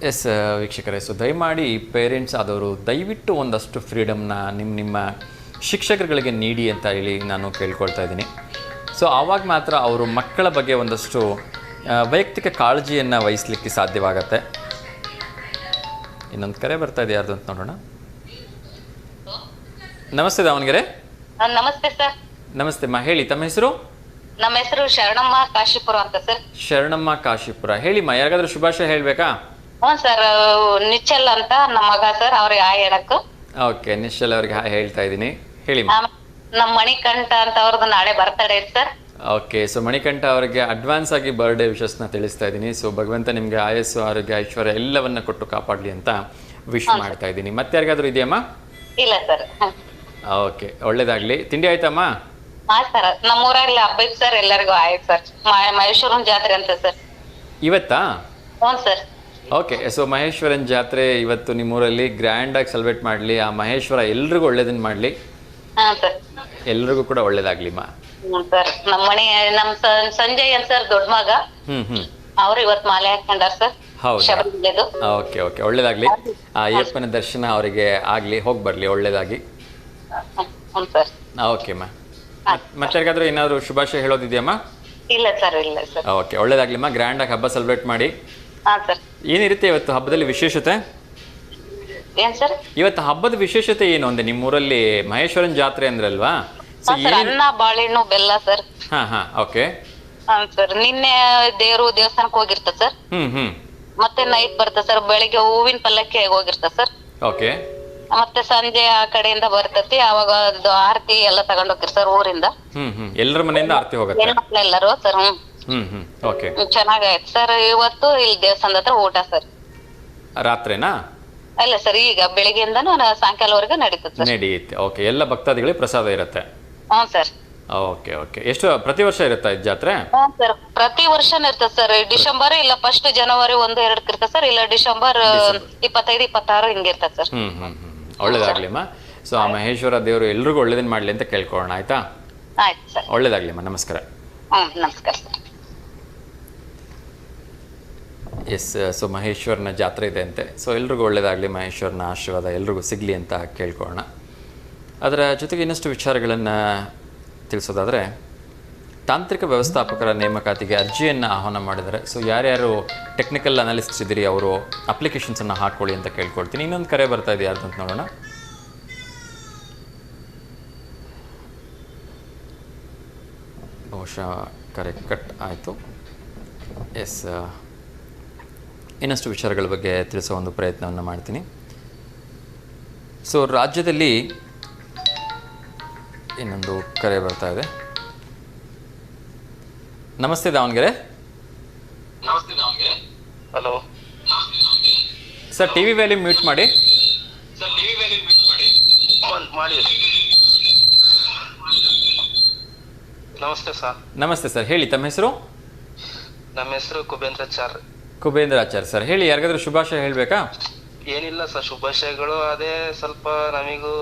Yes ವೀಕ್ಷಕರೇ, ಸೊ ದಯಮಾಡಿ ಪೇರೆಂಟ್ಸ್ ಆದವರು ದಯವಿಟ್ಟು ಒಂದಷ್ಟು ಫ್ರೀಡಮ್ನ ನಿಮ್ಮ ಶಿಕ್ಷಕರುಗಳಿಗೆ ನೀಡಿ ಅಂತ ಹೇಳಿ ನಾನು ಕೇಳ್ಕೊಳ್ತಾ ಇದ್ದೀನಿ. ಸೊ ಆವಾಗ ಮಾತ್ರ ಅವರು ಮಕ್ಕಳ ಬಗ್ಗೆ ಒಂದಷ್ಟು ವೈಯಕ್ತಿಕ ಕಾಳಜಿಯನ್ನು ವಹಿಸಲಿಕ್ಕೆ ಸಾಧ್ಯವಾಗತ್ತೆ. ಇನ್ನೊಂದು ಕರೆ ಬರ್ತಾ ಇದೆ, ಯಾರ್ದು ಅಂತ ನೋಡೋಣ. ನಮಸ್ತೆ ದಾವಣಗೆರೆ. ನಮಸ್ತೆ ಸರ್. ನಮಸ್ತೆ ಮಾ, ಹೇಳಿ ತಮ್ಮ ಹೆಸರು? ನಮ್ಮ ಹೆಸರು ಶರಣಮ್ಮ ಕಾಶಿಪುರ ಅಂತ ಸರ್. ಶರಣಮ್ಮ ಕಾಶಿಪುರ, ಹೇಳಿ ಮಾ, ಯಾರಿಗಾದ್ರೂ ಶುಭಾಶಯ ಹೇಳ್ಬೇಕಾ? ಹ್ಞೂ ಸರ್, ನಿಚ್ಚಲ್ ಅಂತ ನಮ್ಮ ಮಗ ಸರ್, ಅವ್ರಿಗೆ ಹಾಯ್ ಹೇಳಕ್ಕು. ಓಕೆ, ನಿಶ್ಚಲ್ ಅವ್ರಿಗೆ ಹಾಯ್ ಹೇಳ್ತಾ ಇದ್ದೀನಿ, ಹೇಳಿ. ನಮ್ಮ ಮಣಿಕಂಠ ಅಂತ ಅವ್ರದ್ದು ನಾಳೆ birthday sir. Okay, so Manikanta ಅವರಿಗೆ ಅಡ್ವಾನ್ಸ್ ಆಗಿ ಬರ್ಡೇ ವಿಶಸ್ನ ತಿಳಿಸ್ತಾ ಇದ್ದೀನಿ. ಸೊ ಭಗವಂತ ನಿಮಗೆ ಆಯಸ್ಸು, ಆರೋಗ್ಯ, ಐಶ್ವರ್ಯ ಎಲ್ಲವನ್ನ ಕೊಟ್ಟು ಕಾಪಾಡಲಿ ಅಂತ ವಿಶ್ ಮಾಡ್ತಾ ಇದ್ದೀನಿ. ಮತ್ತೆ ಯಾರಿಗಾದ್ರೂ ಇದೆಯಮ್ಮ? ಇಲ್ಲ ಸರ್. ಓಕೆ, ಒಳ್ಳೇದಾಗ್ಲಿ. ತಿಂಡಿ ಆಯ್ತಮ್ಮ? ಹಾ ಸರ್, ನಮ್ಮೂರಲ್ಲಿ ಹಬ್ಬ ಇತ್ತು ಸರ್, ಎಲ್ಲರಿಗೂ ಆಯ್ತು ಸರ್. ಮಹೇಶ್ವರನ ಜಾತ್ರೆ ಅಂತ ಸರ್. ಇವತ್ತಾ? ಹ್ಞೂ ಸರ್. ಓಕೆ, ಸೊ ಮಹೇಶ್ವರನ ಜಾತ್ರೆ ಇವತ್ತು ನಿಮ್ಮೂರಲ್ಲಿ ಗ್ರ್ಯಾಂಡಾಗಿ ಸೆಲೆಬ್ರೇಟ್ ಮಾಡಲಿ. ಆ ಮಹೇಶ್ವರ ಎಲ್ರಿಗೂ ಒಳ್ಳೇದನ್ನ ಮಾಡಲಿ. ಹಾಂ ಸರ್, ಎಲ್ರಿಗೂ ಕೂಡ ಒಳ್ಳೇದಾಗ್ಲಿಮ್ಮ. ಹ್ಞೂ ಸರ್. ನಮ್ಮ ಸಂಜಯ್ ಅಂತ ಸರ್, ದೊಡ್ಡ ಮಗ, ಅವ್ರು ಇವತ್ತು ಮಾಲೆ ಹಾಕೊಂಡಾರ ಸರ್. ಹೌದಾ? ಓಕೆ ಓಕೆ, ಒಳ್ಳೇದಾಗ್ಲಿ. ಆ ಅಯ್ಯಪ್ಪನ ದರ್ಶನ ಅವರಿಗೆ ಆಗ್ಲಿ, ಹೋಗಿ ಬರ್ಲಿ ಒಳ್ಳೇದಾಗಿ. ಓಕೆ ಮಾ. ಮತ್ತೆ ಯಾರಿಗಾದ್ರೂ ಏನಾದ್ರು ಶುಭಾಶಯ ಹೇಳೋದಿದೆಯಮ್ಮ? ಇಲ್ಲ ಸರ್, ಇಲ್ಲ ಸರ್. ಓಕೆ, ಒಳ್ಳೇದಾಗ್ಲಿಮ್ಮ. ಗ್ರ್ಯಾಂಡ್ ಆಗಿ ಹಬ್ಬ ಸೆಲೆಬ್ರೇಟ್ ಮಾಡಿ. ಹಾಂ ಸರ್. ಏನಿರುತ್ತೆ ಇವತ್ತು ಹಬ್ಬದಲ್ಲಿ ವಿಶೇಷತೆ? ಏನ್ ಸರ್? ಇವತ್ತು ಹಬ್ಬದ ವಿಶೇಷತೆ ಏನು ಅಂದ್ರೆ ನಿಮ್ಮೂರಲ್ಲಿ ಮಹೇಶ್ವರನ್ ಜಾತ್ರೆ ಅಂದ್ರಲ್ವಾ? ಸೊ ಸರ್ ಅನ್ನ ಬಾಳೆಹಣ್ಣು ಬೆಲ್ಲ ಸರ್. ಹಾ ಓಕೆ. ಸರ್ ನಿನ್ನೆ ದೇವಸ್ಥಾನಕ್ಕೆ ಹೋಗಿರ್ತ ಸರ್. ಹ್ಮ್ ಮತ್ತೆ ನೈಟ್ ಬರ್ತ ಸರ್. ಬೆಳಿಗ್ಗೆ ಹೂವಿನ ಪಲ್ಲಕ್ಕಿ ಹೋಗಿರ್ತ ಸರ್. ಓಕೆ. ಮತ್ತೆ ಸಂಜೆ ಆ ಕಡೆಯಿಂದ ಬರ್ತತಿ. ಅವಾಗ ಅದು ಆರತಿ ಎಲ್ಲ ತಗೊಂಡ್ ಹೋಗಿರ್ ಸರ್ ಊರಿಂದ. ಎಲ್ಲರ ಮನೆಯಿಂದ ಆರತಿ ಹೋಗುತ್ತೆ ಎಲ್ಲರೂ ಸರ್. ಓಕೆ. ಚೆನ್ನಾಗಾಯ್ತು ಸರ್. ಇವತ್ತು ಇಲ್ಲಿ ದೇವಸ್ಥಾನದ ಹತ್ರ ಊಟ ಸರ್. ರಾತ್ರಿನಾ? ಅಲ್ಲ ಸರ್, ಈಗ ಬೆಳಿಗ್ಗೆಯಿಂದನೂ ಸಾಯಂಕಾಲವರೆಗೆ ನಡೀತದೆ ಸರ್. ನಡೆಯುತ್ತೆ. ಓಕೆ. ಎಲ್ಲ ಭಕ್ತಾದಿಗಳಿಗೆ ಪ್ರಸಾದ ಇರುತ್ತೆ? ಹ್ಞೂ ಸರ್. Okay okay. ಎಷ್ಟು ಪ್ರತಿ ವರ್ಷ ಇರುತ್ತಾ ಇದು ಜಾತ್ರೆ? ಹ್ಞೂ ಸರ್, ಪ್ರತಿ ವರ್ಷನೂ ಇರ್ತದೆ ಸರ್. ಡಿಸೆಂಬರ್ ಇಲ್ಲ ಫಸ್ಟ್ ಜನವರಿ 1-2 ಇರ್ತದೆ ಸರ್. ಇಲ್ಲ ಡಿಸೆಂಬರ್ 25-26 ಹಿಂಗಿರ್ತದೆ ಸರ್. ಒಳ್ಳೇದಾಗ್ಲಿಮ್ಮ. ಸೊ ಆ ಮಹೇಶ್ವರ ದೇವರು ಎಲ್ರಿಗೂ ಒಳ್ಳೇದನ್ನ ಮಾಡ್ಲಿ ಅಂತ ಕೇಳ್ಕೊಳ್ಳೋಣ. ಆಯ್ತಾ? ಆಯ್ತು ಸರ್. ಒಳ್ಳೇದಾಗ್ಲಿಮ್ಮ. ನಮಸ್ಕಾರ. ನಮಸ್ಕಾರ ಸರ್. ಎಸ್. ಸೊ ಮಹೇಶ್ವರನ ಜಾತ್ರೆ ಇದೆ ಅಂತೆ. ಸೊ ಎಲ್ರಿಗೂ ಒಳ್ಳೇದಾಗಲಿ, ಮಹೇಶ್ವರನ ಆಶೀರ್ವಾದ ಎಲ್ರಿಗೂ ಸಿಗಲಿ ಅಂತ ಕೇಳ್ಕೊಳ್ಳೋಣ. ಅದರ ಜೊತೆಗೆ ಇನ್ನಷ್ಟು ವಿಚಾರಗಳನ್ನು ತಿಳಿಸೋದಾದರೆ, ತಾಂತ್ರಿಕ ವ್ಯವಸ್ಥಾಪಕರ ನೇಮಕಾತಿಗೆ ಅರ್ಜಿಯನ್ನು ಆಹ್ವಾನ ಮಾಡಿದ್ದಾರೆ. ಸೊ ಯಾರ್ಯಾರು ಟೆಕ್ನಿಕಲ್ ಅನಾಲಿಸ್ಟ್ಸ್ ಇದ್ದೀರಿ ಅವರು ಅಪ್ಲಿಕೇಶನ್ಸನ್ನು ಹಾಕ್ಕೊಳ್ಳಿ ಅಂತ ಕೇಳ್ಕೊಳ್ತೀನಿ. ಇನ್ನೊಂದು ಕರೆ ಬರ್ತಾ ಇದೆ, ಯಾರ್ದು ಅಂತ ನೋಡೋಣ. ಬಹುಶಃ ಕರೆ ಕಟ್ ಆಯಿತು. ಎಸ್. ಇನ್ನಷ್ಟು ವಿಚಾರಗಳ ಬಗ್ಗೆ ತಿಳಿಸೋ ಒಂದು ಪ್ರಯತ್ನವನ್ನು ಮಾಡ್ತೀನಿ. ಸೊ ರಾಜ್ಯದಲ್ಲಿ ಇನ್ನೊಂದು ಕರೆ ಬರ್ತಾ ಇದೆ. ನಮಸ್ತೆ Davanagere. Hello sir, T V volume mute ಮಾಡಿ. ಮಾಡಿ. ನಮಸ್ತೆ ಸರ್. ನಮಸ್ತೆ ಸರ್, ಹೇಳಿ ತಮ್ಮ ಹೆಸರು? ನಮ್ಮ ಹೆಸರು ಕುಬೇಂದ್ರಾಚಾರ್. ಕುಬೇಂದ್ರಾಚಾರ್ಯ ಸರ್, ಹೇಳಿ. ಯಾರಿಗಾದ್ರೂ ಶುಭಾಶಯ ಹೇಳಬೇಕಾ? ಏನಿಲ್ಲ ಸರ್, ಶುಭಾಶಯಗಳು. ಅದೇ ಸ್ವಲ್ಪ ನಮಿಗೂ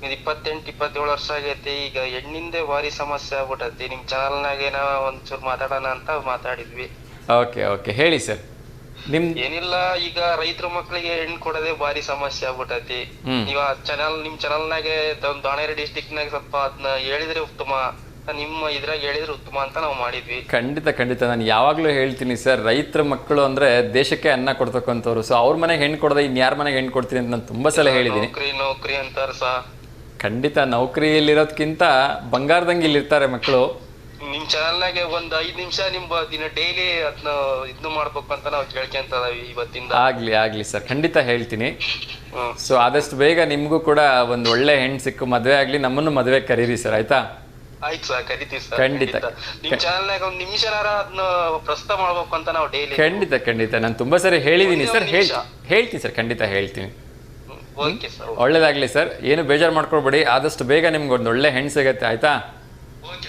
28-27 ವರ್ಷ ಆಗೈತಿ. ಈಗ ಹೆಣ್ಣಿಂದೆ ಭಾರಿ ಸಮಸ್ಯೆ ಆಗ್ಬಿಟ್ಟೈತಿ. ನಿಮ್ ಚಾನಲ್ನಾಗೇನ ಒಂಚೂರು ಮಾತಾಡೋಣ ಅಂತ ಮಾತಾಡಿದ್ವಿ. ಓಕೆ ಓಕೆ, ಹೇಳಿ ಸರ್. ಏನಿಲ್ಲ, ಈಗ ರೈತರ ಮಕ್ಕಳಿಗೆ ಹೆಣ್ಣು ಕೊಡೋದೇ ಭಾರಿ ಸಮಸ್ಯೆ ಆಗ್ಬಿಟ್ಟೈತಿ. ನೀವ್ ನಿಮ್ ಚಾನಲ್ನಾಗೆ ದಾವಣಗೆರೆ ಡಿಸ್ಟಿಕ್ ನಾಗ ಸ್ವಲ್ಪ ಅದನ್ನ ಹೇಳಿದ್ರೆ ಉತ್ತಮ, ನಿಮ್ಮ ಇದ್ರಾಗ ಹೇಳಿದ್ರೆ ಉತ್ತಮ ಅಂತ ನಾವು ಮಾಡಿದ್ವಿ. ಖಂಡಿತ ನಾನು ಯಾವಾಗಲೂ ಹೇಳ್ತೀನಿ ಸರ್, ರೈತರ ಮಕ್ಕಳು ಅಂದರೆ ದೇಶಕ್ಕೆ ಅನ್ನ ಕೊಡ್ತಕ್ಕಂಥವ್ರು. ಸೊ ಅವ್ರ ಮನೆಗೆ ಹೆಣ್ಣು ಕೊಡೋದು ಇನ್ಯಾರ ಮನೆಗೆ ಹೆಣ್ಣು ಕೊಡ್ತೀನಿ ಅಂತ ನಾನು ತುಂಬ ಸಲ ಹೇಳಿದ್ದೀನಿ. ನೌಕರಿ ಅಂತಾರ ಸಾ. ಖಂಡಿತ ನೌಕರಿಯಲ್ಲಿರೋದ್ಕಿಂತ ಬಂಗಾರದಂಗೆ ಇಲ್ಲಿರ್ತಾರೆ ಮಕ್ಕಳು. ನಿಮ್ ಚಾನಲ್ನಾಗೆ ಒಂದ್ 5 ನಿಮಿಷ ನಿಮ್ ದಿನ ಡೈಲಿ ಅದನ್ನ ಇದನ್ನ ಮಾಡ್ಬೇಕು ಅಂತ ನಾವು ಕೇಳ್ಕೊಂತ ಇದೀವಿ ಇವತ್ತಿಂದ. ಆಗ್ಲಿ ಸರ್, ಖಂಡಿತ ಹೇಳ್ತೀನಿ. ಸೊ ಆದಷ್ಟು ಬೇಗ ನಿಮ್ಗೂ ಕೂಡ ಒಂದು ಒಳ್ಳೆ ಹೆಣ್ಣು ಸಿಕ್ಕು ಮದುವೆ ಆಗ್ಲಿ, ನಮ್ಮನ್ನು ಮದುವೆ ಕರೀರಿ ಸರ್. ಆಯ್ತಾ? ಆಯ್ತು ಸರ್, ಕರಿತೀವಿ ಸರ್. ಖಂಡಿತ. ನಿಮ್ ಚಾನಲ್ನಾಗ ಒಂದ್ ನಿಮಿಷನಾರ ಅದನ್ನ ಪ್ರಸ್ತಾವ ಮಾಡ್ಬೇಕು ಅಂತ ನಾವು ಡೈಲಿ. ಖಂಡಿತ ನಾನು ತುಂಬಾ ಸರಿ ಹೇಳಿದೀನಿ ಸರ್. ಹೇಳ್ತೀನಿ ಸರ್, ಖಂಡಿತ ಹೇಳ್ತೀನಿ. ಓಕೆ ಸರ್, ಒಳ್ಳೇದಾಗ್ಲಿ ಸರ್. ಏನು ಬೇಜಾರು ಮಾಡ್ಕೊಳ್ಬೇಡಿ. ಆದಷ್ಟು ಬೇಗ ನಿಮ್ಗೆ ಒಂದು ಒಳ್ಳೆ ಹೆಣ್ಣು ಸಿಗತ್ತೆ. ಆಯ್ತಾ?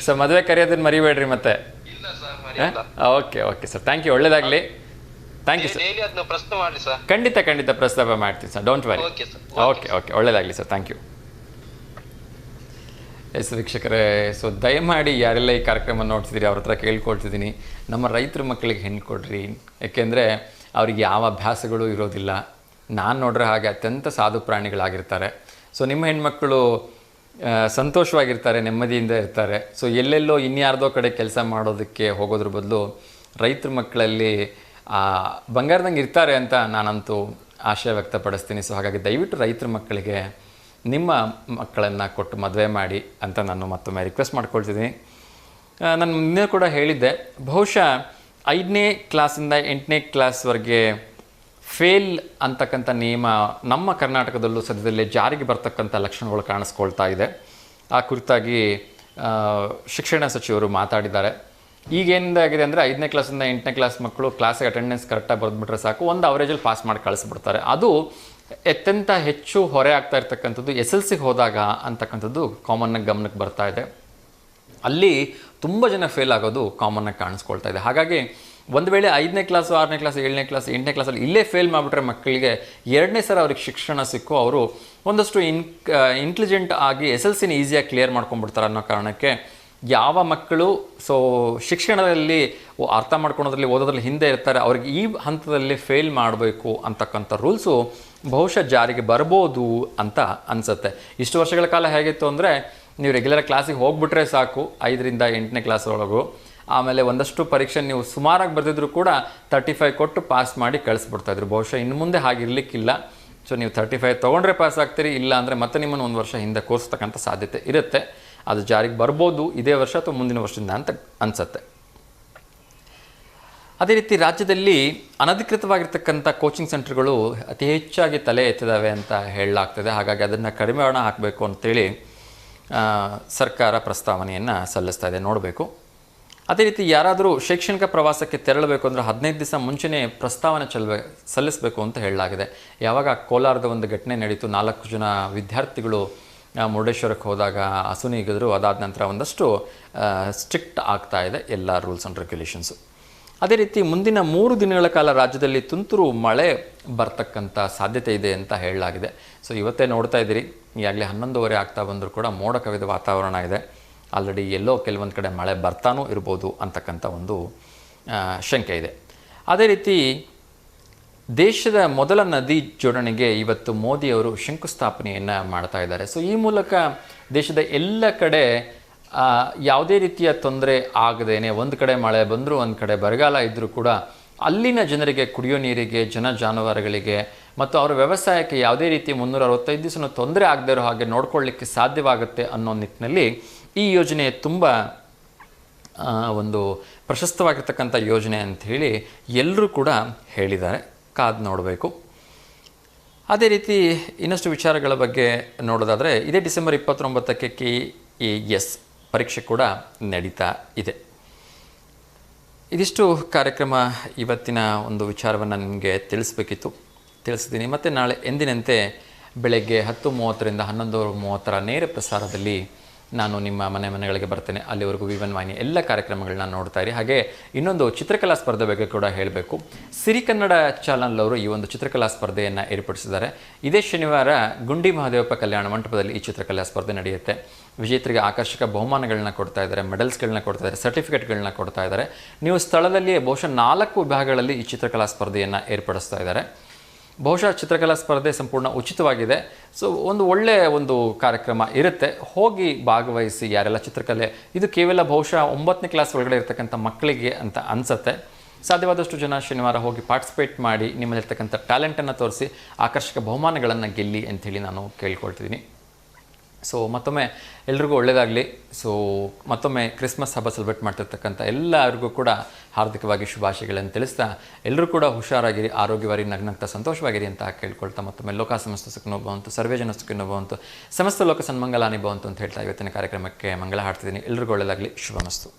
ಸೊ ಮದುವೆ ಕರೆಯೋದನ್ನ ಮರಿಬೇಡ್ರಿ ಮತ್ತೆ. Okay sir, thank you. ಒಳ್ಳೇದಾಗ್ಲಿ. Thank you sir. ಪ್ರಸ್ತಾವ ಮಾಡಿ ಸರ್. ಖಂಡಿತ ಪ್ರಸ್ತಾವ ಮಾಡ್ತೀನಿ ಸರ್, ಡೋಂಟ್ ವರಿ. ಓಕೆ ಒಳ್ಳೇದಾಗ್ಲಿ ಸರ್, ಥ್ಯಾಂಕ್ ಯು. ಎಸ್ ವೀಕ್ಷಕರೇ, ಸೊ ದಯಮಾಡಿ ಯಾರೆಲ್ಲ ಈ ಕಾರ್ಯಕ್ರಮ ನೋಡ್ತಿದ್ದೀರಿ ಅವ್ರ ಹತ್ರ ಕೇಳ್ಕೊಳ್ತಿದ್ದೀನಿ, ನಮ್ಮ ರೈತರ ಮಕ್ಕಳಿಗೆ ಹೆಣ್ಣು ಕೊಡ್ರಿ. ಯಾಕೆಂದರೆ ಅವ್ರಿಗೆ ಯಾವ ಅಭ್ಯಾಸಗಳು ಇರೋದಿಲ್ಲ. ನಾನು ನೋಡ್ರೆ ಹಾಗೆ ಅತ್ಯಂತ ಸಾಧು ಪ್ರಾಣಿಗಳಾಗಿರ್ತಾರೆ. ಸೊ ನಿಮ್ಮ ಹೆಣ್ಮಕ್ಕಳು ಸಂತೋಷವಾಗಿರ್ತಾರೆ, ನೆಮ್ಮದಿಯಿಂದ ಇರ್ತಾರೆ. ಸೊ ಎಲ್ಲೆಲ್ಲೋ ಇನ್ಯಾರ್ದೋ ಕಡೆ ಕೆಲಸ ಮಾಡೋದಕ್ಕೆ ಹೋಗೋದ್ರ ಬದಲು ರೈತರ ಮಕ್ಕಳಲ್ಲಿ ಬಂಗಾರದಂಗೆ ಇರ್ತಾರೆ ಅಂತ ನಾನಂತೂ ಆಶಯ ವ್ಯಕ್ತಪಡಿಸ್ತೀನಿ. ಸೊ ಹಾಗಾಗಿ ದಯವಿಟ್ಟು ರೈತರ ಮಕ್ಕಳಿಗೆ ನಿಮ್ಮ ಮಕ್ಕಳನ್ನು ಕೊಟ್ಟು ಮದುವೆ ಮಾಡಿ ಅಂತ ನಾನು ಮತ್ತೊಮ್ಮೆ ರಿಕ್ವೆಸ್ಟ್ ಮಾಡ್ಕೊಳ್ತಿದ್ದೀನಿ. ನಾನು ನಿನ್ನೆ ಕೂಡ ಹೇಳಿದ್ದೆ, ಬಹುಶಃ 5ನೇ ಕ್ಲಾಸಿಂದ 8ನೇ ಕ್ಲಾಸ್ವರೆಗೆ ಫೇಲ್ ಅಂತಕ್ಕಂಥ ನಿಯಮ ನಮ್ಮ ಕರ್ನಾಟಕದಲ್ಲೂ ಸದ್ಯದಲ್ಲೇ ಜಾರಿಗೆ ಬರ್ತಕ್ಕಂಥ ಲಕ್ಷಣಗಳು ಕಾಣಿಸ್ಕೊಳ್ತಾ ಇದೆ. ಆ ಕುರಿತಾಗಿ ಶಿಕ್ಷಣ ಸಚಿವರು ಮಾತಾಡಿದ್ದಾರೆ. ಈಗೇನಿದಾಗಿದೆ ಅಂದರೆ 5ನೇ ಕ್ಲಾಸಿಂದ 8ನೇ ಕ್ಲಾಸ್ ಮಕ್ಕಳು ಕ್ಲಾಸಿಗೆ ಅಟೆಂಡೆನ್ಸ್ ಕರೆಕ್ಟಾಗಿ ಬರೆದ್ಬಿಟ್ರೆ ಸಾಕು, ಒಂದು ಅವರೇಜಲ್ಲಿ ಪಾಸ್ ಮಾಡಿ ಕಳಿಸ್ಬಿಡ್ತಾರೆ. ಅದು ಅತ್ಯಂತ ಹೆಚ್ಚು ಹೊರೆ ಆಗ್ತಾ ಇರ್ತಕ್ಕಂಥದ್ದು SLCಗೆ ಹೋದಾಗ ಅಂತಕ್ಕಂಥದ್ದು ಕಾಮನ್ನಾಗಿ ಗಮನಕ್ಕೆ ಬರ್ತಾ ಇದೆ. ಅಲ್ಲಿ ತುಂಬ ಜನ ಫೇಲ್ ಆಗೋದು ಕಾಮನ್ನಾಗಿ ಕಾಣಿಸ್ಕೊಳ್ತಾ ಇದೆ. ಹಾಗಾಗಿ ಒಂದು ವೇಳೆ 5ನೇ ಕ್ಲಾಸು 6ನೇ ಕ್ಲಾಸ್ 7ನೇ ಕ್ಲಾಸ್ 8ನೇ ಕ್ಲಾಸಲ್ಲಿ ಇಲ್ಲೇ ಫೇಲ್ ಮಾಡಿಬಿಟ್ರೆ ಮಕ್ಕಳಿಗೆ 2ನೇ ಸಲ ಅವ್ರಿಗೆ ಶಿಕ್ಷಣ ಸಿಕ್ಕು ಅವರು ಒಂದಷ್ಟು ಇಂಟೆಲಿಜೆಂಟ್ ಆಗಿ SLCನ ಈಸಿಯಾಗಿ ಕ್ಲಿಯರ್ ಮಾಡ್ಕೊಂಡ್ಬಿಡ್ತಾರೆ ಅನ್ನೋ ಕಾರಣಕ್ಕೆ ಯಾವ ಮಕ್ಕಳು ಶಿಕ್ಷಣದಲ್ಲಿ ಅರ್ಥ ಮಾಡ್ಕೊಳೋದ್ರಲ್ಲಿ ಓದೋದ್ರಲ್ಲಿ ಹಿಂದೆ ಇರ್ತಾರೆ ಅವ್ರಿಗೆ ಈ ಹಂತದಲ್ಲಿ ಫೇಲ್ ಮಾಡಬೇಕು ಅಂತಕ್ಕಂಥ ರೂಲ್ಸು ಬಹುಶಃ ಜಾರಿಗೆ ಬರ್ಬೋದು ಅಂತ ಅನಿಸುತ್ತೆ. ಇಷ್ಟು ವರ್ಷಗಳ ಕಾಲ ಹೇಗಿತ್ತು ಅಂದರೆ ನೀವು ರೆಗ್ಯುಲರ್ ಕ್ಲಾಸಿಗೆ ಹೋಗ್ಬಿಟ್ರೆ ಸಾಕು 5ರಿಂದ 8ನೇ ಕ್ಲಾಸ್ ಒಳಗೂ, ಆಮೇಲೆ ಒಂದಷ್ಟು ಪರೀಕ್ಷೆ ನೀವು ಸುಮಾರಾಗಿ ಬರೆದಿದ್ರು ಕೂಡ 35 ಕೊಟ್ಟು ಪಾಸ್ ಮಾಡಿ ಕಳಿಸ್ಬಿಡ್ತಾಯಿದ್ರು. ಬಹುಶಃ ಇನ್ನು ಮುಂದೆ ಹಾಗಿರಲಿಕ್ಕಿಲ್ಲ. ಸೊ ಸೊ ನೀವು 35 ತೊಗೊಂಡ್ರೆ ಪಾಸ್ ಆಗ್ತೀರಿ, ಇಲ್ಲ ಅಂದರೆ ಮತ್ತೆ ನಿಮ್ಮನ್ನು ಒಂದು ವರ್ಷ ಹಿಂದೆ ಕೋರ್ಸ್ತಕ್ಕಂಥ ಸಾಧ್ಯತೆ ಇರುತ್ತೆ. ಅದು ಜಾರಿಗೆ ಬರ್ಬೋದು ಇದೇ ವರ್ಷ ಅಥವಾ ಮುಂದಿನ ವರ್ಷದಿಂದ ಅಂತ ಅನಿಸುತ್ತೆ. ಅದೇ ರೀತಿ ರಾಜ್ಯದಲ್ಲಿ ಅನಧಿಕೃತವಾಗಿರ್ತಕ್ಕಂಥ ಕೋಚಿಂಗ್ ಸೆಂಟರ್ಗಳು ಅತಿ ಹೆಚ್ಚಾಗಿ ತಲೆ ಎತ್ತಿದ್ದಾವೆ ಅಂತ ಹೇಳಲಾಗ್ತದೆ. ಹಾಗಾಗಿ ಅದನ್ನು ಕಡಿಮೆ ಹಣ ಹಾಕಬೇಕು ಅಂತೇಳಿ ಸರ್ಕಾರ ಪ್ರಸ್ತಾವನೆಯನ್ನು ಸಲ್ಲಿಸ್ತಾ ಇದೆ, ನೋಡಬೇಕು. ಅದೇ ರೀತಿ ಯಾರಾದರೂ ಶೈಕ್ಷಣಿಕ ಪ್ರವಾಸಕ್ಕೆ ತೆರಳಬೇಕು ಅಂದರೆ 15 ದಿವಸ ಮುಂಚೆನೇ ಪ್ರಸ್ತಾವನೆ ಸಲ್ಲಿಸಬೇಕು ಅಂತ ಹೇಳಲಾಗಿದೆ. ಯಾವಾಗ ಕೋಲಾರದ ಒಂದು ಘಟನೆ ನಡೀತು, 4 ಜನ ವಿದ್ಯಾರ್ಥಿಗಳು ಮುರುಡೇಶ್ವರಕ್ಕೆ ಹೋದಾಗ ಅಸುನೀಗಿದ್ರು, ಅದಾದ ನಂತರ ಒಂದಷ್ಟು ಸ್ಟ್ರಿಕ್ಟ್ ಆಗ್ತಾ ಇದೆ ಎಲ್ಲ ರೂಲ್ಸ್ ಆ್ಯಂಡ್ ರೆಗ್ಯುಲೇಷನ್ಸು. ಅದೇ ರೀತಿ ಮುಂದಿನ 3 ದಿನಗಳ ಕಾಲ ರಾಜ್ಯದಲ್ಲಿ ತುಂತುರು ಮಳೆ ಬರ್ತಕ್ಕಂಥ ಸಾಧ್ಯತೆ ಇದೆ ಅಂತ ಹೇಳಲಾಗಿದೆ. ಸೊ ಇವತ್ತೇ ನೋಡ್ತಾ ಇದ್ದೀರಿ, ಈಗಾಗಲೇ 11:30 ಆಗ್ತಾ ಬಂದರೂ ಕೂಡ ಮೋಡ ಕವಿದ ವಾತಾವರಣ ಇದೆ. ಆಲ್ರೆಡಿ ಎಲ್ಲೋ ಕೆಲವೊಂದು ಕಡೆ ಮಳೆ ಬರ್ತಾನೂ ಇರ್ಬೋದು ಅಂತಕ್ಕಂಥ ಒಂದು ಶಂಕೆ ಇದೆ. ಅದೇ ರೀತಿ ದೇಶದ ಮೊದಲ ನದಿ ಜೋಡಣೆಗೆ ಇವತ್ತು ಮೋದಿಯವರು ಶಂಕುಸ್ಥಾಪನೆಯನ್ನು ಮಾಡ್ತಾ ಇದ್ದಾರೆ. ಸೊ ಈ ಮೂಲಕ ದೇಶದ ಎಲ್ಲ ಕಡೆ ಯಾವುದೇ ರೀತಿಯ ತೊಂದರೆ ಆಗದೇನೆ, ಒಂದು ಕಡೆ ಮಳೆ ಬಂದರೂ ಒಂದು ಕಡೆ ಬರಗಾಲ ಇದ್ದರೂ ಕೂಡ ಅಲ್ಲಿನ ಜನರಿಗೆ ಕುಡಿಯೋ ನೀರಿಗೆ, ಜಾನುವಾರುಗಳಿಗೆ ಮತ್ತು ಅವರ ವ್ಯವಸಾಯಕ್ಕೆ ಯಾವುದೇ ರೀತಿ 365 ದಿವಸ ತೊಂದರೆ ಆಗದೇ ಇರೋ ಹಾಗೆ ನೋಡ್ಕೊಳ್ಳಿಕ್ಕೆ ಸಾಧ್ಯವಾಗುತ್ತೆ ಅನ್ನೋ ನಿಟ್ಟಿನಲ್ಲಿ ಈ ಯೋಜನೆ ತುಂಬ ಒಂದು ಪ್ರಶಸ್ತವಾಗಿರ್ತಕ್ಕಂಥ ಯೋಜನೆ ಅಂಥೇಳಿ ಎಲ್ಲರೂ ಕೂಡ ಹೇಳಿದ್ದಾರೆ. ಕಾದು ನೋಡಬೇಕು. ಅದೇ ರೀತಿ ಇನ್ನಷ್ಟು ವಿಚಾರಗಳ ಬಗ್ಗೆ ನೋಡೋದಾದರೆ, ಇದೇ ಡಿಸೆಂಬರ್ 29ಕ್ಕೆ KES ಪರೀಕ್ಷೆ ಕೂಡ ನಡೀತಾ ಇದೆ. ಇದಿಷ್ಟು ಕಾರ್ಯಕ್ರಮ ಇವತ್ತಿನ ಒಂದು ವಿಚಾರವನ್ನು ನಿಮಗೆ ತಿಳಿಸಿದ್ದೀನಿ. ಮತ್ತು ನಾಳೆ ಎಂದಿನಂತೆ ಬೆಳಗ್ಗೆ 10:30ರಿಂದ 11:30 ನೇರ ಪ್ರಸಾರದಲ್ಲಿ ನಾನು ನಿಮ್ಮ ಮನೆಗಳಿಗೆ ಬರ್ತೇನೆ. ಅಲ್ಲಿವರೆಗೂ V1 ವಾಹಿನಿ ಎಲ್ಲ ಕಾರ್ಯಕ್ರಮಗಳನ್ನ ನೋಡ್ತಾ ಇರಿ. ಹಾಗೆ ಇನ್ನೊಂದು ಚಿತ್ರಕಲಾ ಸ್ಪರ್ಧೆ ಬಗ್ಗೆ ಕೂಡ ಹೇಳಬೇಕು. ಸಿರಿ ಕನ್ನಡ ಚಾನಲ್ ಅವರು ಈ ಒಂದು ಚಿತ್ರಕಲಾ ಸ್ಪರ್ಧೆಯನ್ನು ಏರ್ಪಡಿಸಿದ್ದಾರೆ. ಇದೇ ಶನಿವಾರ ಗುಂಡಿ ಮಹದೇವಪ್ಪ ಕಲ್ಯಾಣ ಮಂಟಪದಲ್ಲಿ ಈ ಚಿತ್ರಕಲಾ ಸ್ಪರ್ಧೆ ನಡೆಯುತ್ತೆ. ವಿಜೇತರಿಗೆ ಆಕರ್ಷಕ ಬಹುಮಾನಗಳನ್ನ ಕೊಡ್ತಾ ಇದ್ದಾರೆ, ಮೆಡಲ್ಸ್ಗಳನ್ನ ಕೊಡ್ತಾ ಇದ್ದಾರೆ, ಸರ್ಟಿಫಿಕೇಟ್ಗಳನ್ನ ಕೊಡ್ತಾ ಇದ್ದಾರೆ. ನೀವು ಸ್ಥಳದಲ್ಲಿಯೇ ಬಹುಶಃ 4 ವಿಭಾಗಗಳಲ್ಲಿ ಈ ಚಿತ್ರಕಲಾ ಸ್ಪರ್ಧೆಯನ್ನು ಏರ್ಪಡಿಸ್ತಾ ಇದ್ದಾರೆ. ಬಹುಶಃ ಚಿತ್ರಕಲಾ ಸ್ಪರ್ಧೆ ಸಂಪೂರ್ಣ ಉಚಿತವಾಗಿದೆ. ಸೊ ಒಂದು ಒಳ್ಳೆಯ ಒಂದು ಕಾರ್ಯಕ್ರಮ ಇರುತ್ತೆ, ಹೋಗಿ ಭಾಗವಹಿಸಿ. ಯಾರೆಲ್ಲ ಚಿತ್ರಕಲೆ, ಇದು ಕೇವಲ ಬಹುಶಃ 9ನೇ ಕ್ಲಾಸ್ ಒಳಗಡೆ ಇರತಕ್ಕಂಥ ಮಕ್ಕಳಿಗೆ ಅಂತ ಅನಿಸುತ್ತೆ. ಸಾಧ್ಯವಾದಷ್ಟು ಜನ ಶನಿವಾರ ಹೋಗಿ ಪಾರ್ಟಿಸಿಪೇಟ್ ಮಾಡಿ ನಿಮ್ಮಲ್ಲಿರ್ತಕ್ಕಂಥ ಟ್ಯಾಲೆಂಟನ್ನು ತೋರಿಸಿ ಆಕರ್ಷಕ ಬಹುಮಾನಗಳನ್ನು ಗೆಲ್ಲಿ ಅಂಥೇಳಿ ನಾನು ಕೇಳ್ಕೊಳ್ತಿದ್ದೀನಿ. ಸೊ ಮತ್ತೊಮ್ಮೆ ಎಲ್ರಿಗೂ ಒಳ್ಳೆಯದಾಗಲಿ. ಸೊ ಮತ್ತೊಮ್ಮೆ ಕ್ರಿಸ್ಮಸ್ ಹಬ್ಬ ಸೆಲೆಬ್ರೇಟ್ ಮಾಡ್ತಿರ್ತಕ್ಕಂಥ ಎಲ್ಲರಿಗೂ ಕೂಡ ಹಾರ್ದಿಕವಾಗಿ ಶುಭಾಶಯಗಳನ್ನು ತಿಳಿಸ್ತಾ, ಎಲ್ಲರೂ ಕೂಡ ಹುಷಾರಾಗಿರಿ, ಆರೋಗ್ಯವಾಗಿ ನಗ್ನಗ್ತಾ ಸಂತೋಷವಾಗಿರಿ ಅಂತ ಕೇಳ್ಕೊಳ್ತಾ, ಮತ್ತೊಮ್ಮೆ ಲೋಕ ಸಮಸ್ತ ಸುಖಿನೋ ಭವಂತು, ಸರ್ವೇ ಜನ ಸುಖಿನೋ ಭವಂತು, ಸಮಸ್ತ ಲೋಕ ಸನ್ಮಂಗಲಾನಿ ಭವಂತು ಅಂತ ಹೇಳ್ತಾ ಇವತ್ತಿನ ಕಾರ್ಯಕ್ರಮಕ್ಕೆ ಮಂಗಳ ಹಾಡ್ತಿದ್ದೀನಿ. ಎಲ್ರಿಗೂ ಒಳ್ಳೆಯದಾಗಲಿ. ಶುಭಮಸ್ತು.